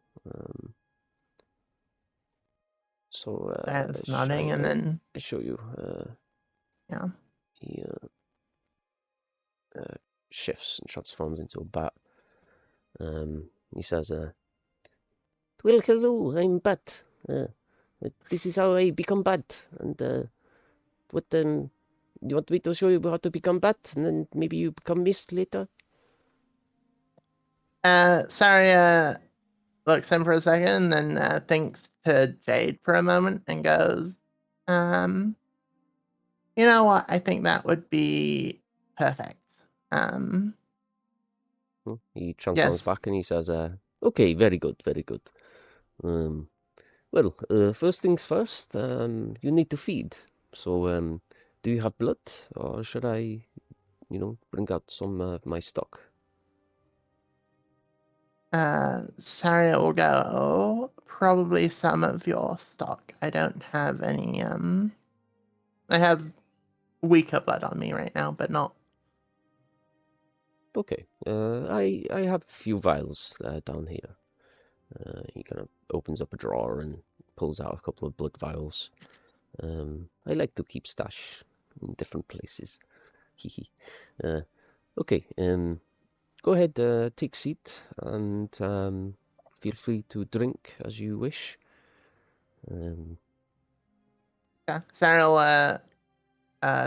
So It's nodding, and then I show you. yeah. He shifts and transforms into a bat. He says, "Well, hello, I'm Bat. This is how I become Bat. And what you want me to show you how to become Bat, and then maybe you become Mist later?" Saria looks in for a second, and then thinks to Jade for a moment and goes, you know what? I think that would be perfect. He transforms Yes. back and he says, "Okay, very good, very good. Well, first things first, you need to feed. So, do you have blood, or should I, bring out some of my stock?" Saria will go, probably some of your stock. I don't have any, I have weaker blood on me right now, but not. Okay, I have a few vials down here. He kind of opens up a drawer and pulls out a couple of blood vials. I like to keep stash in different places. Hehe. Okay, go ahead, take seat, and feel free to drink as you wish. Yeah, Saria will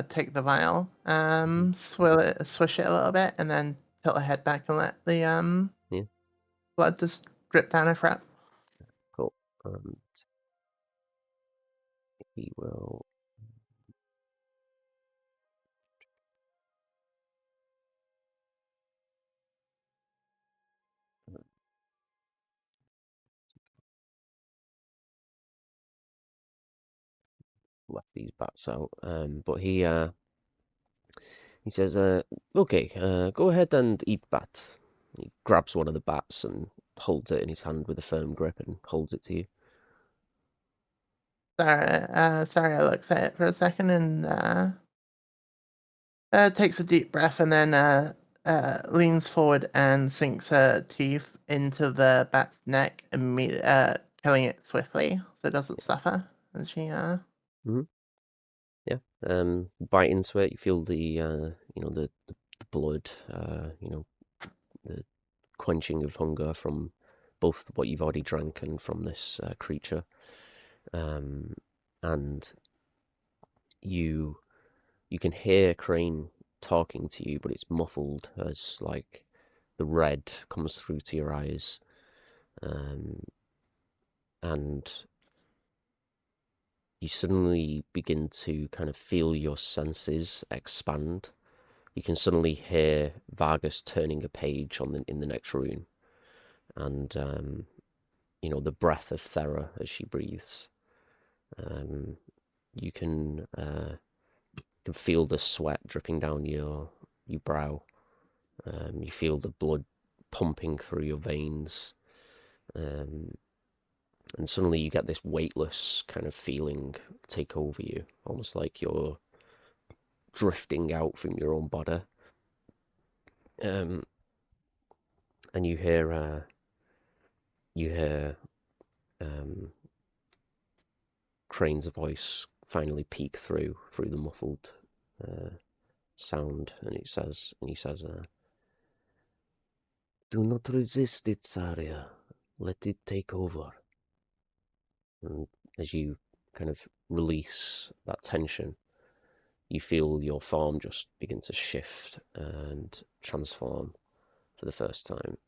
take the vial, swish it a little bit, and then tilt her head back and let the Yeah. blood just drip down her throat. Cool. And he will. Left these bats out, but he says, "Okay, go ahead and eat bat." He grabs one of the bats and holds it in his hand with a firm grip and holds it to you. Saria looks at it for a second and takes a deep breath, and then leans forward and sinks her teeth into the bat's neck, killing it swiftly so it doesn't suffer. And she Yeah. Bite into it. You feel the the blood. The quenching of hunger from both what you've already drank and from this creature. And you can hear Crane talking to you, but it's muffled as like the red comes through to your eyes. And you suddenly begin to kind of feel your senses expand. You can suddenly hear Vargas turning a page in the next room, and the breath of Thera as she breathes. You can feel the sweat dripping down your brow. You feel the blood pumping through your veins. And suddenly you get this weightless kind of feeling take over you, almost like you're drifting out from your own body. And you hear Crane's voice finally peek through the muffled sound, and he says, "Do not resist it, Saria. Let it take over." And as you kind of release that tension, you feel your form just begin to shift and transform for the first time.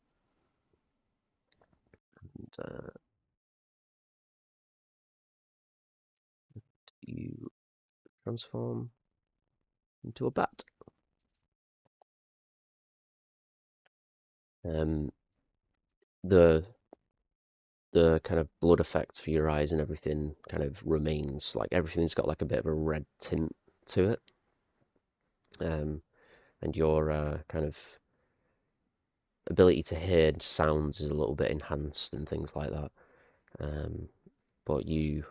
And you transform into a bat. The the kind of blood effects for your eyes and everything kind of remains. Like everything's got like a bit of a red tint to it. And your kind of ability to hear sounds is a little bit enhanced and things like that. But you,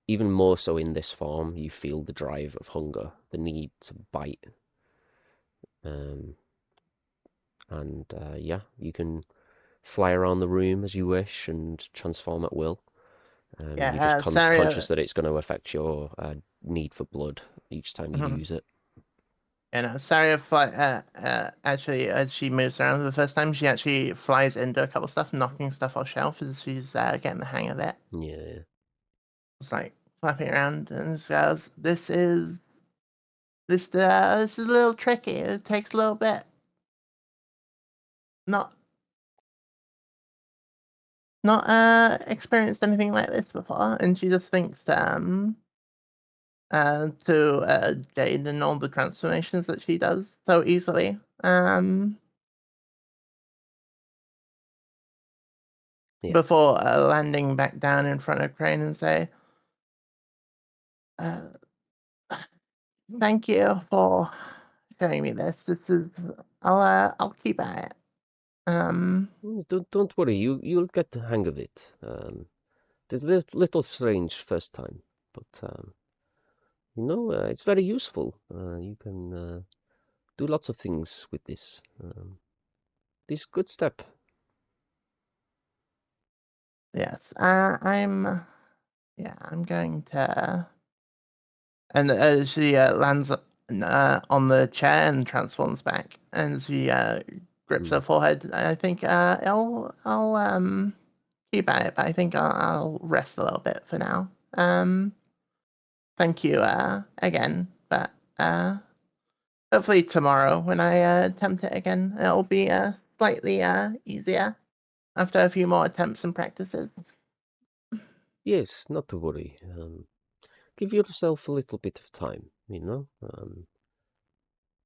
even more so in this form, you feel the drive of hunger, the need to bite. Yeah, you can fly around the room as you wish and transform at will. You're just conscious that it's going to affect your need for blood each time you use it. And Saria actually, as she moves around the first time, she actually flies into a couple of stuff, knocking stuff off shelf as she's getting the hang of it. Yeah. It's like flapping around, and she goes, "This is a little tricky. It takes a little bit. Not experienced anything like this before." And she just thinks to Jade and all the transformations that she does so easily. Before landing back down in front of Crane and say, "Thank you for showing me this. I'll keep at it." Don't worry, you'll get the hang of it. It's a little strange first time, but it's very useful. You can do lots of things with this. This is a good step. Yes, I'm going to. And she lands on the chair and transforms back, and she grips her forehead. I think I'll keep at it, but I think I'll rest a little bit for now. Thank you again, but hopefully tomorrow when I attempt it again, it'll be slightly easier after a few more attempts and practices. Yes, not to worry. Give yourself a little bit of time,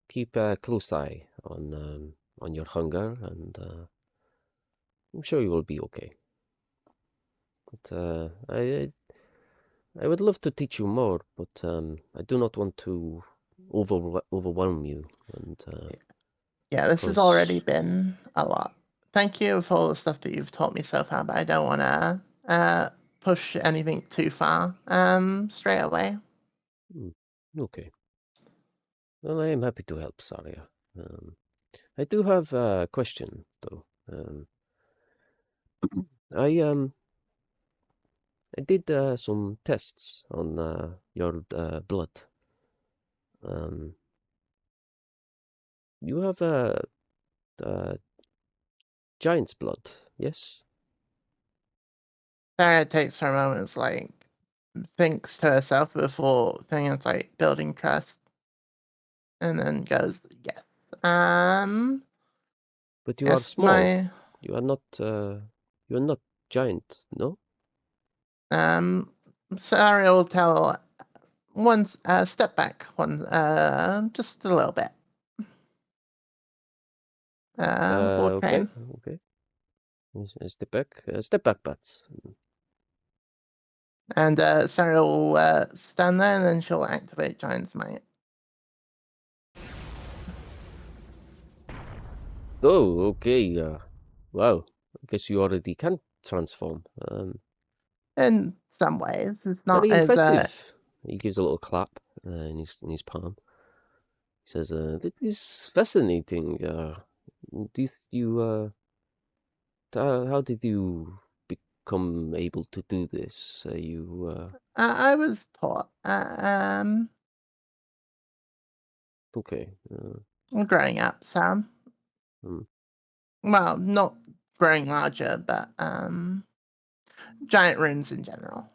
keep a close eye on your hunger, and I'm sure you will be okay. But I would love to teach you more, but I do not want to overwhelm you. And yeah, this has already been a lot. Thank you for all the stuff that you've taught me so far, but I don't want to push anything too far straight away. Okay. Well, I am happy to help, Saria. I do have a question, though. I did some tests on your blood. You have giant's blood, yes? Sarah takes her moments, like, thinks to herself before things like building trust, and then goes, "Yes." But you are small. You are not giant, no? Sarah will tell once step back just a little bit. Okay. Step back, bats. And Sarah will stand there, and then she'll activate Giant's Might. Oh, okay. Wow. I guess you already can transform. In some ways, it's not Very as impressive. He gives a little clap in his palm. He says, "That is fascinating. How did you become able to do this? I was taught. Okay. Growing up, Sam. Well, not growing larger, but giant runes in general.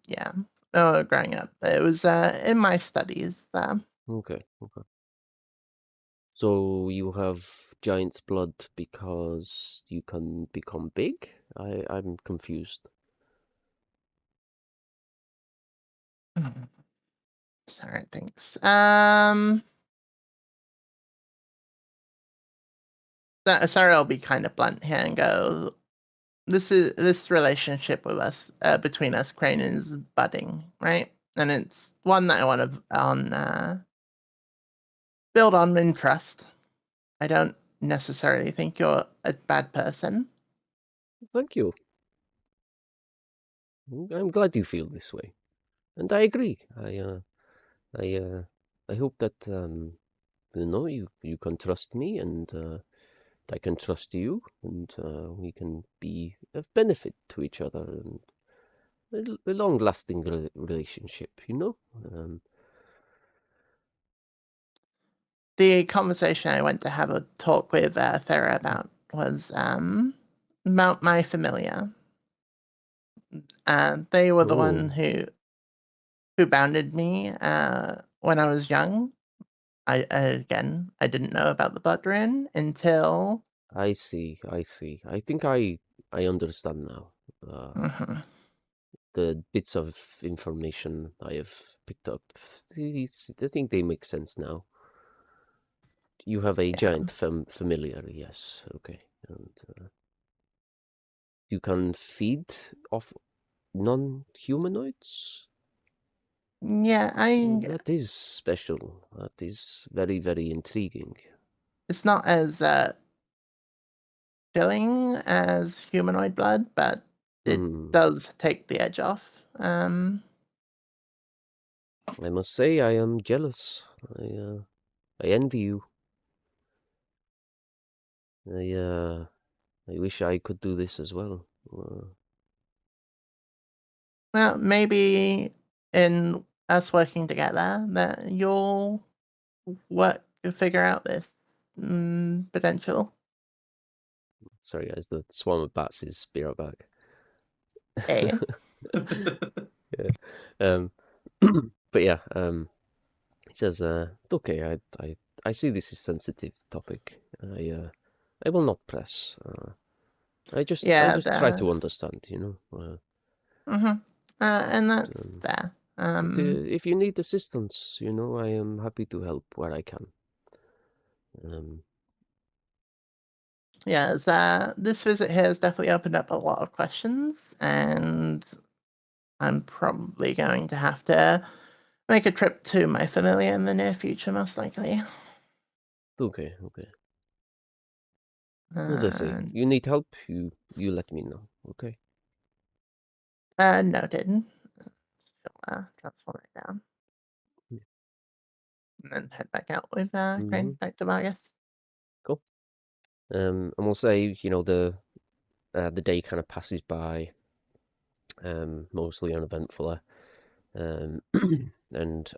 Yeah. Oh, growing up, it was in my studies. Okay. So you have giant's blood because you can become big? I'm confused. Sorry, thanks. Sorry, I'll be kind of blunt here and go. This relationship with us, between us, Crane, is budding, right? And it's one that I want to build on in trust. I don't necessarily think you're a bad person. Thank you. I'm glad you feel this way, and I agree. I hope that you can trust me, and I can trust you, and we can be of benefit to each other, and a long-lasting relationship. The conversation I went to have a talk with Farah about was about my familiar. They were the one who bounded me when I was young. I didn't know about the blood rune until. I see. I think I understand now. The bits of information I have picked up, I think they make sense now. You have a giant familiar, yes, okay. And you can feed off non-humanoids? Yeah, That is special. That is very, very intriguing. It's not as filling as humanoid blood, but it does take the edge off. I must say, I am jealous. I envy you. I wish I could do this as well. Well, maybe in us working together, that you'll figure out this potential. Sorry, guys, the swarm of bats is be right back. Hey. Yeah. But yeah, he says, okay, I see this is sensitive topic. I will not press. I'll just try to understand, And that's fair. If you need assistance, I am happy to help where I can. This visit here has definitely opened up a lot of questions, and I'm probably going to have to make a trip to my familiar in the near future, most likely. Okay. As I say, you need help, you let me know, okay? Noted. Transform it down. And then head back out with Crane back to Vargas. Cool. And we'll say, the day kind of passes by, mostly uneventful, and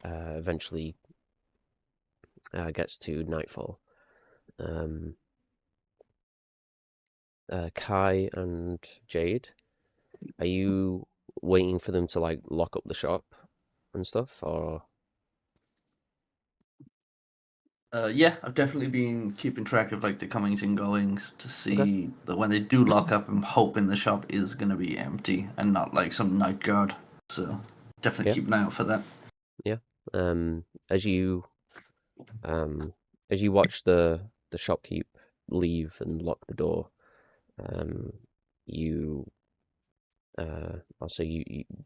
eventually gets to nightfall. Kai and Jade, are you waiting for them to lock up the shop and stuff, or? Yeah, I've definitely been keeping track of the comings and goings to see that when they do lock up, I'm hoping the shop is going to be empty and not some night guard. So definitely keep an eye out for that. Yeah. As you watch the shopkeep leave and lock the door,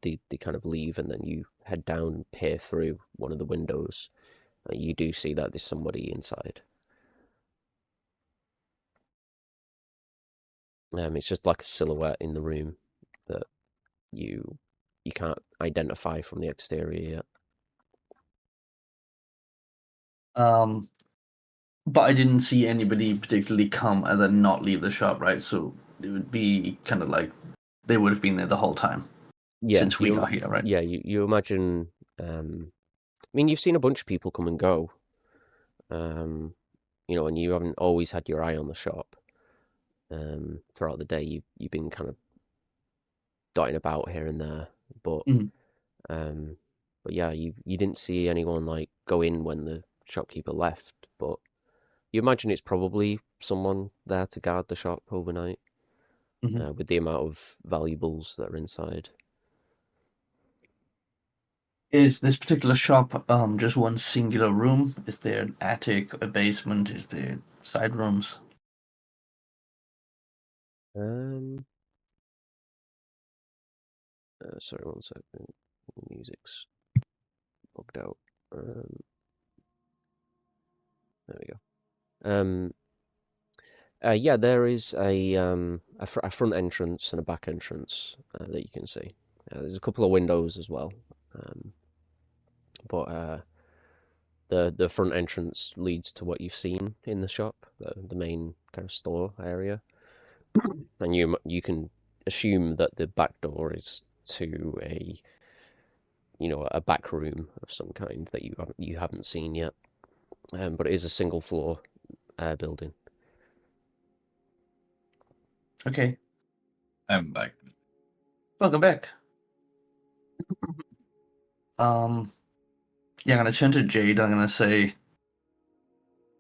they kind of leave, and then you head down, peer through one of the windows, and you do see that there's somebody inside. It's just like a silhouette in the room that you can't identify from the exterior yet. But I didn't see anybody particularly come and then not leave the shop, right? So it would be kind of like they would have been there the whole time since we got here, right? Yeah, you imagine. I mean, you've seen a bunch of people come and go, and you haven't always had your eye on the shop. Throughout the day, you've been kind of dotting about here and there, but yeah, you didn't see anyone go in when the shopkeeper left, but you imagine it's probably someone there to guard the shop overnight, with the amount of valuables that are inside. Is this particular shop just one singular room? Is there an attic, a basement? Is there side rooms? Sorry, one second. Music's bugged out. There we go. Yeah, there is a front entrance and a back entrance that you can see. There's a couple of windows as well, but the front entrance leads to what you've seen in the shop, the main kind of store area, and you can assume that the back door is to a back room of some kind that you haven't seen yet, but it is a single floor building. Okay. I'm back. Welcome back. Yeah, I'm gonna turn to Jade. I'm gonna say,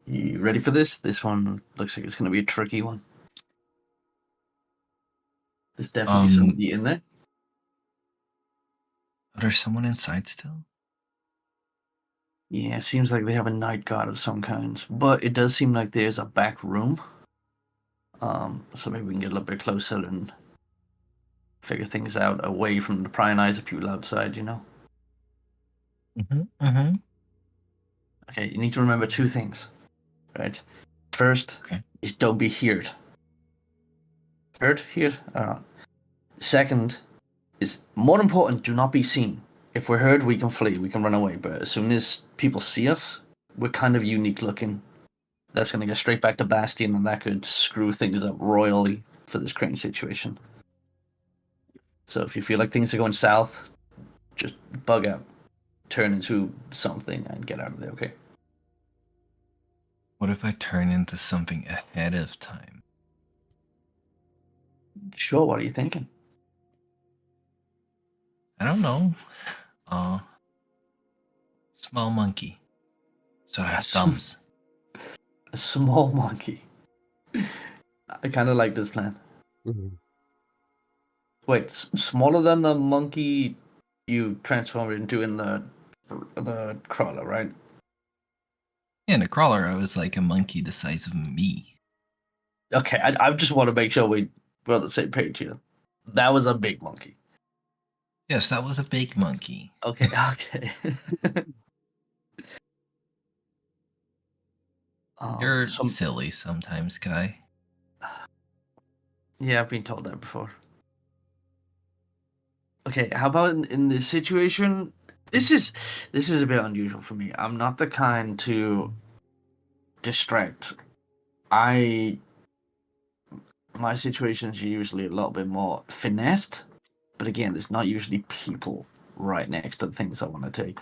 "You ready for this? This one looks like it's gonna be a tricky one. There's definitely somebody in there." There's someone inside still? Yeah, it seems like they have a night guard of some kind, but it does seem like there's a back room. So maybe we can get a little bit closer and figure things out away from the prying eyes of people outside, you know? Okay, you need to remember two things, right? First is don't be heard. Heard? Second is more important, do not be seen. If we're heard, we can flee, we can run away, but as soon as people see us, we're kind of unique looking. That's going to get straight back to Bastion, and that could screw things up royally for this Crane situation. So if you feel like things are going south, just bug out, turn into something, and get out of there, okay? What if I turn into something ahead of time? Sure, what are you thinking? I don't know. Small monkey. So I have thumbs. A small monkey. I kind of like this plan. Mm-hmm. Wait, smaller than the monkey you transformed into in the crawler, right? Yeah, in the crawler, I was like a monkey the size of me. Okay, I just want to make sure we're on the same page here. That was a big monkey. Yes, that was a big monkey. Okay, okay. You're silly sometimes, Kai. Yeah, I've been told that before. Okay, how about in this situation? This is a bit unusual for me. I'm not the kind to distract. My situations are usually a little bit more finessed, but again, there's not usually people right next to the things I want to take.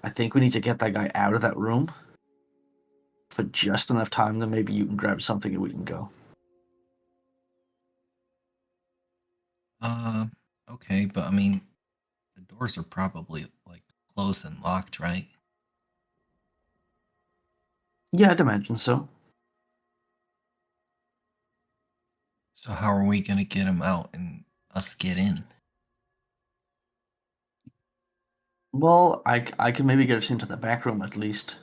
I think we need to get that guy out of that room for just enough time that maybe you can grab something and we can go. Okay, but I mean, the doors are probably like closed and locked, right? Yeah, I'd imagine so. So how are we gonna get him out and us get in? Well, I can maybe get us into the back room at least.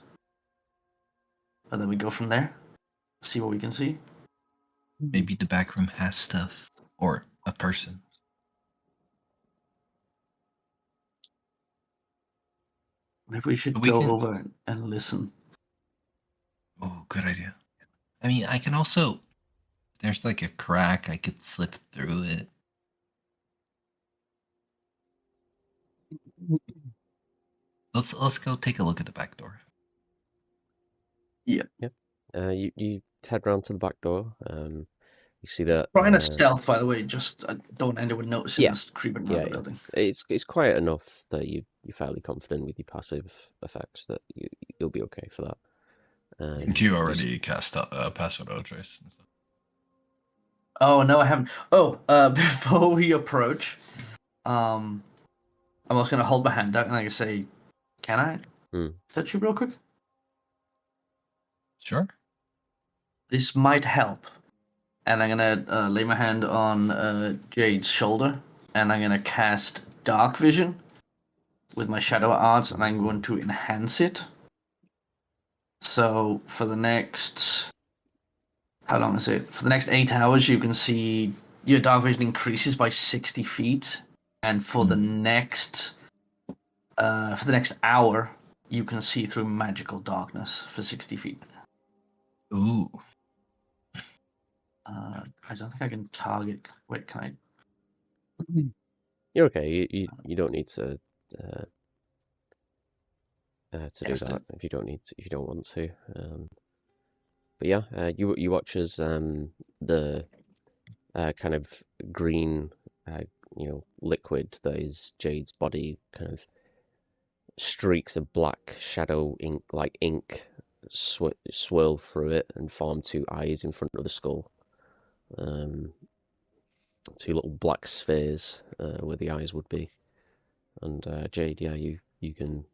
And then we go from there. See what we can see. Maybe the back room has stuff or a person. Maybe we should go over and listen. Oh, good idea. I mean, I can also. There's like a crack. I could slip through it. Let's go take a look at the back door. Yeah. Yep. You head round to the back door. You see that. Trying to stealth, by the way. Just don't want anyone noticing us creeping around the building. It's quiet enough that you're fairly confident with your passive effects that you'll be okay for that. Did you already cast password auto trace? Oh no, I haven't. Oh, before we approach, I'm also gonna hold my hand out and I can say, "Can I touch you real quick?" Sure. This might help. And I'm gonna lay my hand on Jade's shoulder, and I'm gonna cast Dark Vision with my Shadow Arts, and I'm going to enhance it. So for the next how long is it? For the next 8 hours, you can see your dark vision increases by 60 feet, and for the next hour, you can see through magical darkness for 60 feet. Ooh. I don't think I can target. Wait, can I? You're okay. You don't need to do that if you don't want to. But yeah, you watch as the kind of green liquid that is Jade's body kind of streaks of black shadow ink swirl through it and form two eyes in front of the skull. Two little black spheres where the eyes would be. And Jade, yeah, you can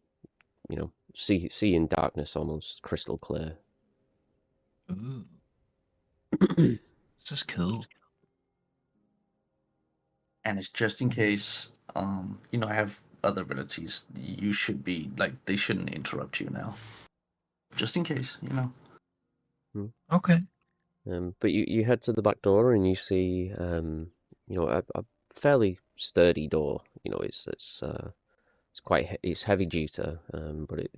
see in darkness almost crystal clear. Ooh. This is cool. And it's just in case, I have other abilities. You should be they shouldn't interrupt you now. Just in case, Okay. But you head to the back door and you see, a fairly sturdy door. It's heavy duty, but it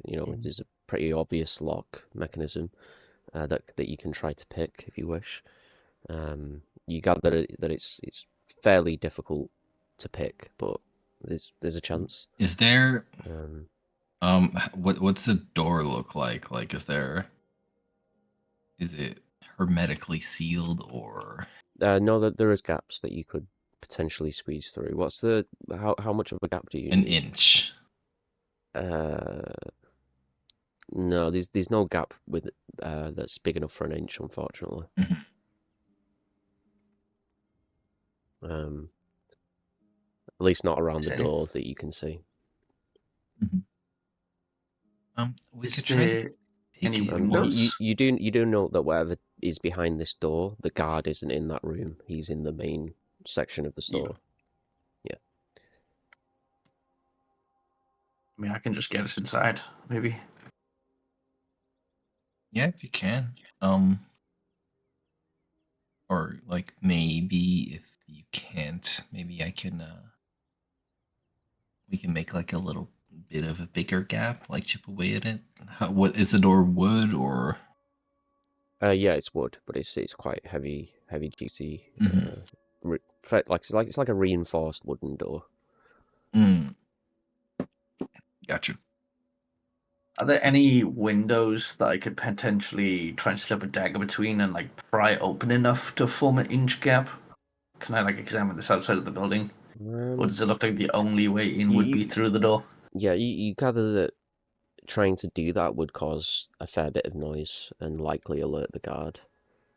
is a pretty obvious lock mechanism that you can try to pick if you wish. You gather that it's fairly difficult to pick, but there's a chance. Is there what's the door look like? Like, is it hermetically sealed or? No, that there is gaps that you could potentially squeeze through. How much of a gap do you An need? inch. No, there's no gap with that's big enough for an inch, unfortunately. Mm-hmm. At least not around the door that you can see. Mm-hmm. We Is could try there any windows? You do know that whatever is behind this door, the guard isn't in that room. He's in the main section of the store. Yeah. I mean, I can just get us inside, maybe. Yeah, if you can. Or like maybe if you can't, maybe I can. We can make like a little bit of a bigger gap, like chip away at it. What is the door? Wood or? Yeah, it's wood, but it's quite heavy duty. Mm-hmm. It's like a reinforced wooden door. Gotcha. Are there any windows that I could potentially try and slip a dagger between and pry open enough to form an inch gap? Can I examine this outside of the building? Or does it look like the only way in would be through the door? Yeah, you gather that trying to do that would cause a fair bit of noise and likely alert the guard.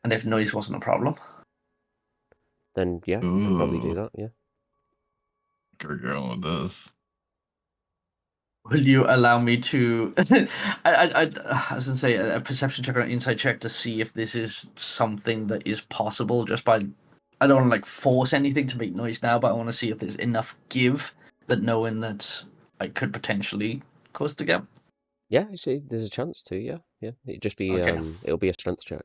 And if noise wasn't a problem? Then yeah, you can probably do that, yeah. We're going with this. Will you allow me to? I was gonna say a perception check or an insight check to see if this is something that is possible. Just by, I don't want to force anything to make noise now, but I want to see if there's enough give that knowing that I could potentially cause the gap. Yeah, there's a chance to. Yeah. It'd just be Okay. It'll be a strength check.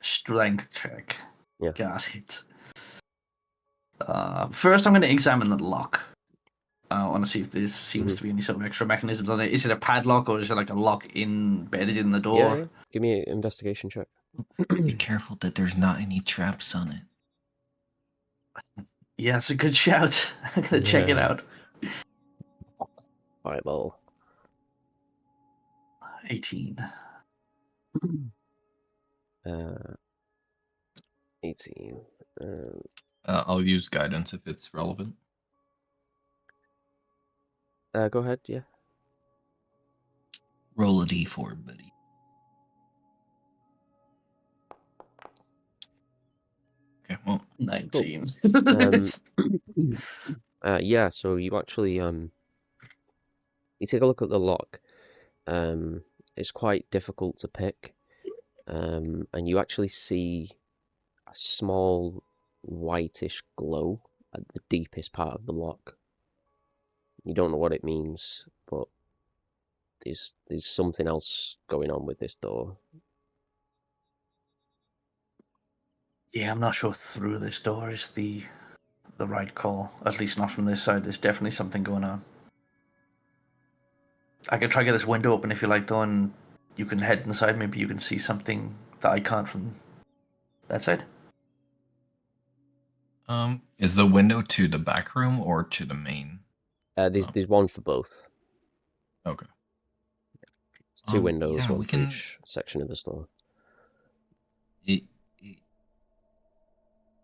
Strength check. Yeah. Got it. First, I'm going to examine the lock. I want to see if there seems to be any sort of extra mechanisms on it. Is it a padlock or is it a lock embedded in the door? Yeah. Give me an investigation check. Be careful that there's not any traps on it. Yeah, it's a good shout. I'm going to check it out. Fireball. 18. 18. I'll use guidance if it's relevant. Go ahead, yeah. Roll a d4, buddy. Okay, well, 19. Yeah, so you actually you take a look at the lock. It's quite difficult to pick. And you actually see a small whitish glow at the deepest part of the lock. You don't know what it means, but there's something else going on with this door. Yeah, I'm not sure through this door is the right call. At least not from this side. There's definitely something going on. I could try to get this window open if you like, though, and you can head inside. Maybe you can see something that I can't from that side. Is the window to the back room or to the main? There's one for both. Okay. It's two windows, yeah, one we for can... each section of the store. Is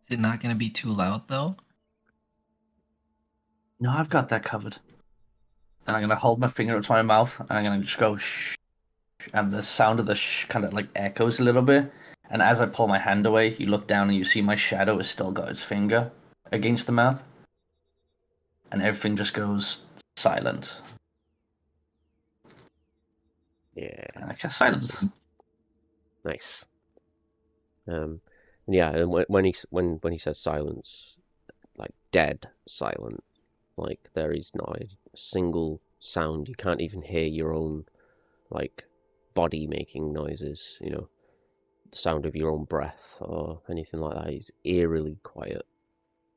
it not going to be too loud, though? No, I've got that covered. And I'm going to hold my finger up to my mouth, and I'm going to just go shh. And the sound of the shh kind of like echoes a little bit. And as I pull my hand away, you look down and you see my shadow has still got its finger against the mouth. And everything just goes silent. Yeah. And I cast silence. Nice. Yeah, and when he says silence, like dead silent, like there is not a single sound. You can't even hear your own like body making noises. You know, the sound of your own breath or anything like that is eerily quiet,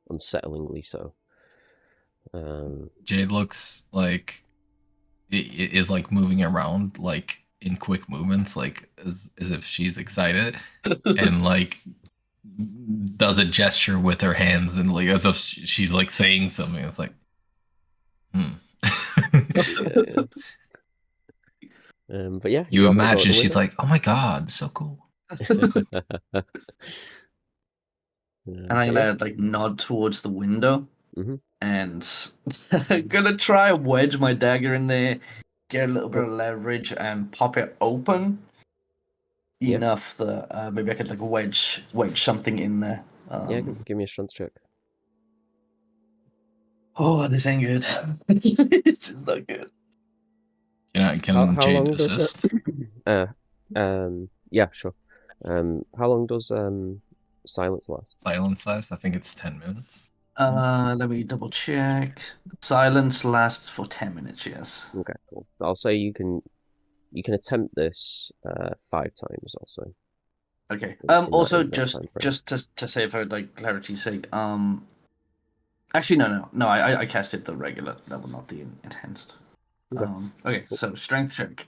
unsettlingly so. Jade looks like it is like moving around like in quick movements, like as if she's excited, and like does a gesture with her hands and like as if she's like saying something. It's like, yeah. But yeah, you imagine she's like, "Oh my god, so cool." And I'm gonna like nod towards the window, and I'm gonna try and wedge my dagger in there, get a little bit of leverage, and pop it open enough that maybe I could like wedge something in there. Yeah, give me a strength check. Oh, this ain't good. It's not good. Can Jade assist? Yeah, sure. How long does silence last? Silence lasts? I think it's 10 minutes. Let me double check. Silence lasts for 10 minutes, yes. Okay, cool. I'll say you can attempt this 5 times also. Okay. Also just to say for like clarity's sake, actually no, I casted the regular level, not the enhanced. Okay, cool. So strength check.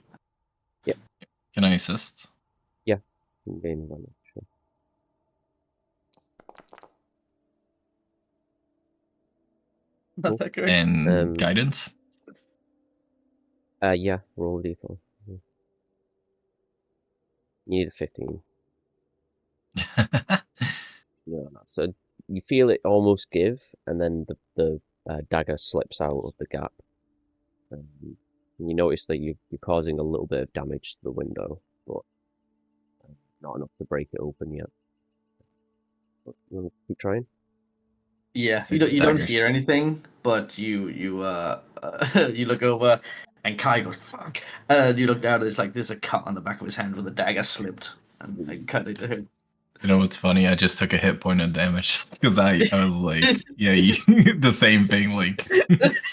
Yeah. Can I assist? Yeah. Gain advantage. Sure. Not that great. And guidance? Yeah, roll a d4. You need a 15. No. So you feel it almost give, and then the dagger slips out of the gap. And you notice that you're causing a little bit of damage to the window, but not enough to break it open yet. You want to keep trying? Yeah, you don't hear anything, but you you look over, and Kai goes fuck, and you look down, and there's a cut on the back of his hand where the dagger slipped and cut into him. You know what's funny? I just took a hit point of damage because I was like, yeah, the same thing like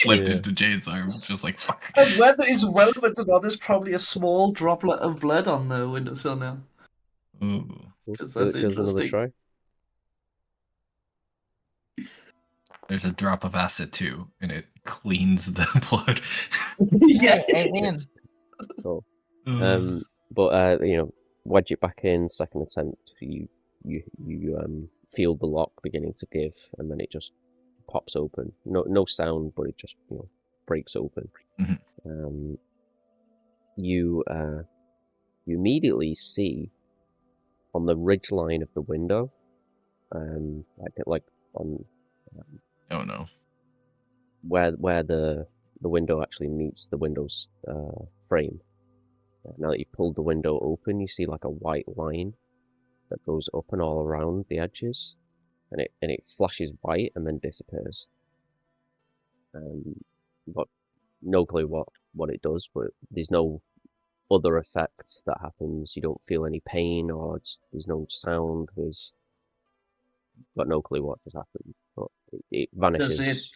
slipped into Jade's arm, just like fuck. And whether it's relevant or not, there's probably a small droplet of blood on the windowsill now. Ooh. Because that's Gives another try. There's a drop of acid too, and it cleans the blood. Yeah, amen. Cool. But you know, wedge it back in. Second attempt, you feel the lock beginning to give, and then it just pops open. No sound, but it just breaks open. Mm-hmm. You immediately see on the ridge line of the window, like on. Oh no. Where the window actually meets the window's frame. Now that you've pulled the window open, you see like a white line that goes up and all around the edges, and it flashes white and then disappears. But no clue what it does, but there's no other effect that happens. You don't feel any pain, or there's no sound. There's got no clue what just happened, but it vanishes.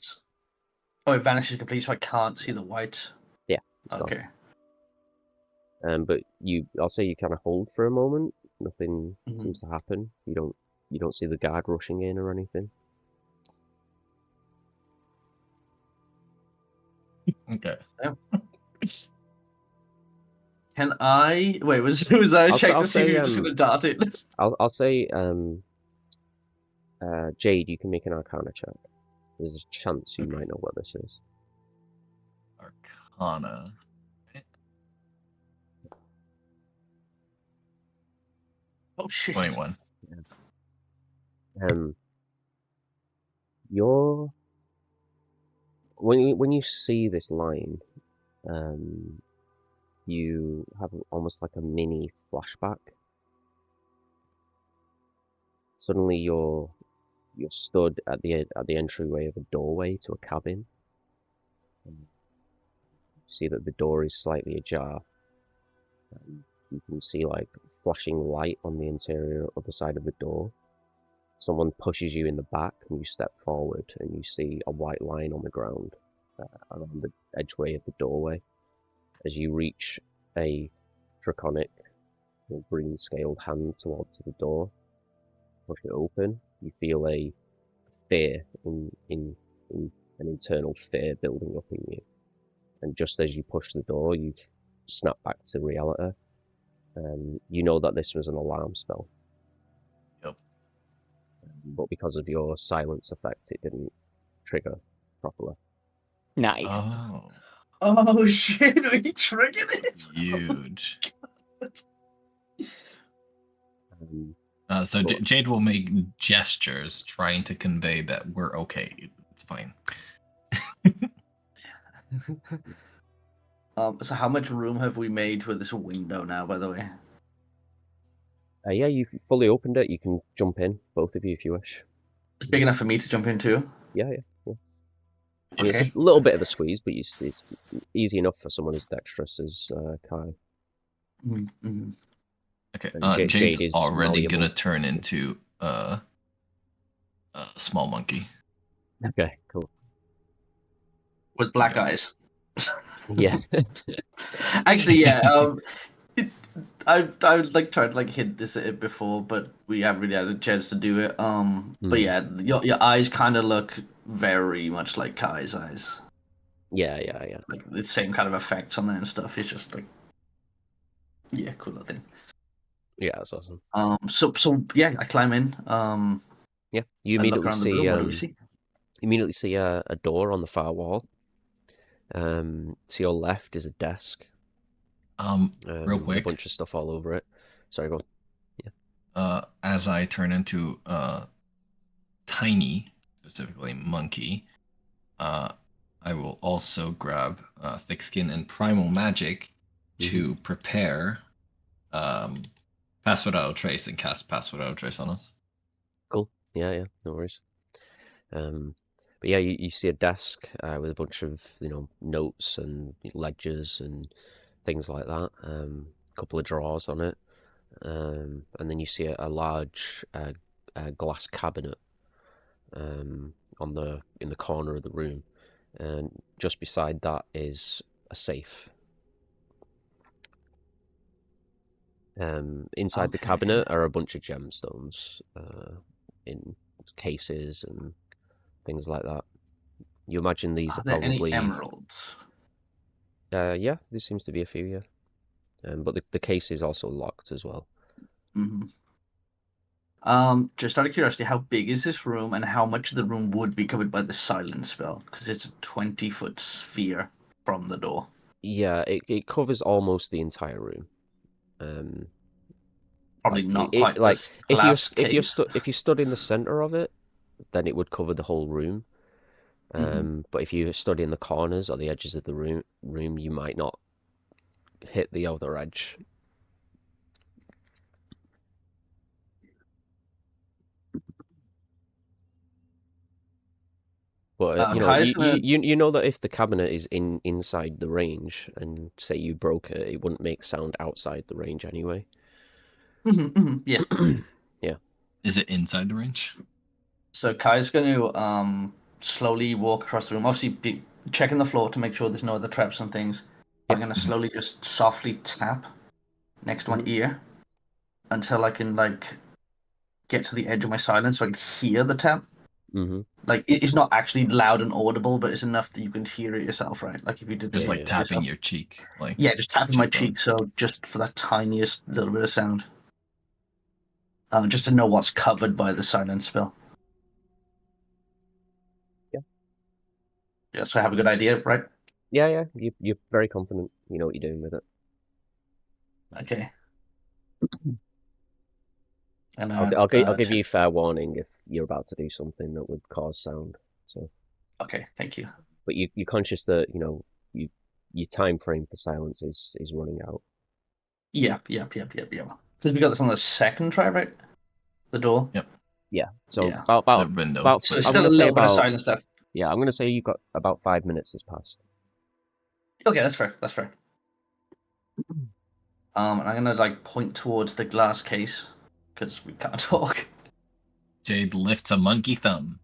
It vanishes completely, so I can't see the white. Yeah. Okay. But I'll say you kind of hold for a moment. Nothing seems to happen. You don't you don't see the guard rushing in or anything. Okay. Can I wait? Was that a I'll check say- to see if you're just gonna dart it? I'll say, Jade, you can make an Arcana check. There's a chance you might know what this is. Arcana. Oh shit! 21. You're when you see this line, you have almost like a mini flashback. Suddenly, you're stood at the entryway of a doorway to a cabin. You see that the door is slightly ajar. You can see like flashing light on the interior other side of the door. Someone pushes you in the back, and you step forward, and you see a white line on the ground around the edgeway of the doorway. As you reach a draconic, green scaled hand towards the door, push it open, you feel a fear in an internal fear building up in you. And just as you push the door, you snap back to reality. You know that this was an alarm spell. Yep. But because of your silence effect, it didn't trigger properly. Nice. Oh. Oh shit! We triggered it. Huge. So But- Jade will make gestures trying to convey that we're okay. It's fine. So how much room have we made for this window now? By the way. Yeah, you fully opened it. You can jump in, both of you, if you wish. It's big enough for me to jump into. Yeah. I mean, Okay. it's a little bit of a squeeze, but it's easy enough for someone as dexterous as Kai. Mm-hmm. Okay. And Jade's Jade is already malleable. gonna turn into a small monkey. Okay, cool. With black eyes. Yeah. Actually, yeah. I've like tried to like hit this at it before, but we haven't really had a chance to do it. But yeah, your eyes kind of look very much like Kai's eyes. Yeah. Like the same kind of effects on there and stuff. It's just like, yeah, cool little thing. Yeah, that's awesome. So yeah, I climb in. Yeah, you I look immediately around the see room. What do we see? immediately see a door on the far wall. To your left is a desk. Real quick. A bunch of stuff all over it. Sorry, go on. As I turn into tiny, specifically monkey, I will also grab thick skin and primal magic to prepare pass without a trace and cast pass without a trace on us. Cool. Yeah, no worries. But yeah, you see a desk with a bunch of notes and ledgers and things like that. A couple of drawers on it, and then you see a large glass cabinet in the corner of the room, and just beside that is a safe. Inside the cabinet are a bunch of gemstones in cases and things like that. You imagine these are there probably any emeralds? Yeah, there seems to be a few, yeah. But the case is also locked as well. Mm-hmm. Just out of curiosity, how big is this room, and how much of the room would be covered by the silence spell? Because it's a 20-foot sphere from the door. Yeah, it covers almost the entire room. Probably like, not it, quite. like if you case. stood in the center of it, then it would cover the whole room. But if you stood in the corners or the edges of the room, you might not hit the other edge. But you know that if the cabinet is inside the range, and say you broke it, it wouldn't make sound outside the range anyway. Yeah. Yeah. Is it inside the range? So Kai's going to slowly walk across the room, obviously be checking the floor to make sure there's no other traps and things. I'm going to slowly just softly tap next to my ear until I can like get to the edge of my silence so I can hear the tap. Mm-hmm. Like it's not actually loud and audible, but it's enough that you can hear it yourself, right? Like if you did Just it like tapping yourself. your cheek, like just tapping my cheekbone. cheek, so just for that tiniest little bit of sound, just to know what's covered by the silence spell. Yeah, so I have a good idea, right? Yeah. You're very confident. You know what you're doing with it. Okay. And I'll give you fair warning if you're about to do something that would cause sound. So. Okay, thank you. But you're conscious that your time frame for silence is running out. Yeah. Because we got this on the second try, right? The door. Yep. Yeah. So Yeah. about The window. about So it's I'm still gonna a say little bit of about silence left. yeah. I'm gonna say you've got about 5 minutes has passed. Okay, that's fair. That's fair. And I'm gonna like point towards the glass case because we can't talk. Jade lifts a monkey thumb.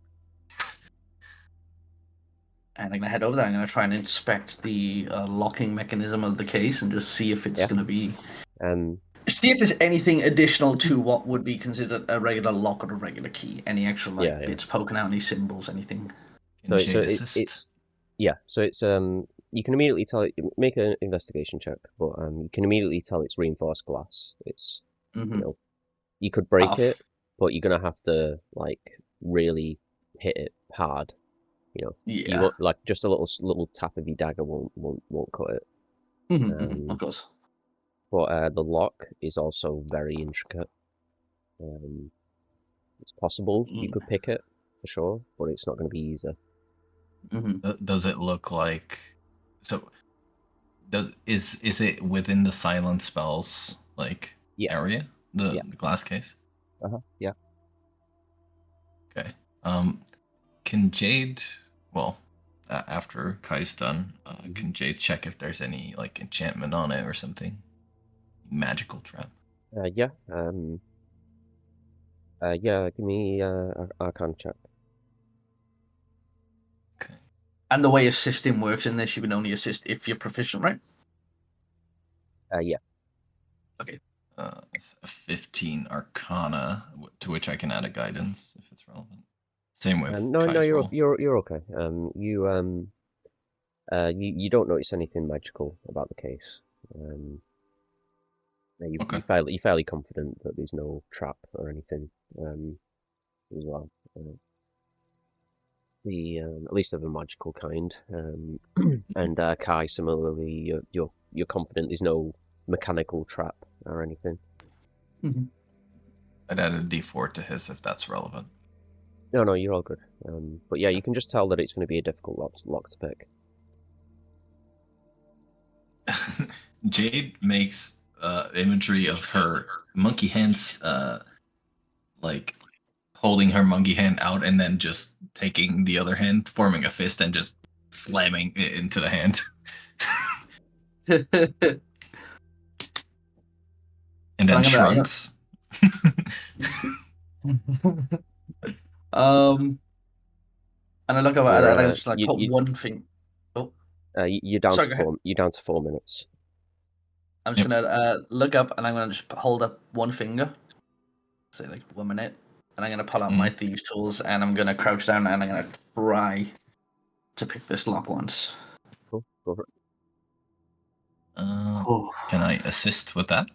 And I'm gonna head over there. I'm gonna try and inspect the locking mechanism of the case and just see if it's gonna be. See if there's anything additional to what would be considered a regular lock or a regular key. Any extra bits poking out, any symbols, anything. So it's you can immediately tell it. Make an investigation check, but you can immediately tell it's reinforced glass. It's you could break it, but you're gonna have to like really hit it hard. You like just a little tap of your dagger won't cut it. Of course. But the lock is also very intricate. It's possible you could pick it for sure, but it's not going to be easy. Does it look like? So, is it within the silent spells area? The glass case. Yeah. Okay. Can Jade? Well, after Kai's done, can Jade check if there's any like enchantment on it or something? Magical trap. Yeah. Give me Arcana check. Okay. And the way assisting works in this, you can only assist if you're proficient, right? Yeah. Okay. It's a 15 Arcana, to which I can add a guidance if it's relevant. Same with No, Kai's roll. you're okay. You don't notice anything magical about the case. You're fairly confident that there's no trap or anything. As well. At least of a magical kind. And Kai, similarly, you're confident there's no mechanical trap or anything. I'd add a D4 to his if that's relevant. No, you're all good. But yeah, you can just tell that it's going to be a difficult lock to pick. Jade makes imagery of her monkey hands, like holding her monkey hand out and then just taking the other hand, forming a fist and just slamming it into the hand. And then shrugs. And I look over and I just like put one thing. Oh, you're down to 4. You're down to 4 minutes. I'm just gonna look up and I'm gonna just hold up one finger. Say like 1 minute, and I'm gonna pull out my thieves' tools and I'm gonna crouch down and I'm gonna try to pick this lock once. Cool, go for it. Can I assist with that?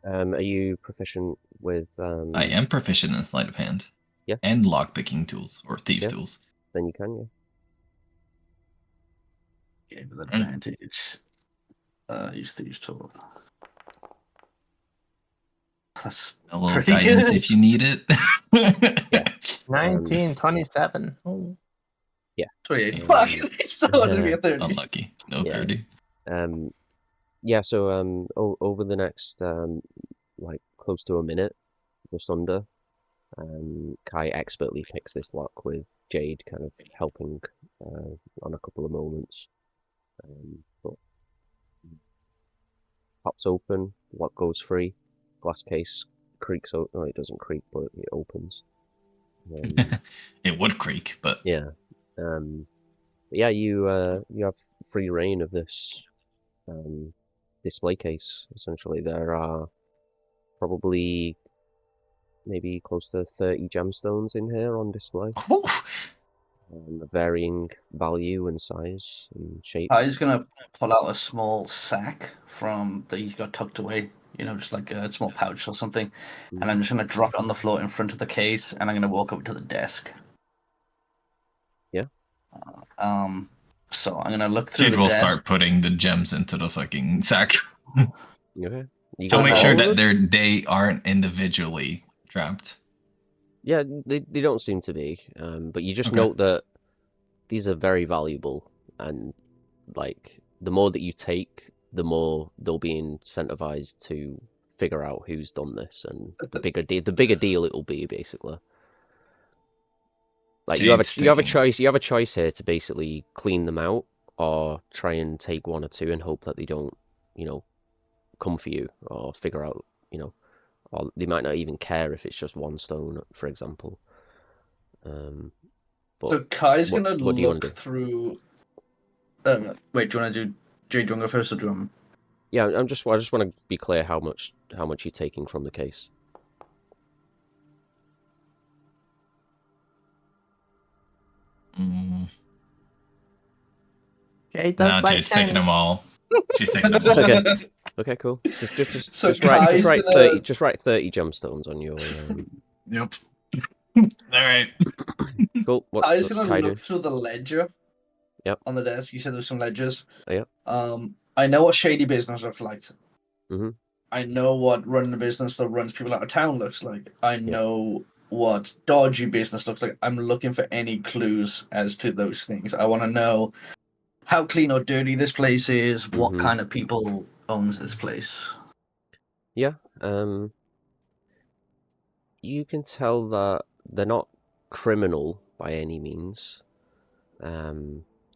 Are you proficient with? I am proficient in sleight of hand. Yeah. And lockpicking tools or thieves' tools. Then you can, yeah. Okay, with advantage. Use thieves' tools. That's a little guidance if you need it. Yeah. 1927. Oh. Yeah. 28. Fuck! It's still going to be a 30. Unlucky. No 30. Yeah. So over the next like close to a minute, just under, Kai expertly picks this lock with Jade kind of helping on a couple of moments. But pops open, lock goes free, glass case creaks out. No, it doesn't creak, but it opens. It would creak, but yeah. Yeah, you have free reign of this display case. Essentially, there are probably maybe close to 30 gemstones in here on display. Varying value and size and shape. He's gonna pull out a small sack that he's got tucked away, just like a small pouch or something, and I'm just gonna drop it on the floor in front of the case, and I'm gonna walk up to the desk. Yeah. So I'm gonna look through Jade the will desk. start putting the gems into the fucking sack. Okay. She'll make sure that they aren't individually trapped. Yeah, they don't seem to be. But you just note that these are very valuable, and like the more that you take, the more they'll be incentivized to figure out who's done this, and the bigger deal it will be, basically. Like you have a choice here to basically clean them out, or try and take one or two and hope that they don't, come for you, or figure out, or they might not even care if it's just one stone, for example. So Kai's gonna look through. Wait, do you want to do Jade? Do you want to go first, or do you want? Yeah, I just want to be clear how much you're taking from the case. Jade's taking them all. She's taking them all. Okay, cool. Just write 30. Just write 30 gemstones on your. Yep. All right. Cool. What's gonna look through the ledger. Yep. On the desk, you said there's some ledgers. Yep. I know what shady business looks like. Mm-hmm. I know what running a business that runs people out of town looks like. I know what dodgy business looks like. I'm looking for any clues as to those things. I want to know how clean or dirty this place is. What kind of people owns this place? Yeah. You can tell that they're not criminal by any means.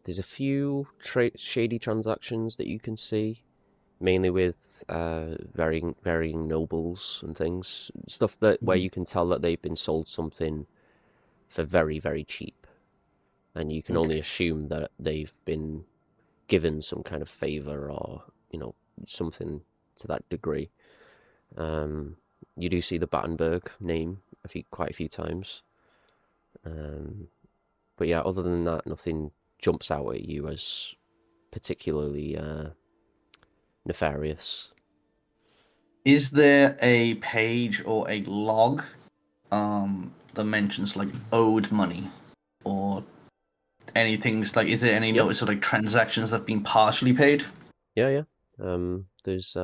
There's a few shady transactions that you can see, mainly with varying nobles and things. Stuff that where you can tell that they've been sold something for very, very cheap, and you can only assume that they've been given some kind of favor, or something to that degree. You do see the Battenberg name quite a few times. But yeah, other than that, nothing jumps out at you as particularly nefarious. Is there a page or a log that mentions like owed money or anything? Like, is there any notice of like transactions that have been partially paid? Yeah. There's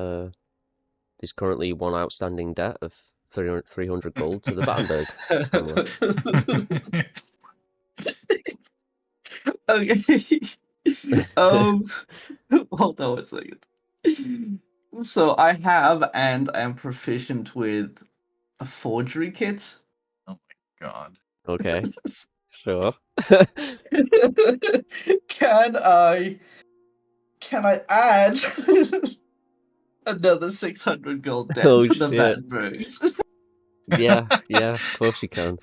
currently one outstanding debt of 300 gold to the Battenberg family. Okay. Hold on a second. So I have and am proficient with a forgery kit. Oh my god. Okay. Sure. Can I add another 600 gold debt to the Battenbergs? Yeah, of course you can.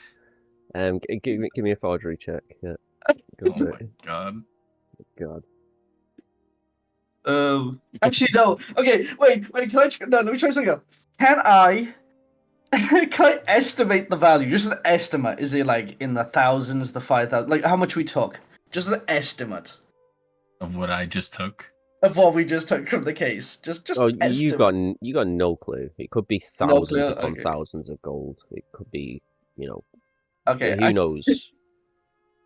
Give me a forgery check. Yeah. Go for it. God. Actually, no. Okay, wait. Let me try something else. Can I estimate the value? Just an estimate. Is it like in the thousands, the 5,000? Like how much we took? Just an estimate of what I just took. Of what we just took from the case. Just estimate. you got no clue. It could be thousands upon thousands of gold. It could be, Okay. Who knows?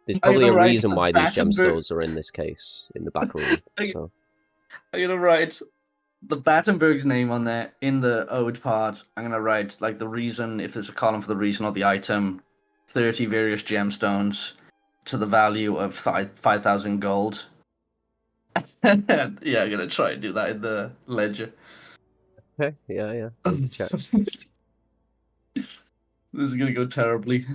There's probably a reason why these gemstones are in this case, in the back room. So I'm gonna write the Battenberg's name on there in the owed part. I'm gonna write like the reason, if there's a column for the reason or the item, 30 various gemstones to the value of 5,000 gold. Yeah, I'm gonna try and do that in the ledger. Okay, yeah. Let's check. This is gonna go terribly.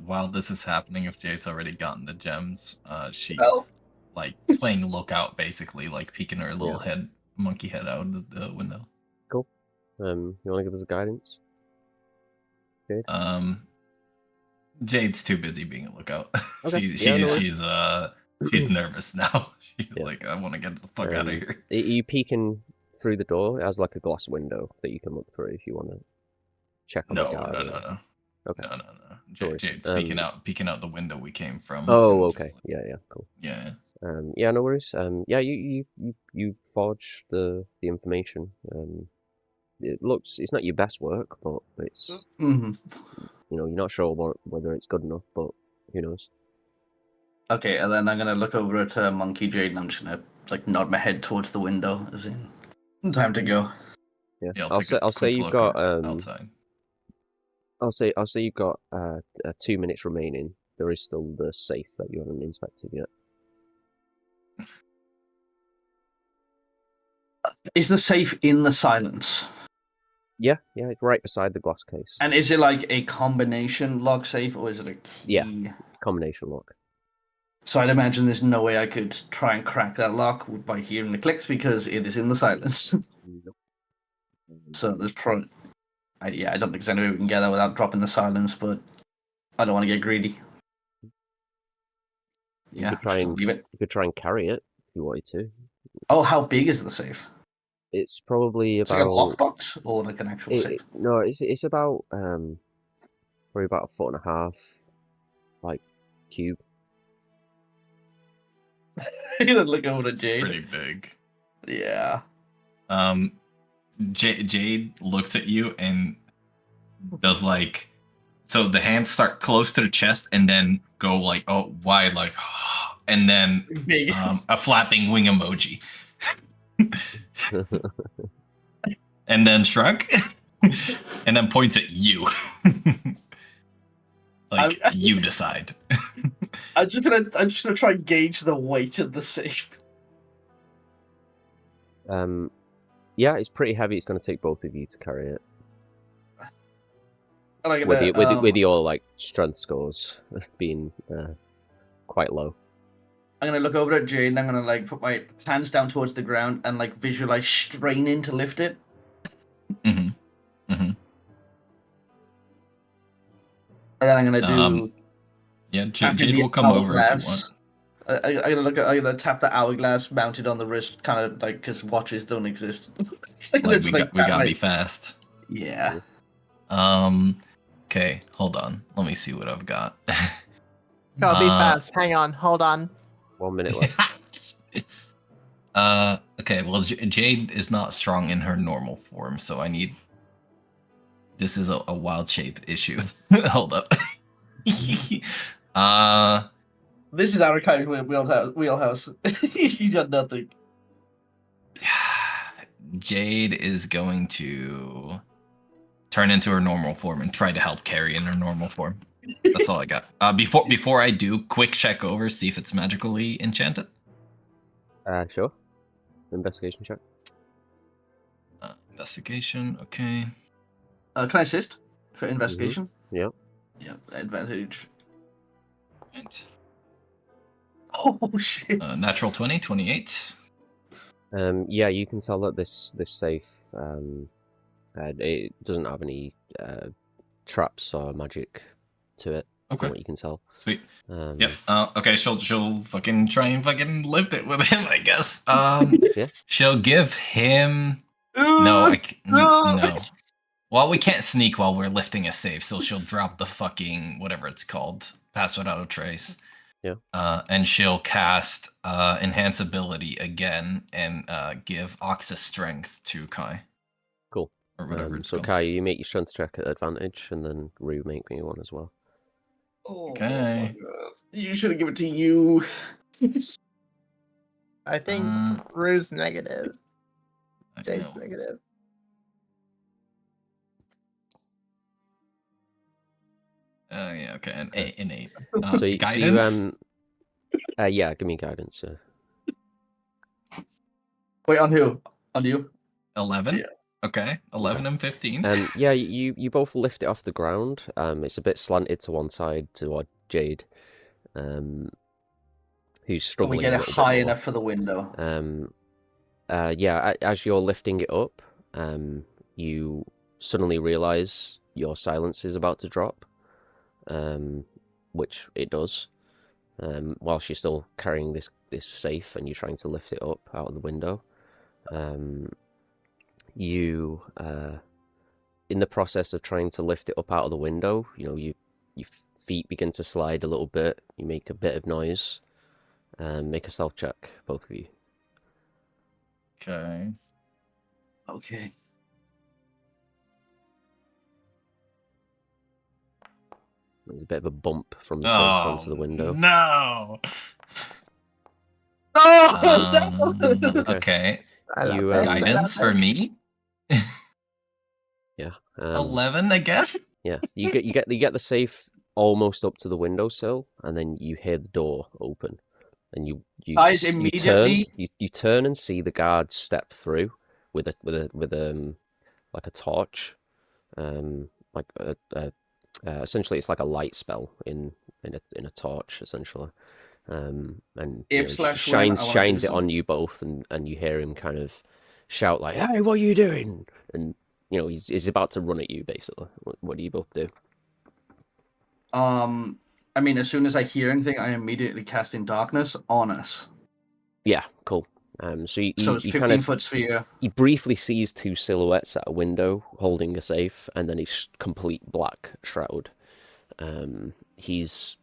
While this is happening, if Jade's already gotten the gems, she's like playing lookout, basically, like peeking her little monkey head out of the window. Cool. You want to give us a guidance? Jade? Jade's too busy being a lookout. Okay. She's nervous now. She's like, I want to get the fuck out of here. Are you peeking through the door. It has like a glass window that you can look through if you want to check on the guard. No. Okay. No. No worries. Jade's peeking out the window we came from. Oh, and okay. just, like, Yeah, cool. Yeah. Yeah, no worries. Yeah, you forge the information. It's not your best work, but it's Mm-hmm. you're not sure whether it's good enough, but who knows? Okay, and then I'm gonna look over at Monkey Jade and I'm just gonna like nod my head towards the window, as in time to go. Yeah, Yeah, I'll say you've got outside. I'll say you've got 2 minutes remaining. There is still the safe that you haven't inspected yet. Is the safe in the silence? Yeah, it's right beside the glass case. And is it like a combination lock safe, or is it a key? Yeah. Combination lock. So I'd imagine there's no way I could try and crack that lock by hearing the clicks because it is in the silence. Nope. So there's probably... I don't think there's any way we can get that without dropping the silence, but I don't want to get greedy. You could try and carry it if you wanted to. Oh, how big is the safe? It's probably It's about like a lockbox or like an actual safe? No, it's about probably about 1.5 foot, like cube. You're gonna look over to Jade. Pretty big. Yeah. Jade looks at you and does like, so the hands start close to the chest and then go like wide, like, and then Big. a flapping wing emoji, and then shrug, and then points at you, like you decide. I'm just gonna try and gauge the weight of the safe. Yeah, it's pretty heavy. It's going to take both of you to carry it. And With your like strength scores being quite low. I'm gonna look over at Jade and I'm gonna like put my hands down towards the ground and like visualize straining to lift it. Mm-hmm. And then I'm gonna do. Yeah, Jade will come over if you want. I'm gonna tap the hourglass mounted on the wrist, kind of like because watches don't exist. We gotta be fast. Yeah. Okay, hold on. Let me see what I've got. Gotta be fast. Hang on. Hold on. 1 minute left. Okay. Well, Jade is not strong in her normal form, so I need. This is a wild shape issue. Hold up. This is our kind of wheelhouse. He's got nothing. Jade is going to turn into her normal form and try to help carry in her normal form. That's all I got. Before I do, quick check over, see if it's magically enchanted. Sure. Investigation check. Investigation, okay. Can I assist for investigation? Mm-hmm. Yep. Yeah, advantage. Right. Oh shit! Natural 20, 28. Yeah, you can tell that this safe it doesn't have any traps or magic to it. Okay. From what you can tell. Sweet. Yep. Okay, she'll fucking try and fucking lift it with him, I guess. Yeah. She'll give him. No. Well, we can't sneak while we're lifting a safe, so she'll drop the fucking whatever it's called, pass without a trace. Yeah. And she'll cast enhance ability again and give Oxus strength to Kai. Cool. Or whatever it's so called. Kai, you make your strength check at advantage, and then Rue make me one as well. Okay. Oh, you should have given it to you. I think Rue's negative. Jade's No. negative. Yeah, okay, an 8. So Guidance? Yeah, give me guidance. Wait, on who? On you? 11? Yeah. Okay, 11 and 15. Yeah, you both lift it off the ground. It's a bit slanted to one side toward Jade, who's struggling. We get it high enough for the window. Yeah, as you're lifting it up, you suddenly realize your silence is about to drop, which it does. Whilst you're still carrying this safe and you're trying to lift it up out of the window. you, in the process of trying to lift it up out of the window, your feet begin to slide a little bit. You make a bit of noise. Make a stealth check, both of you. Okay. Okay. There's a bit of a bump from the safe onto the window. No. Oh, no! Okay. You, Guidance for me. Yeah. 11 again. Yeah. You get the safe almost up to the windowsill, and then you hear the door open, and you Guys, turn immediately- you turn and see the guard step through with like a torch, like essentially it's like a light spell in a torch essentially, and shines it on you both, and you hear him kind of shout like, "Hey, what are you doing?" And he's about to run at you basically. What do you both do? I mean, as soon as I hear anything, I immediately cast in darkness on us. Yeah, cool. So it's 15-foot sphere. He briefly sees two silhouettes at a window holding a safe, and then he's complete black shroud. He's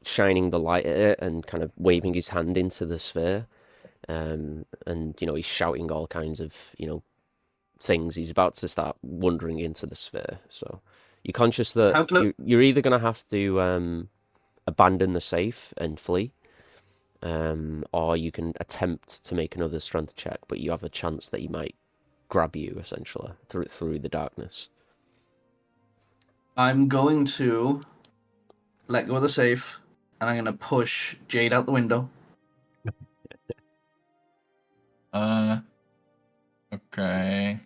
shining the light at it and kind of waving his hand into the sphere, and he's shouting all kinds of things. He's about to start wandering into the sphere. So you're conscious that you're either going to have to abandon the safe and flee, or you can attempt to make another strength check, but you have a chance that he might grab you essentially through the darkness. I'm going to let go of the safe, and I'm going to push Jade out the window. Okay.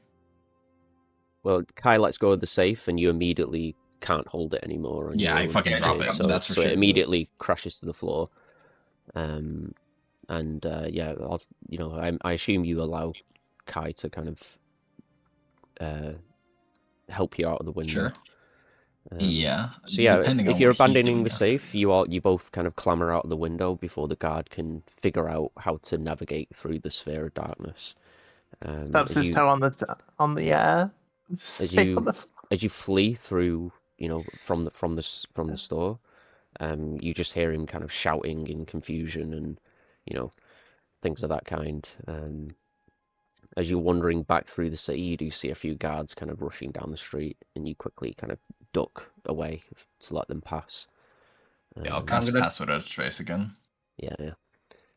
Well, Kai lets go of the safe, and you immediately can't hold it anymore. Yeah, I fucking drop it. So, That's for so sure. it immediately crashes to the floor. Yeah, I assume you allow Kai to kind of help you out of the window. Sure. Yeah. So yeah, if you're abandoning the after. safe, you both kind of clamber out of the window before the guard can figure out how to navigate through the sphere of darkness. Stabs his toe on the as you flee through, from the store, you just hear him kind of shouting in confusion and things of that kind. As you're wandering back through the city, you do see a few guards kind of rushing down the street, and you quickly kind of duck away to let them pass. Yeah, I'll cast Pass Without a Trace again. Yeah.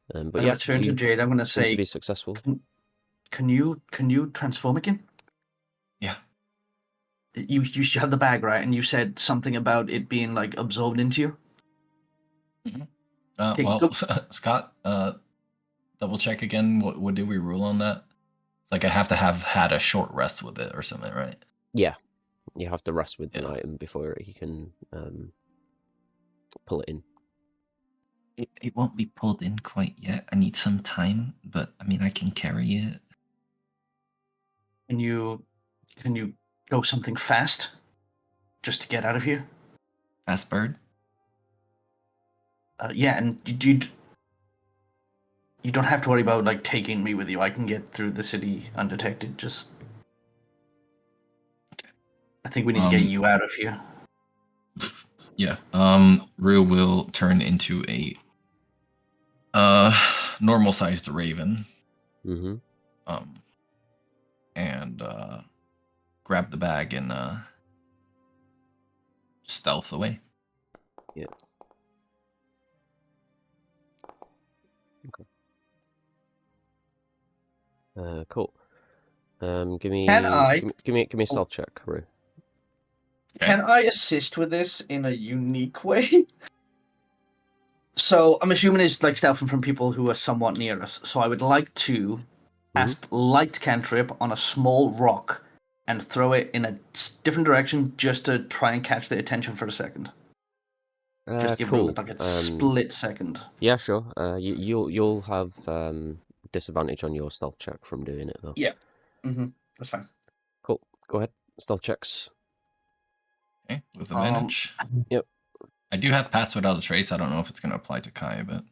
But I'm going to turn to Jade. I'm going to say, to be successful. Can you transform again? Yeah. You should have the bag, right? And you said something about it being like absorbed into you. Mm-hmm. Well, Scott, double check again. What did we rule on that? It's like I have to have had a short rest with it or something, right? Yeah, you have to rest with the item before you can pull it in. It won't be pulled in quite yet. I need some time, but I mean I can carry it. Can you go something fast, just to get out of here? Fast bird. Yeah, and you don't have to worry about like taking me with you. I can get through the city undetected. Just, I think we need to get you out of here. Yeah. Rue will turn into a normal-sized raven. Mm-hmm. And grab the bag and stealth away. Yeah. Okay. Cool. Give me a stealth check, Rue. Can I assist with this in a unique way? So I'm assuming it's like stealthing from people who are somewhat near us. So I would like to cast light cantrip on a small rock and throw it in a different direction just to try and catch their attention for a second. Just give cool. it like a split second. Yeah, sure. You'll have disadvantage on your stealth check from doing it though. Yeah. That's fine. Cool. Go ahead. Stealth checks. Okay, with advantage. Yep. I do have Pass Without a Trace. I don't know if it's going to apply to Kai, but...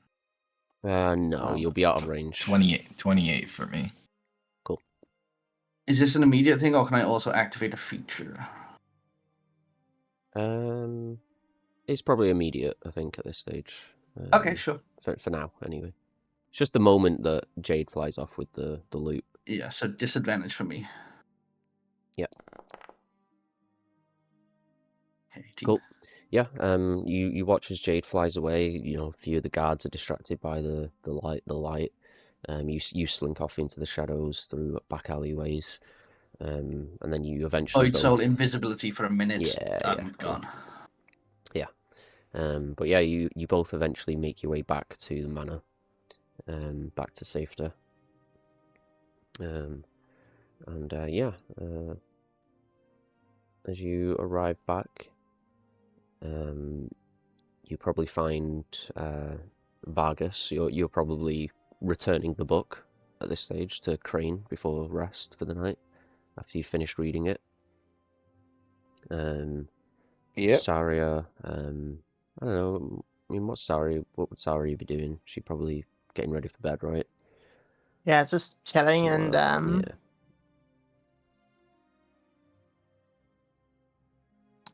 No, you'll be out of range. 28 for me. Cool. Is this an immediate thing, or can I also activate a feature? It's probably immediate, I think, at this stage. Okay, sure. For now, anyway. It's just the moment that Jade flies off with the loot. Yeah, so disadvantage for me. Yep. Okay, 18. Cool. Yeah. You watch as Jade flies away. You know, a few of the guards are distracted by the light. You slink off into the shadows through back alleyways. And then you eventually So both... invisibility for a minute. Yeah, Gone. Yeah. But yeah, you both eventually make your way back to the manor, back to safety. As you arrive back, you probably find Vargas. You're probably returning the book at this stage to Crane before rest for the night, after you've finished reading it. Yep. Saria, I don't know. I mean, what would Saria be doing? She's probably getting ready for bed, right? Yeah, just chilling So, and yeah.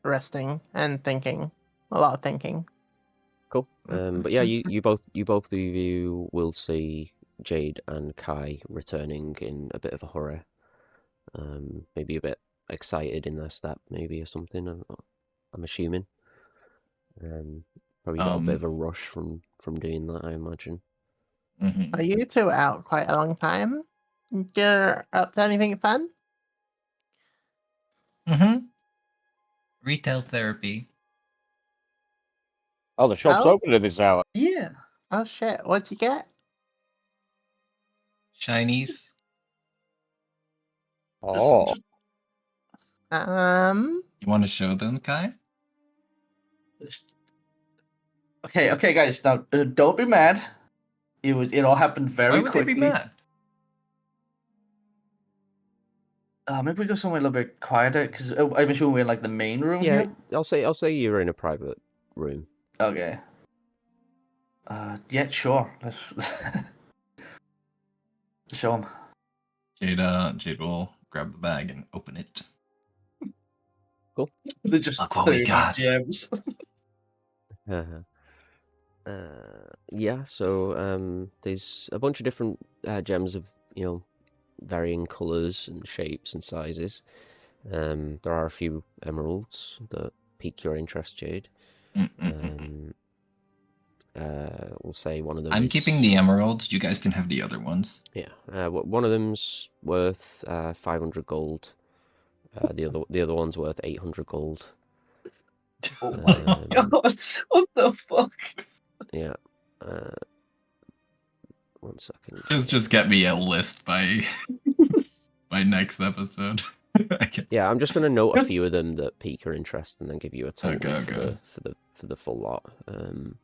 resting and thinking. A lot of thinking. Cool. But yeah, you both of you will see Jade and Kai returning in a bit of a hurry. Maybe a bit excited in their step, maybe, or something. I'm assuming. Probably got a bit of a rush from doing that, I imagine. Are you two out quite a long time? You're up to anything fun? Retail therapy. Oh, the shop's open at this hour. Yeah. Oh shit! What'd you get? Shinies. Oh. You want to show them, Kai? Okay, guys. Now, don't be mad. It all happened very Why would quickly. they be mad? Maybe we go somewhere a little bit quieter, because I'm assuming we're in like the main room here. I'll say you're in a private room. Okay. Yeah, sure. Let's show him. Jade will grab the bag and open it. Cool. They're just Look what we 30 got. gems. Yeah, so there's a bunch of different gems of, varying colours and shapes and sizes. There are a few emeralds that pique your interest, Jade. We'll say one of them I'm keeping the emeralds. You guys can have the other ones. Yeah, one of them's worth 500 gold. The other one's worth 800 gold. Oh my god! What the fuck? Yeah. 1 second. Just get me a list by next episode. Yeah, I'm just gonna note a few of them that pique your interest, and then give you a total Okay. for the full lot.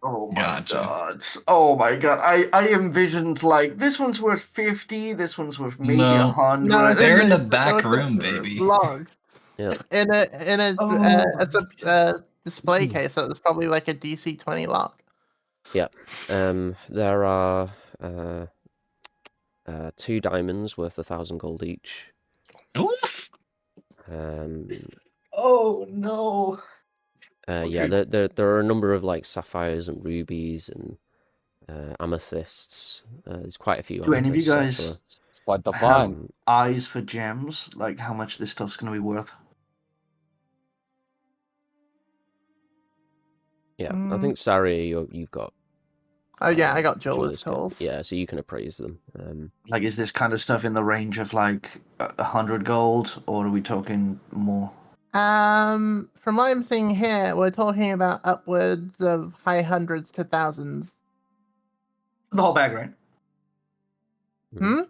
Oh my Gotcha. god! Oh my god! I envisioned like this one's worth 50. This one's worth maybe No. 100. No, They're in the back room, baby. Log. Yeah. In a display case, so it's probably like a DC 20 log. Yeah. There are 2 diamonds worth 1,000 gold each. Oof. Oh no! Yeah, there are a number of like sapphires and rubies and amethysts. There's quite a few. Do any of you guys actually. What the have fun? eyes for gems? Like how much this stuff's gonna be worth? Yeah, I think Sari, you've got. Oh yeah, I got jeweler's tools. Yeah, so you can appraise them. Like, is this kind of stuff in the range of like 100 gold, or are we talking more? From what I'm seeing here, we're talking about upwards of high hundreds to thousands. The whole bag, right? Hmm?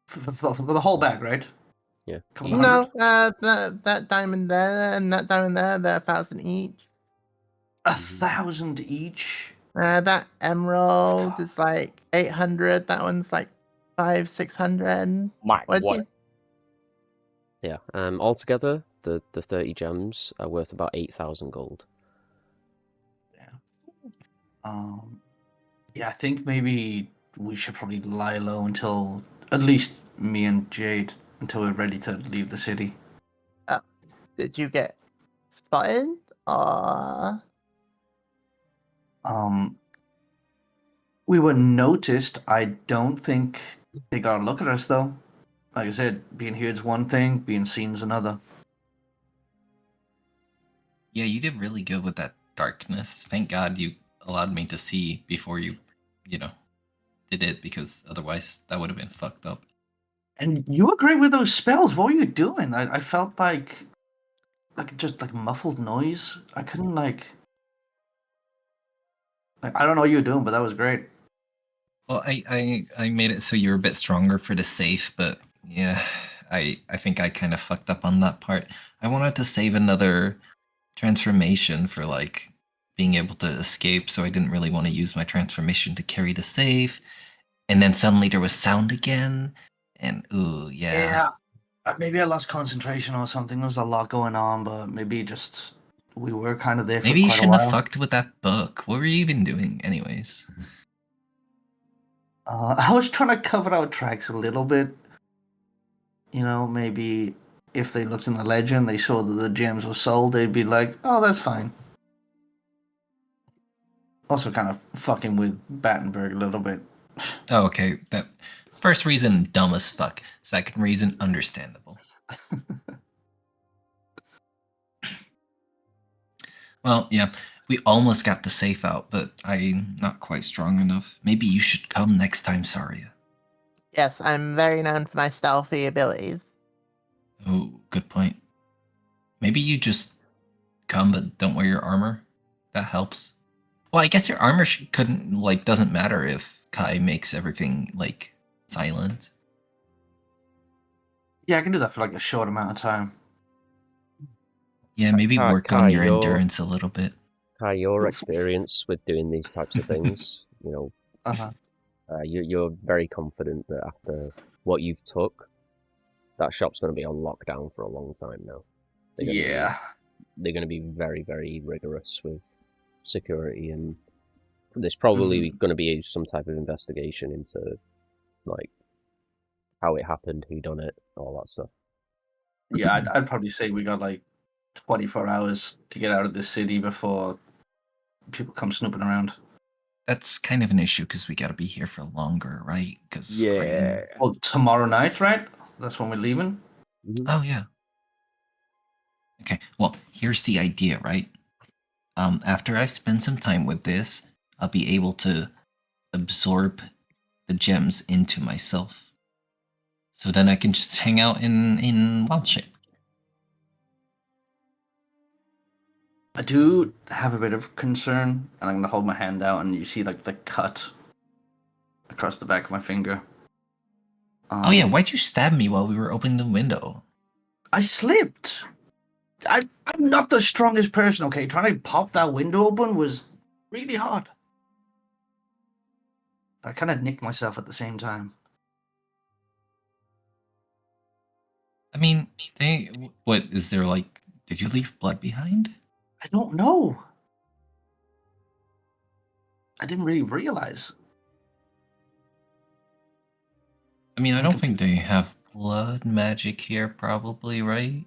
For the whole bag, right? Yeah. No, that diamond there and that diamond there, they're 1,000 each. 1,000 each? That emerald is like 800. That one's like 500-600. My what? Yeah. Altogether, the 30 gems are worth about 8,000 gold. Yeah. Yeah, I think maybe we should probably lie low until at least me and Jade until we're ready to leave the city. Did you get spotted? Or... We were noticed. I don't think they got a look at us, though. Like I said, being here is one thing, being seen is another. Yeah, you did really good with that darkness. Thank God you allowed me to see before you did it, because otherwise that would have been fucked up. And you were great with those spells. What were you doing? I felt like just like muffled noise. I couldn't like I don't know what you were doing, but that was great. Well, I made it so you're a bit stronger for the safe, but yeah, I think I kind of fucked up on that part. I wanted to save another transformation for like being able to escape, so I didn't really want to use my transformation to carry the safe. And then suddenly there was sound again, and ooh, yeah. Maybe I lost concentration or something. There was a lot going on, but maybe just we were kind of there for Maybe you quite a shouldn't while. have fucked with that book. What were you even doing, anyways? I was trying to cover our tracks a little bit. You know, maybe if they looked in the legend, they saw that the gems were sold, they'd be like, "Oh, that's fine." Also, kind of fucking with Battenberg a little bit. Oh, okay. That first reason, dumb as fuck. Second reason, understandable. Well, yeah, we almost got the safe out, but I'm not quite strong enough. Maybe you should come next time, Saria. Yes, I'm very known for my stealthy abilities. Oh, good point. Maybe you just come, but don't wear your armor. That helps. Well, I guess your armor doesn't matter if Kai makes everything like silent. Yeah, I can do that for like a short amount of time. Yeah, maybe work on your endurance a little bit. Kai, your experience with doing these types of things, you're very confident that after what you've took, that shop's going to be on lockdown for a long time now. They're going to be very, very rigorous with security, and there's probably going to be some type of investigation into like how it happened, who done it, all that stuff. Yeah, I'd probably say we got like 24 hours to get out of this city before people come snooping around. That's kind of an issue because we got to be here for longer, right? Because Well, tomorrow night, right? That's when we're leaving. Oh yeah. Okay. Well, here's the idea, right? After I spend some time with this, I'll be able to absorb the gems into myself. So then I can just hang out in wild shape. I do have a bit of concern, and I'm gonna hold my hand out, and you see like the cut across the back of my finger. Oh yeah, why'd you stab me while we were opening the window? I slipped. I'm not the strongest person, okay? Trying to pop that window open was really hard. I kind of nicked myself at the same time. I mean, what is there like? Did you leave blood behind? I don't know. I didn't really realize. I mean, I don't think they have blood magic here, probably, right?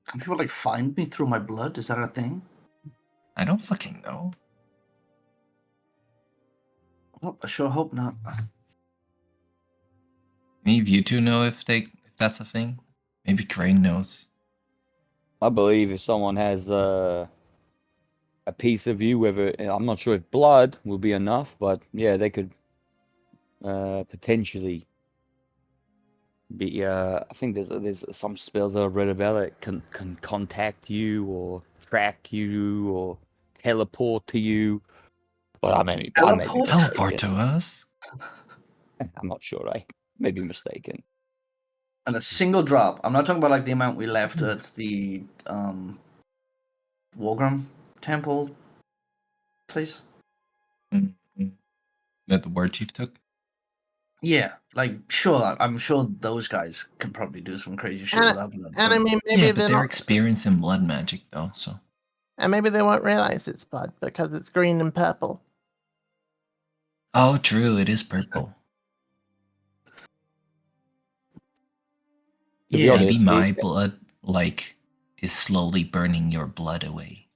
Can people like find me through my blood? Is that a thing? I don't fucking know. Well, I sure hope not. Any of you two know if that's a thing? Maybe Crane knows. I believe if someone has a piece of you, whether I'm not sure if blood will be enough, but yeah, they could potentially be. I think there's some spells that I've read about it can contact you or track you or teleport to you. But I may be teleport to us. I'm not sure. I may be mistaken. And a single drop. I'm not talking about like the amount we left at the Walgrim Temple place. Mm-hmm. That the War Chief took? Yeah, like sure, I'm sure those guys can probably do some crazy shit without blood. And I mean, maybe but they're experienced in blood magic though, so. And maybe they won't realize it's blood because it's green and purple. Oh, true, it is purple. be Yeah. honest, Maybe my blood, like, is slowly burning your blood away.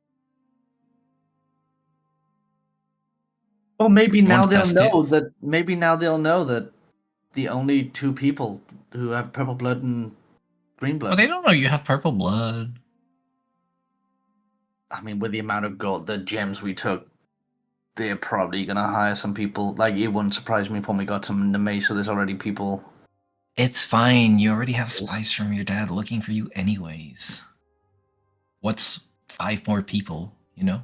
Or maybe You now wanna they'll test it? know that. Maybe now they'll know that the only two people who have purple blood and green blood. Well, they don't know you have purple blood. I mean, with the amount of gold, the gems we took, they're probably gonna hire some people. Like, it wouldn't surprise me if when we got some in the Mesa, there's already people. It's fine. You already have spies from your dad looking for you anyways. What's 5 more people, you know?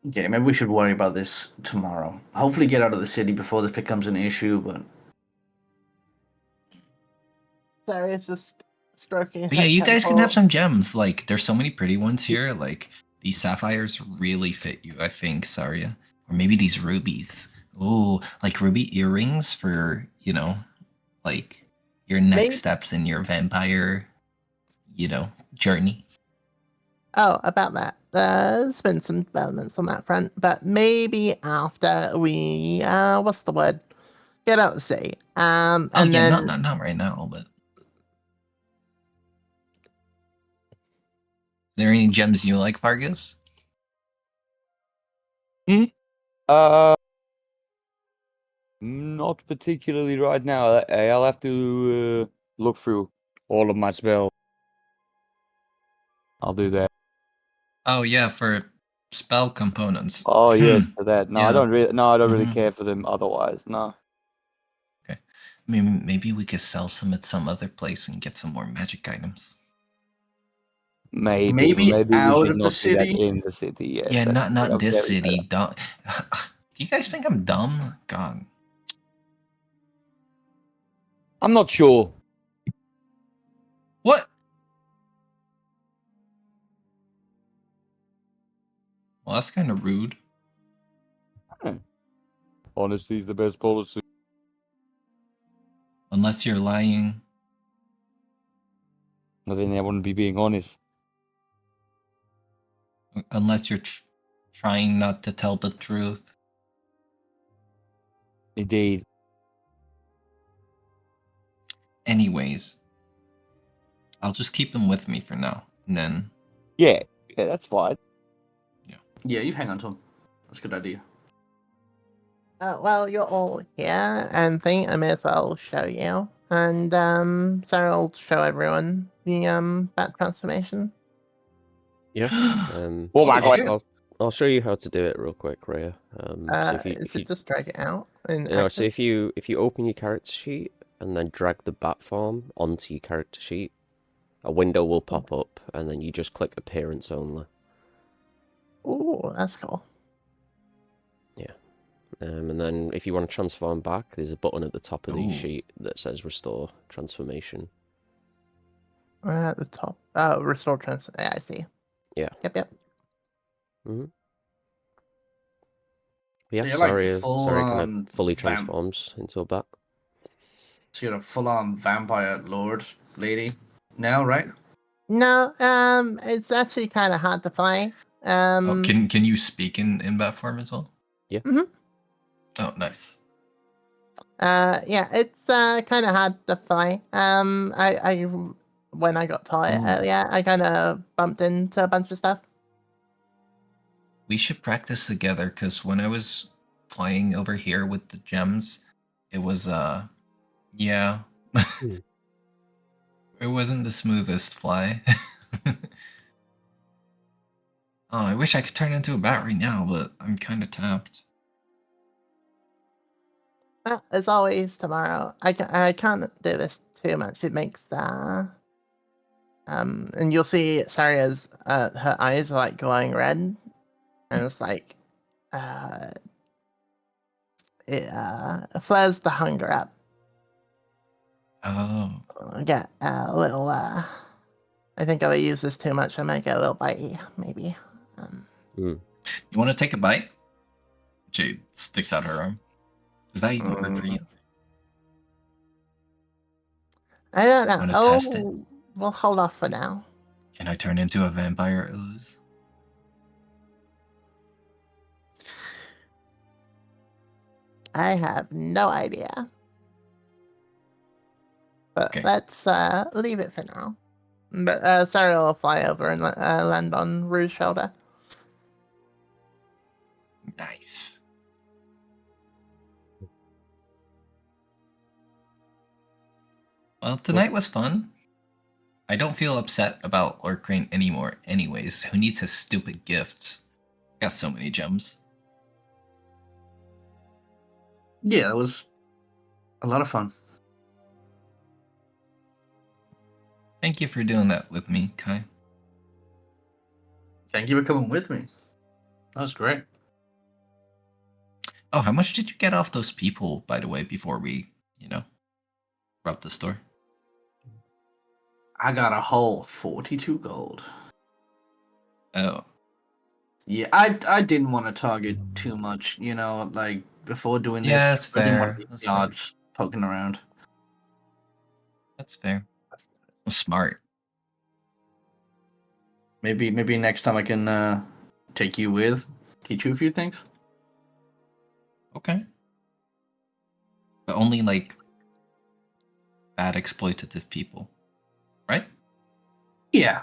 Okay, maybe we should worry about this tomorrow. Hopefully, get out of the city before this becomes an issue. But Sorry, it's just stroking. But yeah, her you guys can have temple. some gems. Like, there's so many pretty ones here. Like, these sapphires really fit you, I think, Saria. Or maybe these rubies. Ooh, like ruby earrings for, you know, like your next Maybe- steps in your vampire, you know, journey. Oh, about that. There's been some developments on that front, but maybe after we, what's the word? Get out of the sea. Oh And yeah, then not right now, but. Are there any gems you like, Vargas? Not particularly right now. I'll have to look through all of my spells. I'll do that. Oh yeah, for spell components. Oh yes, for that. No, I Yeah. don't really. No, I don't really Mhm. care for them otherwise. No. Okay. I mean, maybe we could sell some at some other place and get some more magic items. Maybe maybe we out should of the not do that city. in the city. Yes. Yeah, that's not this very city. better. Do you guys think I'm dumb? God. I'm not sure. What? Well, that's kind of rude. Honesty is the best policy. Unless you're lying. I think I wouldn't be being honest. Unless you're trying not to tell the truth. Indeed. Anyways, I'll just keep them with me for now, and then. Yeah, that's fine. Yeah, you hang on to them. That's a good idea. well, you're all here, and I may as well show you. And so I'll show everyone the bat transformation. Yeah. Oh my god. Sure. I'll show you how to do it real quick, Rhea. So if you Just drag it out in you know, so Access? if you open your character sheet and then drag the bat form onto your character sheet, a window will pop up, and then you just click appearance only. Ooh, that's cool. And then if you want to transform back, there's a button at the top of the Ooh. sheet that says Restore Transformation. At the top. Oh, restore transfer. Yeah, I see. Yeah. Yep. Mm-hmm. Yeah, So you're like Saria kind full-on of fully vamp. transforms into a bat. So you're a full-on vampire lord lady now, right? No, it's actually kind of hard to play. Oh, can you speak in bat form as well? Yeah. Mhm. Oh, nice. Yeah, it's kind of hard to play. I when I got taught it Ooh. earlier, I kind of bumped into a bunch of stuff. We should practice together, because when I was playing over here with the gems, it was yeah. It wasn't the smoothest fly. Oh, I wish I could turn into a bat right now, but I'm kind of tapped. As always, tomorrow I can't do this too much. It makes and you'll see Saria's her eyes are like glowing red, and it's like it flares the hunger up. Oh. Get a little. I think if I use this too much, I might get a little bitey, maybe. You want to take a bite? Jade sticks out her arm. Does that even work for you? I don't know. Wanna test it? We'll hold off for now. Can I turn into a vampire ooze? I have no idea. But Okay. let's leave it for now. But Sarah will fly over and land on Rue's shoulder. Nice. Well, tonight was fun. I don't feel upset about Lord Crane anymore anyways. Who needs his stupid gifts? Got so many gems. Yeah, it was a lot of fun. Thank you for doing that with me, Kai. Thank you for coming with me. That was great. Oh, how much did you get off those people, by the way, before we, robbed the store? I got a whole 42 gold. Oh. Yeah, I didn't want to target too much, like before doing Yeah, this. that's I didn't want fair. to be That's yards poking around. That's fair. Smart. Maybe next time I can take you with, teach you a few things. Okay. But only, bad exploitative people. Right? Yeah.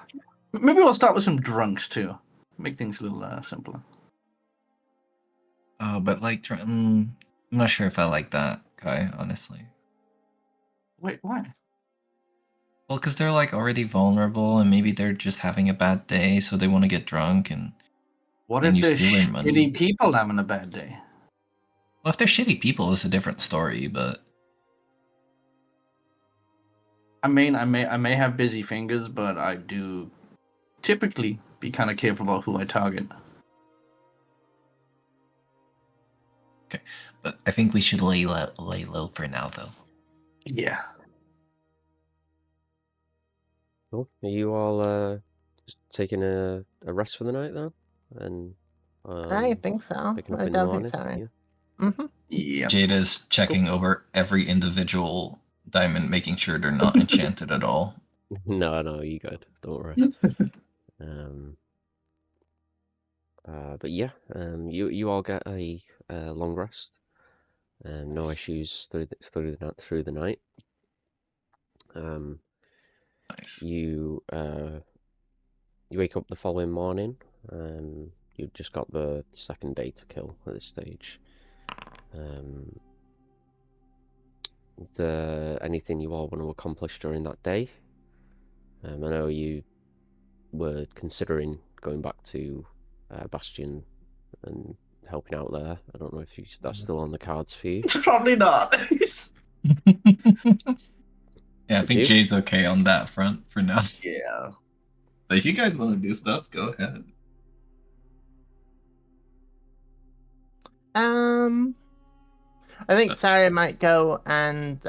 Maybe we'll start with some drunks too. Make things a little simpler. Oh, but, I'm not sure if I like that, Kai, honestly. Wait, why? Well, because they're, already vulnerable, and maybe they're just having a bad day, so they want to get drunk, and What then if you they're steal their money. shitty people having a bad day? Well, if they're shitty people, it's a different story, but... I mean, I may have busy fingers, but I do typically be kind of careful about who I target. Okay, but I think we should lay low for now, though. Yeah. Cool. Are you all just taking a rest for the night then? And I think so. picking up I in the don't think morning? so. Right? Yeah. Mm-hmm. Yeah. Jada's checking over every individual diamond, making sure they're not enchanted at all. No, you good. Don't worry. But yeah, you all get a long rest. No issues through the night. Nice. You wake up the following morning. You've just got the second day to kill at this stage. Is there anything you all want to accomplish during that day? I know you were considering going back to Bastion and helping out there. I don't know if that's still on the cards for you. It's probably not. Yeah, I think Jade's okay on that front for now. Yeah. But if you guys want to do stuff, go ahead. I think Sarah might go and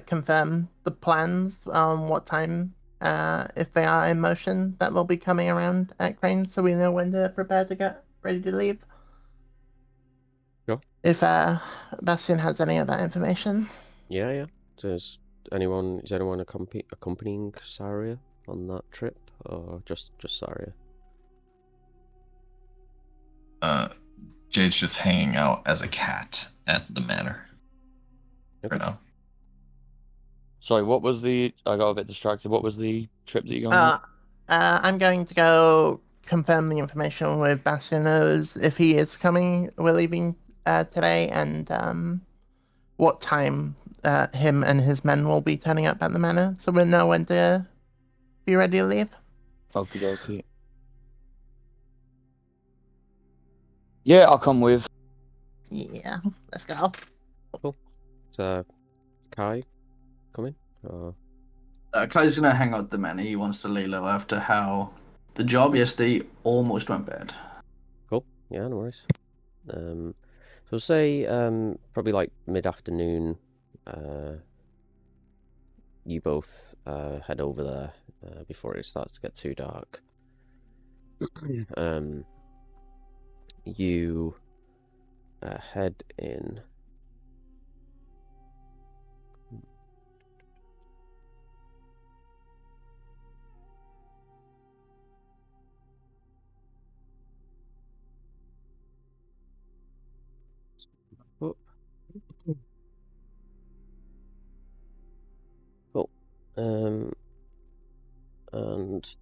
confirm the plans on what time, if they are in motion, that will be coming around at Crane, so we know when to prepare to get ready to leave. Sure. If Bastion has any of that information. Yeah. Is anyone accompanying Saria on that trip, or just Saria? Jade's just hanging out as a cat at the manor. Okay. For now. Sorry, what was I got a bit distracted. What was the trip that you're going on? I'm going to go confirm the information with Bastion knows if he is coming. We're leaving today, and what time him and his men will be turning up at the manor, so we'll know when to be ready to leave. Okie dokie. Yeah, I'll come with. Yeah, let's go. Cool. So, Kai, coming? Kai's gonna hang out the manor. He wants to lay low after how the job yesterday almost went bad. Cool. Yeah, no worries. So say probably like mid-afternoon. You both head over there before it starts to get too dark. You head in. And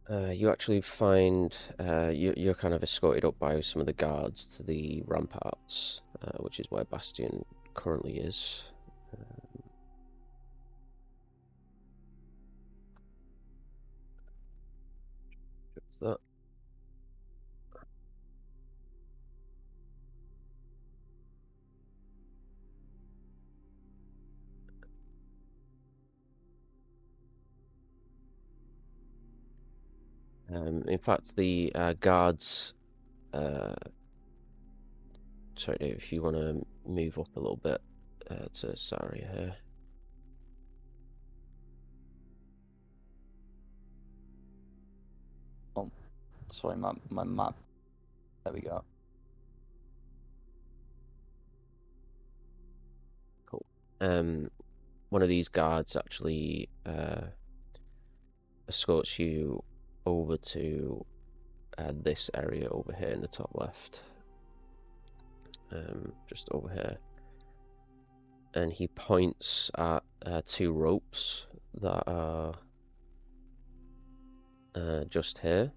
you actually find you're kind of escorted up by some of the guards to the ramparts, which is where Bastion currently is. What's that? In fact, the guards. Sorry, Dave, if you want to move up a little bit to Saria here. Oh, sorry, my map. There we go. Cool. One of these guards actually escorts you over to this area over here in the top left. Just over here. And he points at 2 ropes that are just here.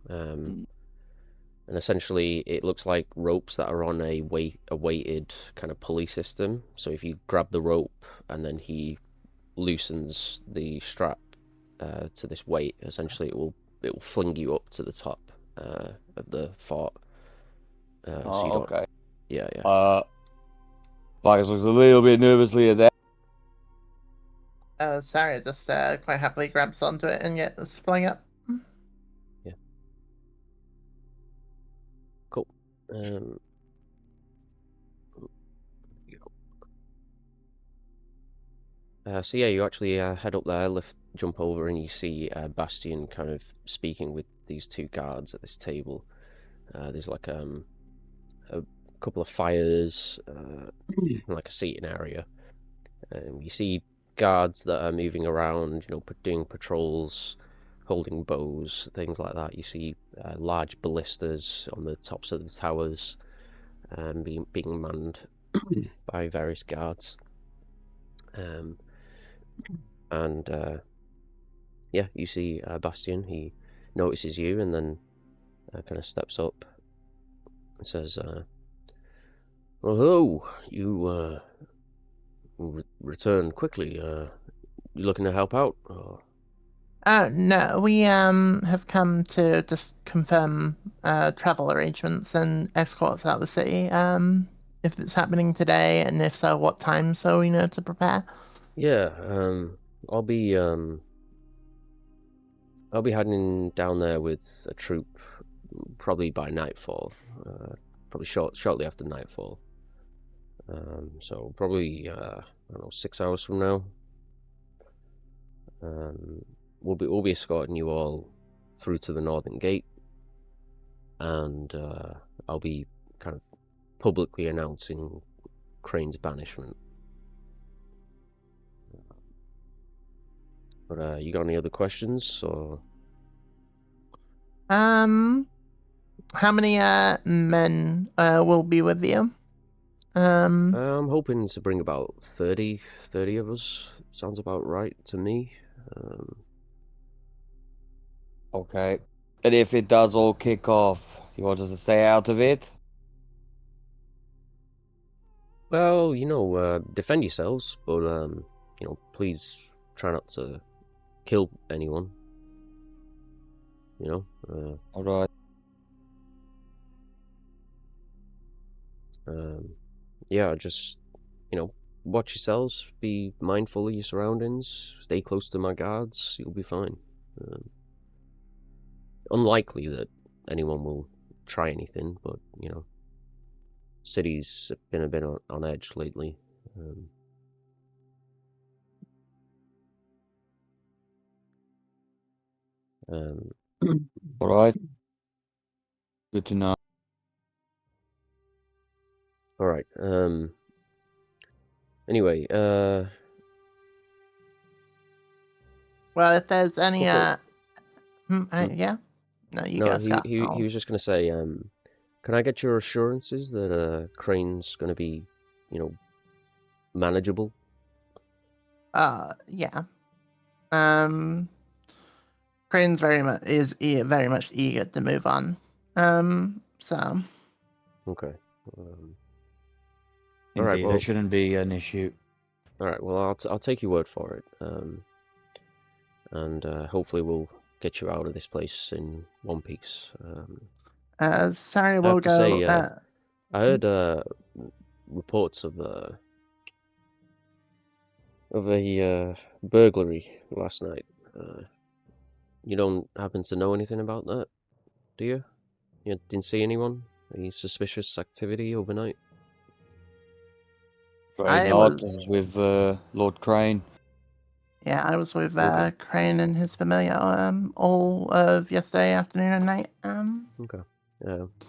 And essentially it looks like ropes that are on a weighted kind of pulley system. So if you grab the rope and then he loosens the strap to this weight, essentially it will fling you up to the top of the fort. So you don't... okay. Yeah. Vargas looks a little bit nervously at that. Sorry, just quite happily grabs onto it and gets flung up. Yeah. Cool. So yeah, you actually head up there, jump over, and you see Bastion kind of speaking with these 2 guards at this table. There's like a couple of fires, like a seating area. You see guards that are moving around, doing patrols, holding bows, things like that. You see large ballistas on the tops of the towers, being manned by various guards. Yeah, you see Bastion. He notices you and then kind of steps up and says, "Well, hello, you return quickly. You looking to help out?" Or... No, we have come to just confirm travel arrangements and escorts out of the city. If it's happening today, and if so, what time, so we know to prepare. Yeah, I'll be heading down there with a troop, probably by nightfall. Probably shortly after nightfall. So probably I don't know, 6 hours from now. We'll be escorting you all through to the northern gate, and I'll be kind of publicly announcing Crane's banishment. But you got any other questions, or? How many men will be with you? I'm hoping to bring about 30 of us. Sounds about right to me. Okay. And if it does all kick off, you want us to stay out of it? Well, defend yourselves, but please try not to kill anyone. All right. Yeah, just watch yourselves, be mindful of your surroundings, stay close to my guards. You'll be fine. Unlikely that anyone will try anything, but city's been a bit on edge lately. All right. Good to know. All right. Anyway, Well, if there's any couple... yeah. No, you No, go, Scott. he was just gonna say, can I get your assurances that Crane's gonna be, manageable? Yeah. Crane's very much eager to move on. So. Okay. All Indeed, right. Well, there shouldn't be an issue. all right. Well, I'll take your word for it. And hopefully we'll get you out of this place in one piece. Sorry, I we'll have to go. say, I heard reports of a burglary last night. You don't happen to know anything about that, do you? You didn't see anyone? Any suspicious activity overnight? Right, I not. was- I was with Lord Crane. Yeah, I was with Okay. Crane and his familiar all of yesterday afternoon and night. Okay.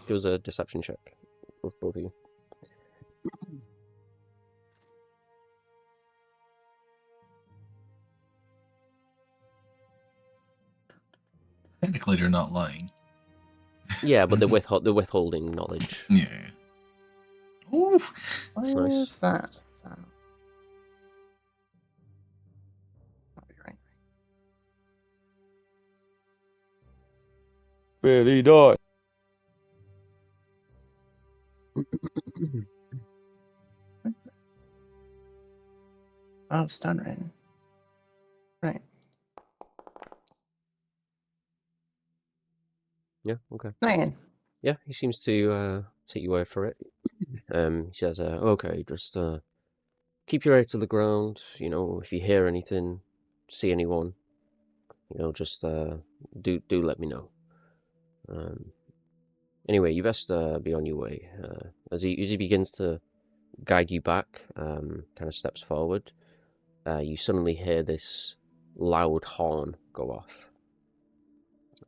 Give us a deception check, both of you. Technically, they're not lying. Yeah, but they're withholding knowledge. Yeah. Ooh. What Nice. is that? Might be right. Really died. Oh, stun ring. Right. Yeah. Okay. 9. Yeah, he seems to take your word for it. He says, "Okay, just keep your ear to the ground. You know, if you hear anything, see anyone, you know, just do let me know. Anyway, you best be on your way." As he begins to guide you back, kind of steps forward, you suddenly hear this loud horn go off.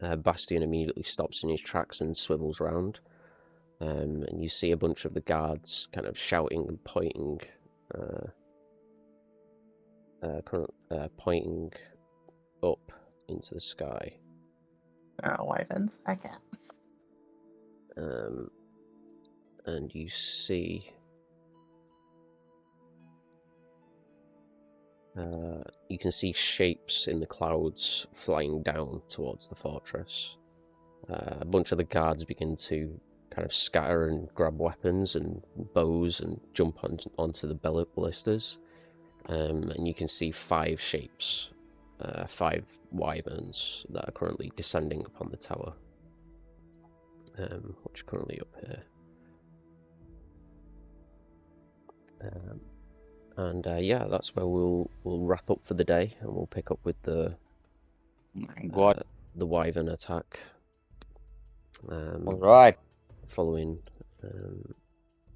Bastian immediately stops in his tracks and swivels round. And you see a bunch of the guards kind of shouting and pointing, pointing up into the sky. Wyverns. Okay. And you see, you can see shapes in the clouds flying down towards the fortress. A bunch of the guards begin to kind of scatter and grab weapons and bows and jump onto the ballistas. And you can see 5 shapes, 5 wyverns that are currently descending upon the tower, which are currently up here. Yeah, that's where we'll wrap up for the day, and we'll pick up with the wyvern attack. All right. Following.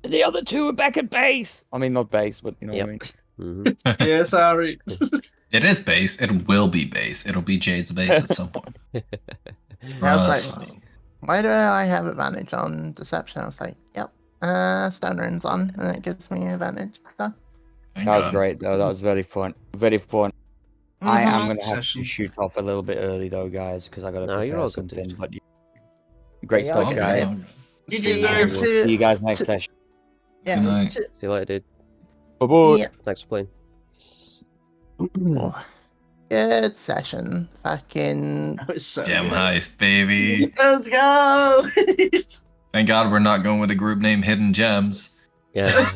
The other 2 are back at base. I mean, not base, but you know Yep. what I Mhm. mean. Yeah, sorry. It is base. It will be base. It'll be Jade's base at some point. I was Trust like, me. why do I have advantage on deception? I was like, yep. Stun ring's on, and it gives me advantage. So. Thank That was God. great, though. That was very fun. Very fun. I am going to have to Session. shoot off a little bit early, though, guys, because I got to No, you're prepare all good, something. dude. But great Yeah, stuff, okay, guys. right. GG, I will see you guys next session. Yeah. Good night. See you later, dude. Bye-bye. Yeah. Thanks for playing. Oh, good session. Fucking. That was so Gem good. heist, baby. Let's go! Thank God we're not going with a group name Hidden Gems. Yeah.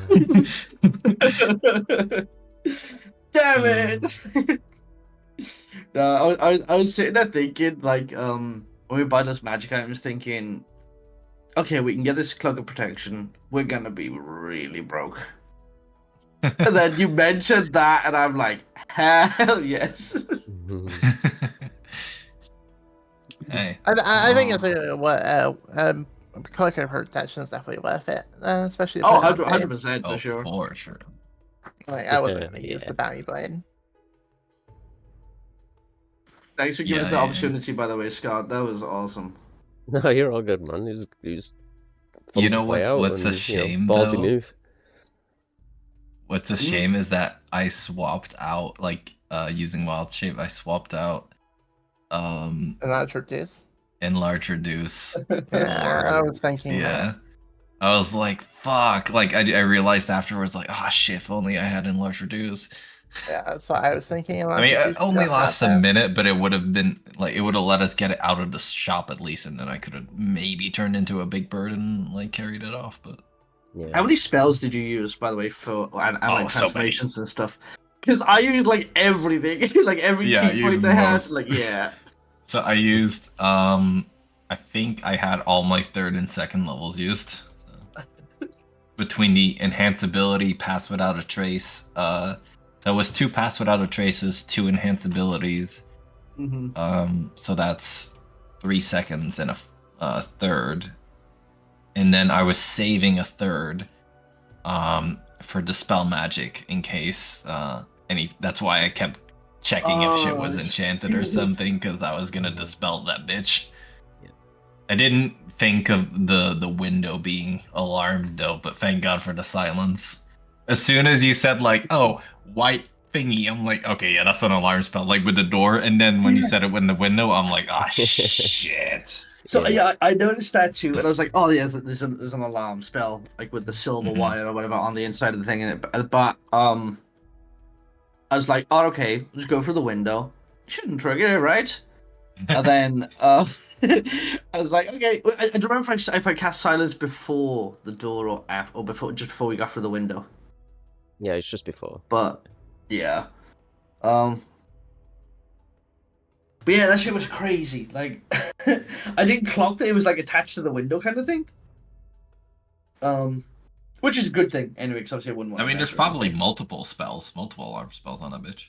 Damn it! No, I was sitting there thinking, like, when we buy those magic items, thinking, okay, we can get this cloak of protection. We're gonna be really broke. And then you mentioned that, and I'm like, hell yes. Hey. I think it's cloak of protection is definitely worth it, especially. Oh, for 100% Oh, for sure. for sure. Like, I wasn't going to use Yeah. the bounty blade. Thanks for giving us the Yeah. opportunity, by the way, Scott. That was awesome. No, you're all good, man. It was fun You to know play out. what's a and, shame, ballsy though? move. What's a shame is that I swapped out, like, using Wild Shape, I swapped out And that's reduce. Enlarge Reduce. Yeah, I was thinking Yeah. I was like, fuck. Like, I realized afterwards, like, oh shit, if only I had Enlarge Reduce. Yeah, that's what I was thinking. I mean, it only lasts a minute, but it would have been like it would have let us get it out of the shop at least, and then I could have maybe turned into a big bird and like carried it off. But Yeah. How many spells did you use, by the way, for and like so transformations and stuff? Because I used like everything, like every key point I had. Like So I used I think I had all my 3rd and 2nd levels used. So. Between the enhanceability, pass without a trace, so it was 2 pass without a traces, 2 enhanceabilities. So that's 3 seconds and a 3rd. And then I was saving a 3rd for dispel magic in case that's why I kept checking if shit was enchanted or something, because I was gonna dispel that bitch. Yeah. I didn't think of the window being alarmed though, but thank God for the silence. As soon as you said like, oh, white thingy, I'm like, okay, yeah, that's an alarm spell, like with the door. And then when you said it with the window, I'm like, ah, shit. So yeah, I noticed that too, and I was like, oh yeah, there's an alarm spell like with the silver wire or whatever on the inside of the thing, but I was like, oh okay, just go through the window, shouldn't trigger it, right? And then I was like, okay, I don't remember if I cast silence before the door or after, or before we got through the window. Yeah, it's just before. But yeah, but yeah, that shit was crazy. Like, I didn't clock that it was like attached to the window kind of thing. Which is a good thing anyway, because obviously I wouldn't want. I mean, there's probably multiple alarm spells on that bitch.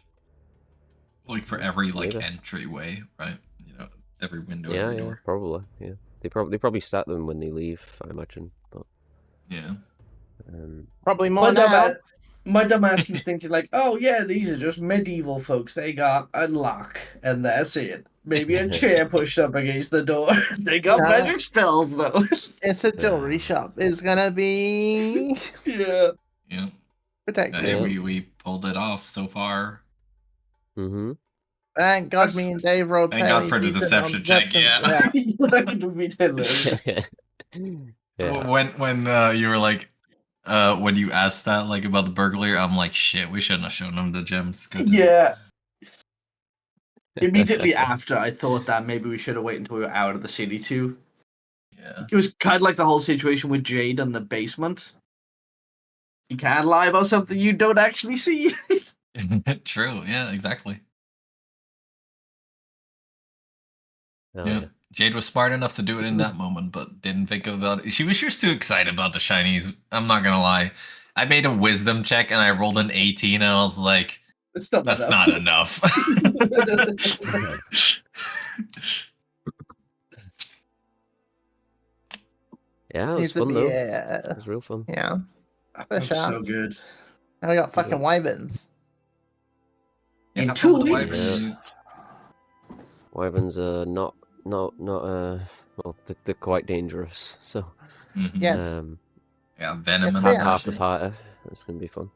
Like for every entryway, right? You know, every window. Yeah, every door. Probably. Yeah, they probably set them when they leave, I imagine. But yeah, probably more now. My dumb ass keeps thinking like, oh yeah, these are just medieval folks. They got a lock, and that's it. Maybe a chair pushed up against the door. They got magic spells though. It's a jewelry shop. It's gonna be yeah. protected. Hey, we pulled it off so far. Thank God me and Dave rolled. Thank God for the deception check. Yeah. That would be hilarious. When you were like. When you asked that, like, about the burglary, I'm like, shit, we shouldn't have shown them the gems. Yeah. Immediately after, I thought that maybe we should have waited until we were out of the city, too. Yeah. It was kind of like the whole situation with Jade in the basement. You can't lie about something you don't actually see. True, yeah, exactly. Yeah. Jade was smart enough to do it in that moment, but didn't think about it. She was just too excited about the shinies. I'm not gonna lie. I made a wisdom check and I rolled an 18, and I was like, "That's not enough." Yeah, it was fun though. It was real fun. Yeah, that's so good. And we got fucking wyverns. In 2 weeks. Yeah. Wyverns are not well, they're quite dangerous. So yes, venom and half the party. It's gonna be fun.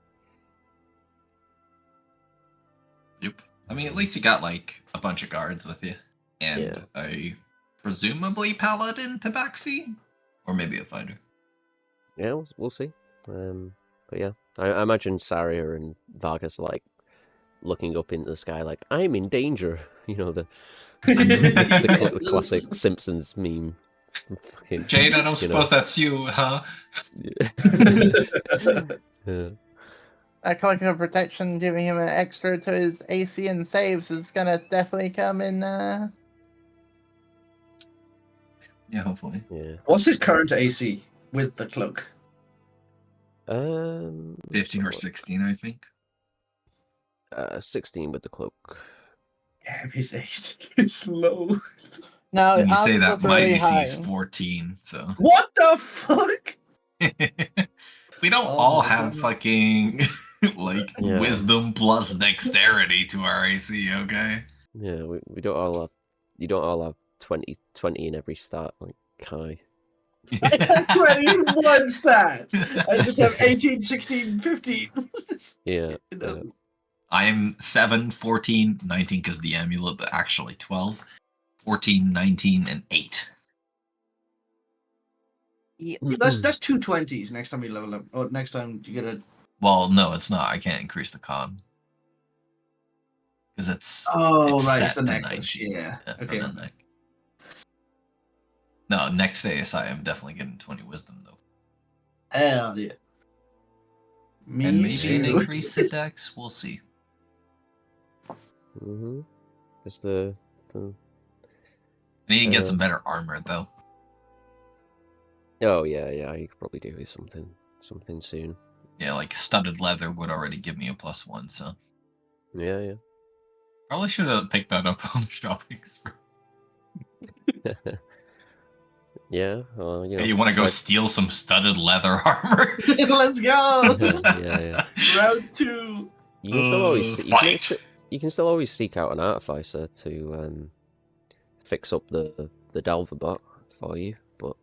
Yep. I mean, at least you got like a bunch of guards with you, and a presumably paladin tabaxi, or maybe a fighter. Yeah, we'll see. But yeah, I imagine Saria and Vargas like looking up into the sky, like I'm in danger. You know the classic Simpsons meme. Fucking, Jade, I don't suppose that's you, huh? Yeah. A cloak of protection giving him an extra to his AC and saves is gonna definitely come in. Yeah, hopefully. Yeah. What's his current AC with the cloak? 15 or 16, I think. 16 with the cloak. Yeah, his AC is low. No, and you say ours that was my really AC high. is 14, so. What the fuck? We don't all have fucking like wisdom plus dexterity to our AC, okay? Yeah, we don't all have. You don't all have 20 in every stat like Kai. I have 20 in one stat. I just have 18, 16, 15. Yeah. I am 7, 14, 19 because the amulet, but actually 12, 14, 19, and 8. Yeah. That's 2 20s next time you level up. Or next time you get a. Well, no, it's not. I can't increase the con. because it's Oh, right, set it's the to necklace. 19. Yeah. From Okay. the neck. No, next ASI, I'm definitely getting 20 wisdom though. Hell yeah. Me And maybe too. an increase to dex. We'll see. Mm-hmm. It's the I need to get some better armor though. oh yeah, you could probably do with something soon. Yeah, like studded leather would already give me a +1, so Yeah. probably should have picked that up on the shopping spree. Yeah, well, you know. Hey, you want to go steal some studded leather armor? Let's go. Yeah. Round 2. You can still always fight. you can still always seek out an artificer to fix up the Delver bot for you, but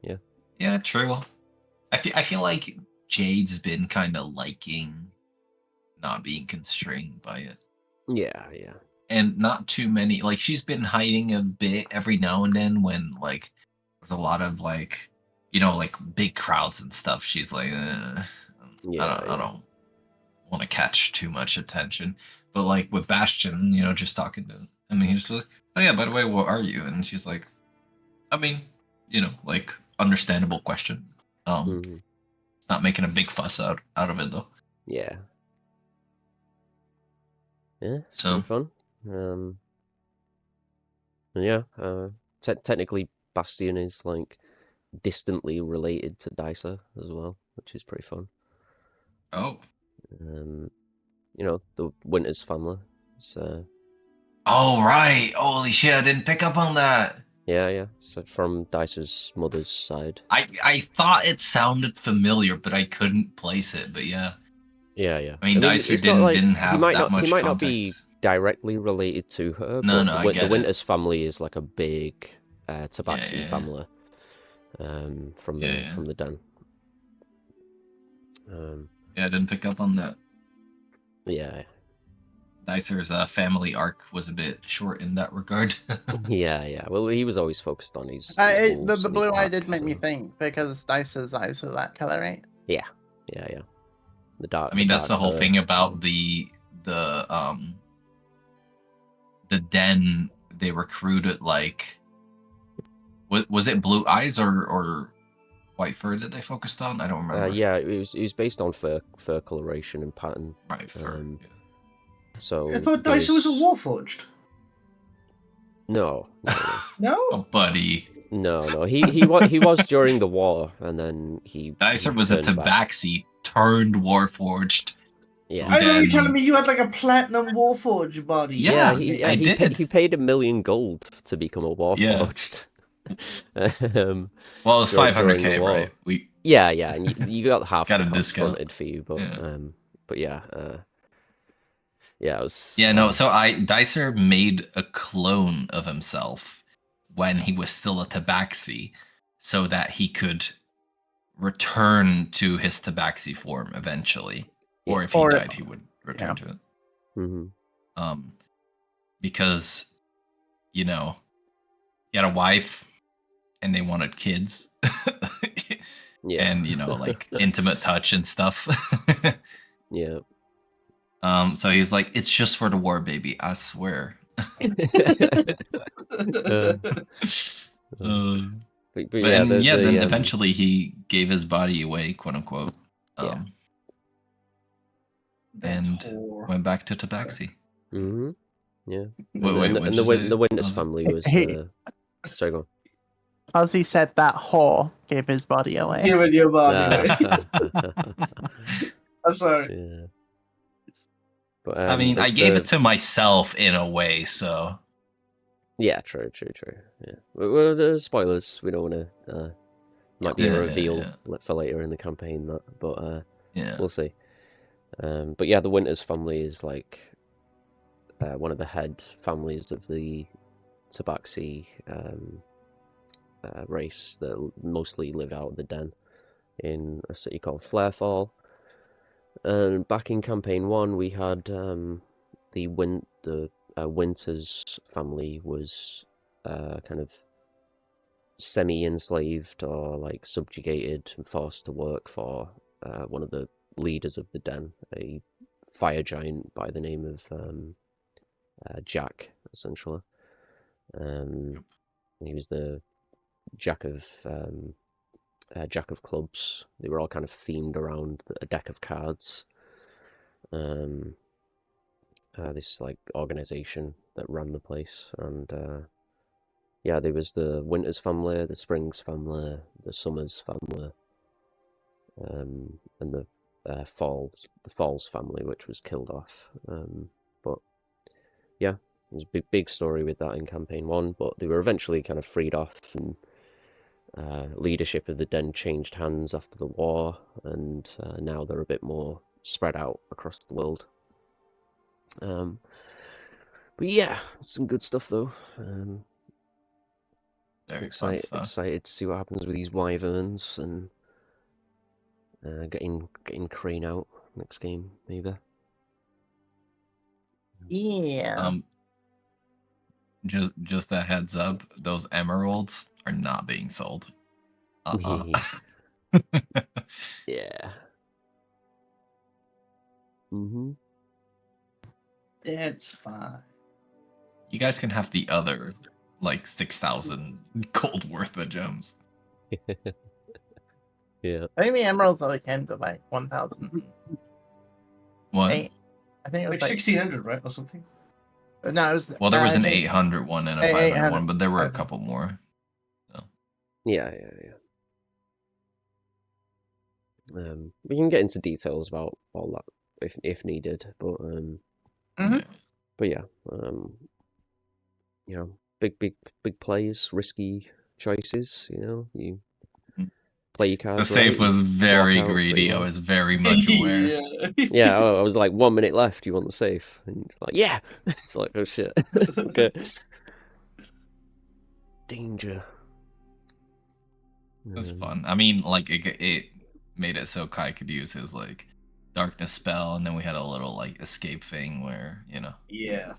yeah. Yeah, true. I feel like Jade's been kind of liking not being constrained by it. Yeah. And not too many, like, she's been hiding a bit every now and then when, like, there's a lot of, like, you know, like, big crowds and stuff. She's like, I don't want to catch too much attention. But, like, with Bastion, you know, just talking to him, I mean, he's just like, oh, yeah, by the way, what are you? And she's like, I mean, you know, like, understandable question. Not making a big fuss out of it, though. Yeah. Yeah, it's So pretty fun. And yeah, technically Bastion is like distantly related to Dicer as well, which is pretty fun. Oh. You know, the Winters family. So oh right! Holy shit! I didn't pick up on that. Yeah. So from Dicer's mother's side. I thought it sounded familiar, but I couldn't place it. But yeah. Yeah. I mean, Dicer didn't have that much. He might not be directly related to her, no, but the Winters family is like a big Tabaxi family. From the Den. Yeah, I didn't pick up on that. Yeah. Dicer's family arc was a bit short in that regard. Yeah. Well, he was always focused on his the blue eye did make me think, because Dicer's eyes were that color, right? Yeah. The dark. I mean, that's the whole thing about the Den. They recruited, like, was it blue eyes or white fur that they focused on? I don't remember. Yeah, it was based on fur coloration and pattern. Right, fur. So I thought Dicer was a Warforged. No. No? Oh, buddy. No. He was during the war, and then Dicer was a Tabaxi turned Warforged. Yeah. I remember you telling me you had like a platinum Warforged body. Yeah, I did. He paid $1 million gold to become a Warforged. Well, it's 500k, right? Yeah, and you got half got a the cost discount fronted for you, but yeah, it was. Yeah, no. So Dicer made a clone of himself when he was still a Tabaxi, so that he could return to his Tabaxi form eventually, or if he died, he would return to it. Mm-hmm. Because, you know, he had a wife, and they wanted kids. Yeah. And, you know, like, intimate touch and stuff. Yeah. So he's like, it's just for the war, baby, I swear. But then eventually he gave his body away, quote unquote. And went back to Tabaxi. Mm-hmm. Yeah. And the Winters family was sorry, go on. As he said, that whore gave his body away. Giving your body away. I'm sorry. Yeah. But, I mean, I gave it to myself in a way, so. Yeah, true. Yeah. Well, the spoilers. We don't want to. Might be a reveal for later in the campaign, but we'll see. But yeah, the Winters family is like one of the head families of the Tabaxi race that mostly live out of the Den in a city called Flarefall. And back in campaign 1, we had the Winters family was kind of semi-enslaved or like subjugated and forced to work for one of the leaders of the Den, a fire giant by the name of Jack, essentially. He was the Jack of clubs. They were all kind of themed around a deck of cards. This like organization that ran the place, and yeah, there was the Winters family, the Springs family, the Summers family, and the Falls family, which was killed off. But yeah, there's a big story with that in campaign 1. But they were eventually kind of freed off, and leadership of the Den changed hands after the war, and now they're a bit more spread out across the world. But yeah, some good stuff though. Very excited to see what happens with these wyverns, and getting Crane out next game maybe. Yeah. Just a heads up, those emeralds are not being sold. Yeah. Mm-hmm. It's fine. You guys can have the other, like, 6,000 gold worth of gems. Yeah. I think the emeralds only came to like 1,000. What? I think it was Like 1,600, right, or something? No, it was. Well, there was an I think- 800 one and a 500 one, but there were a couple more. So. Yeah. We can get into details about all that if needed, but but yeah, you know, big plays, risky choices. You know, you play your cards. The safe right, was very out greedy. I well. was very much aware. Yeah, I was like 1 minute left. You want the safe? And it's like, yeah. It's like, oh shit. Okay. Danger. It was fun. I mean, like it made it so Kai could use his like darkness spell, and then we had a little like escape thing where Yeah.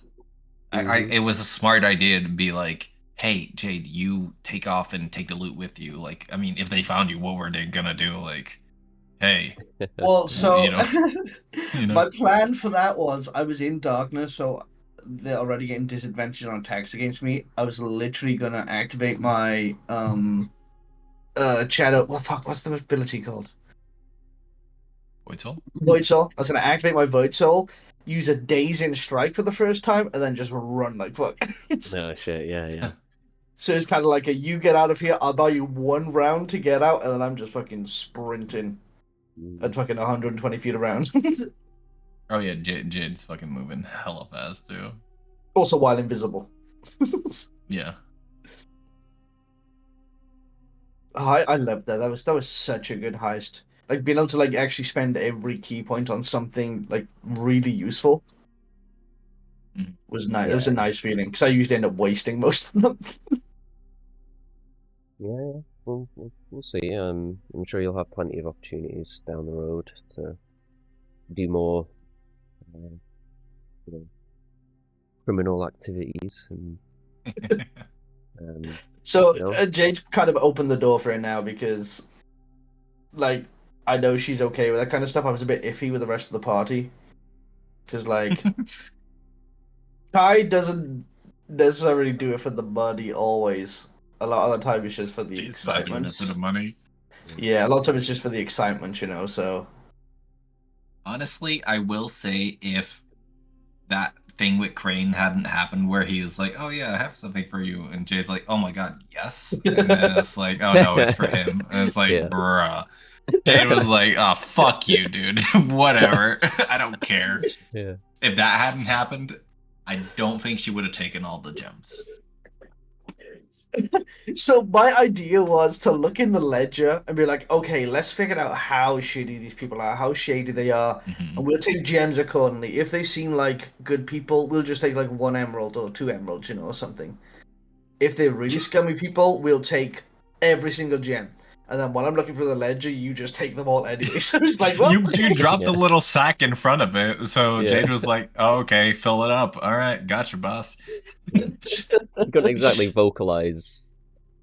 It was a smart idea to be like, hey Jade, you take off and take the loot with you. Like, I mean, if they found you, what were they gonna do? Like, hey. Well, so you know. My plan for that was I was in darkness, so they're already getting disadvantage on attacks against me. I was literally gonna activate my shadow. What's the ability called? Void Soul? Void Soul. I was gonna activate my Void Soul, use a Dazing Strike for the first time, and then just run like fuck. No shit, yeah. So it's kind of like you get out of here, I'll buy you 1 round to get out, and then I'm just fucking sprinting at fucking 120 feet around. Oh yeah, Jade's fucking moving hella fast too. Also while invisible. Yeah. I loved that. That was such a good heist. Like being able to like actually spend every key point on something like really useful was nice. It was a nice feeling because I usually end up wasting most of them. Yeah. We'll see. I'm sure you'll have plenty of opportunities down the road to do more, criminal activities and. So Jade kind of opened the door for it now because, like, I know she's okay with that kind of stuff. I was a bit iffy with the rest of the party because, like, Kai doesn't necessarily do it for the money always. A lot of the time it's just for the excitement. For the money. Yeah, a lot of time it's just for the excitement, so. Honestly, I will say if that thing with Crane hadn't happened where he was like, oh yeah, I have something for you, and Jay's like, oh my god, yes, and then it's like, oh no, it's for him, and it's like, bruh. Jade was like, oh fuck you, dude. Whatever. I don't care. Yeah. If that hadn't happened, I don't think she would have taken all the gems. So my idea was to look in the ledger and be like, okay, let's figure out how shitty these people are, how shady they are, and we'll take gems accordingly. If they seem like good people, we'll just take like 1 emerald or 2 emeralds, or something. If they're really scummy people, we'll take every single gem. And then when I'm looking for the ledger, you just take them all anyway. So it's like, well, you dropped a little sack in front of it, so Jade was like, oh, okay, fill it up. All right, gotcha, boss. You couldn't exactly vocalize,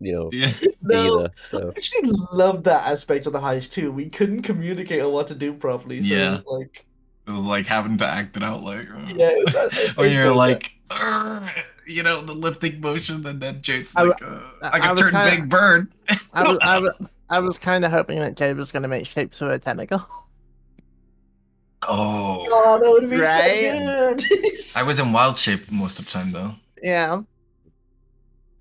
either. So I actually loved that aspect of the heist too. We couldn't communicate on what to do properly, so it was like It was like having to act it out, like Yeah, it was, I when you're enjoyed like, you know, the lifting motion, and then Jade's I like, w- I I can was turn kinda- Big Bird. I was kind of hoping that Jade was going to make shapes with a tentacle. Oh, Oh, that would have been Right? so good. I was in wild shape most of the time though. Yeah.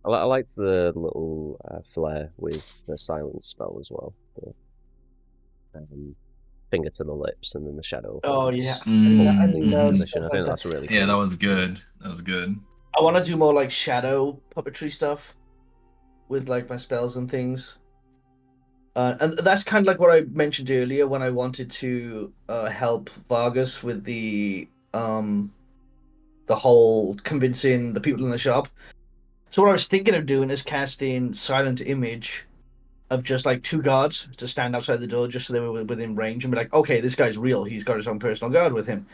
I liked the little flair with the silence spell as well. The, finger to the lips and then the shadow. Oh yeah, Mm, I the love position. stuff I like think that. that's really cool. Yeah, that was good. That was good. I want to do more like shadow puppetry stuff with like my spells and things. And that's kind of like what I mentioned earlier when I wanted to help Vargas with the whole convincing the people in the shop. So what I was thinking of doing is casting silent image of just like 2 guards to stand outside the door just so they were within range and be like, okay, this guy's real. He's got his own personal guard with him.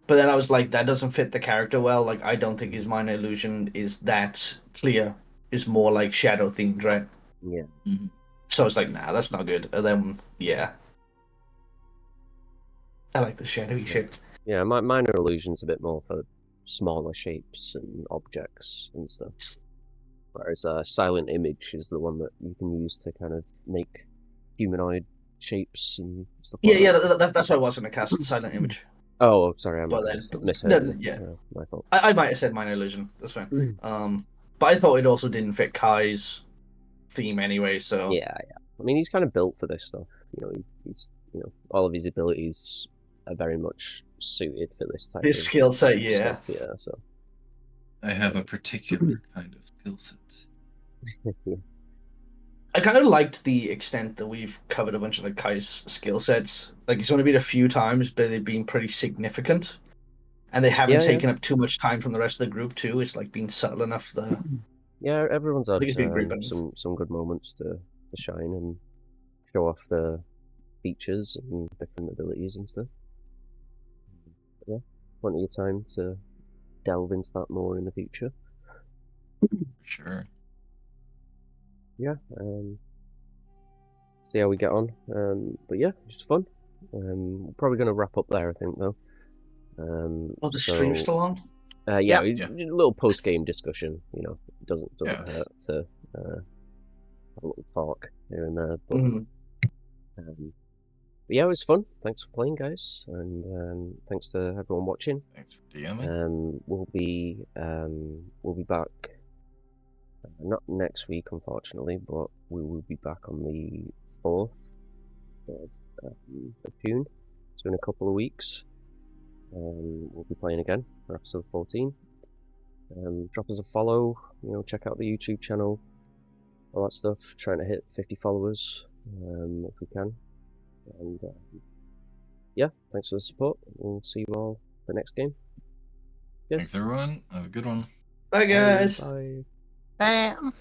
But then I was like, that doesn't fit the character well. Like, I don't think his minor illusion is that clear. It's more like shadow themed, right? Yeah. Mm-hmm. So I was like, nah, that's not good. And then, yeah. I like the shadowy shit. Yeah, minor illusion's a bit more for smaller shapes and objects and stuff. Whereas silent image is the one that you can use to kind of make humanoid shapes and stuff like Yeah, that. that's what I was going to cast, silent image. Oh, sorry, I But might then- have misheard no, you. yeah. My fault. I might have said minor illusion. That's fine. But I thought it also didn't fit Kai's theme anyway, so... Yeah. I mean, he's kind of built for this stuff. You know, he's all of his abilities are very much suited for this type This of skill set, yeah. stuff. Yeah, so. I have a particular kind of skill set. I kind of liked the extent that we've covered a bunch of like Kai's skill sets. Like it's only been a few times, but they've been pretty significant, and they haven't taken up too much time from the rest of the group too. It's like been subtle enough. Yeah, everyone's had think it's been great balance. some good moments to shine and show off their features and different abilities and stuff. But yeah, plenty of time to delve into that more in the future. Sure. Yeah, see how we get on. But yeah, it's fun. We're probably going to wrap up there, I think, though. Oh, the stream's still on? Yeah, a little post-game discussion. You know, it doesn't hurt to have a little talk here and there. But, but yeah, it was fun. Thanks for playing, guys, and thanks to everyone watching. Thanks for DMing. We'll be back. Not next week, unfortunately, but we will be back on the 4th of June, so in a couple of weeks. We'll be playing again for episode 14. Drop us a follow, check out the YouTube channel, all that stuff. Trying to hit 50 followers if we can. And yeah, thanks for the support. We'll see you all the next game. Yes. Thanks, everyone. Have a good one. Bye, guys. Bye. Bam.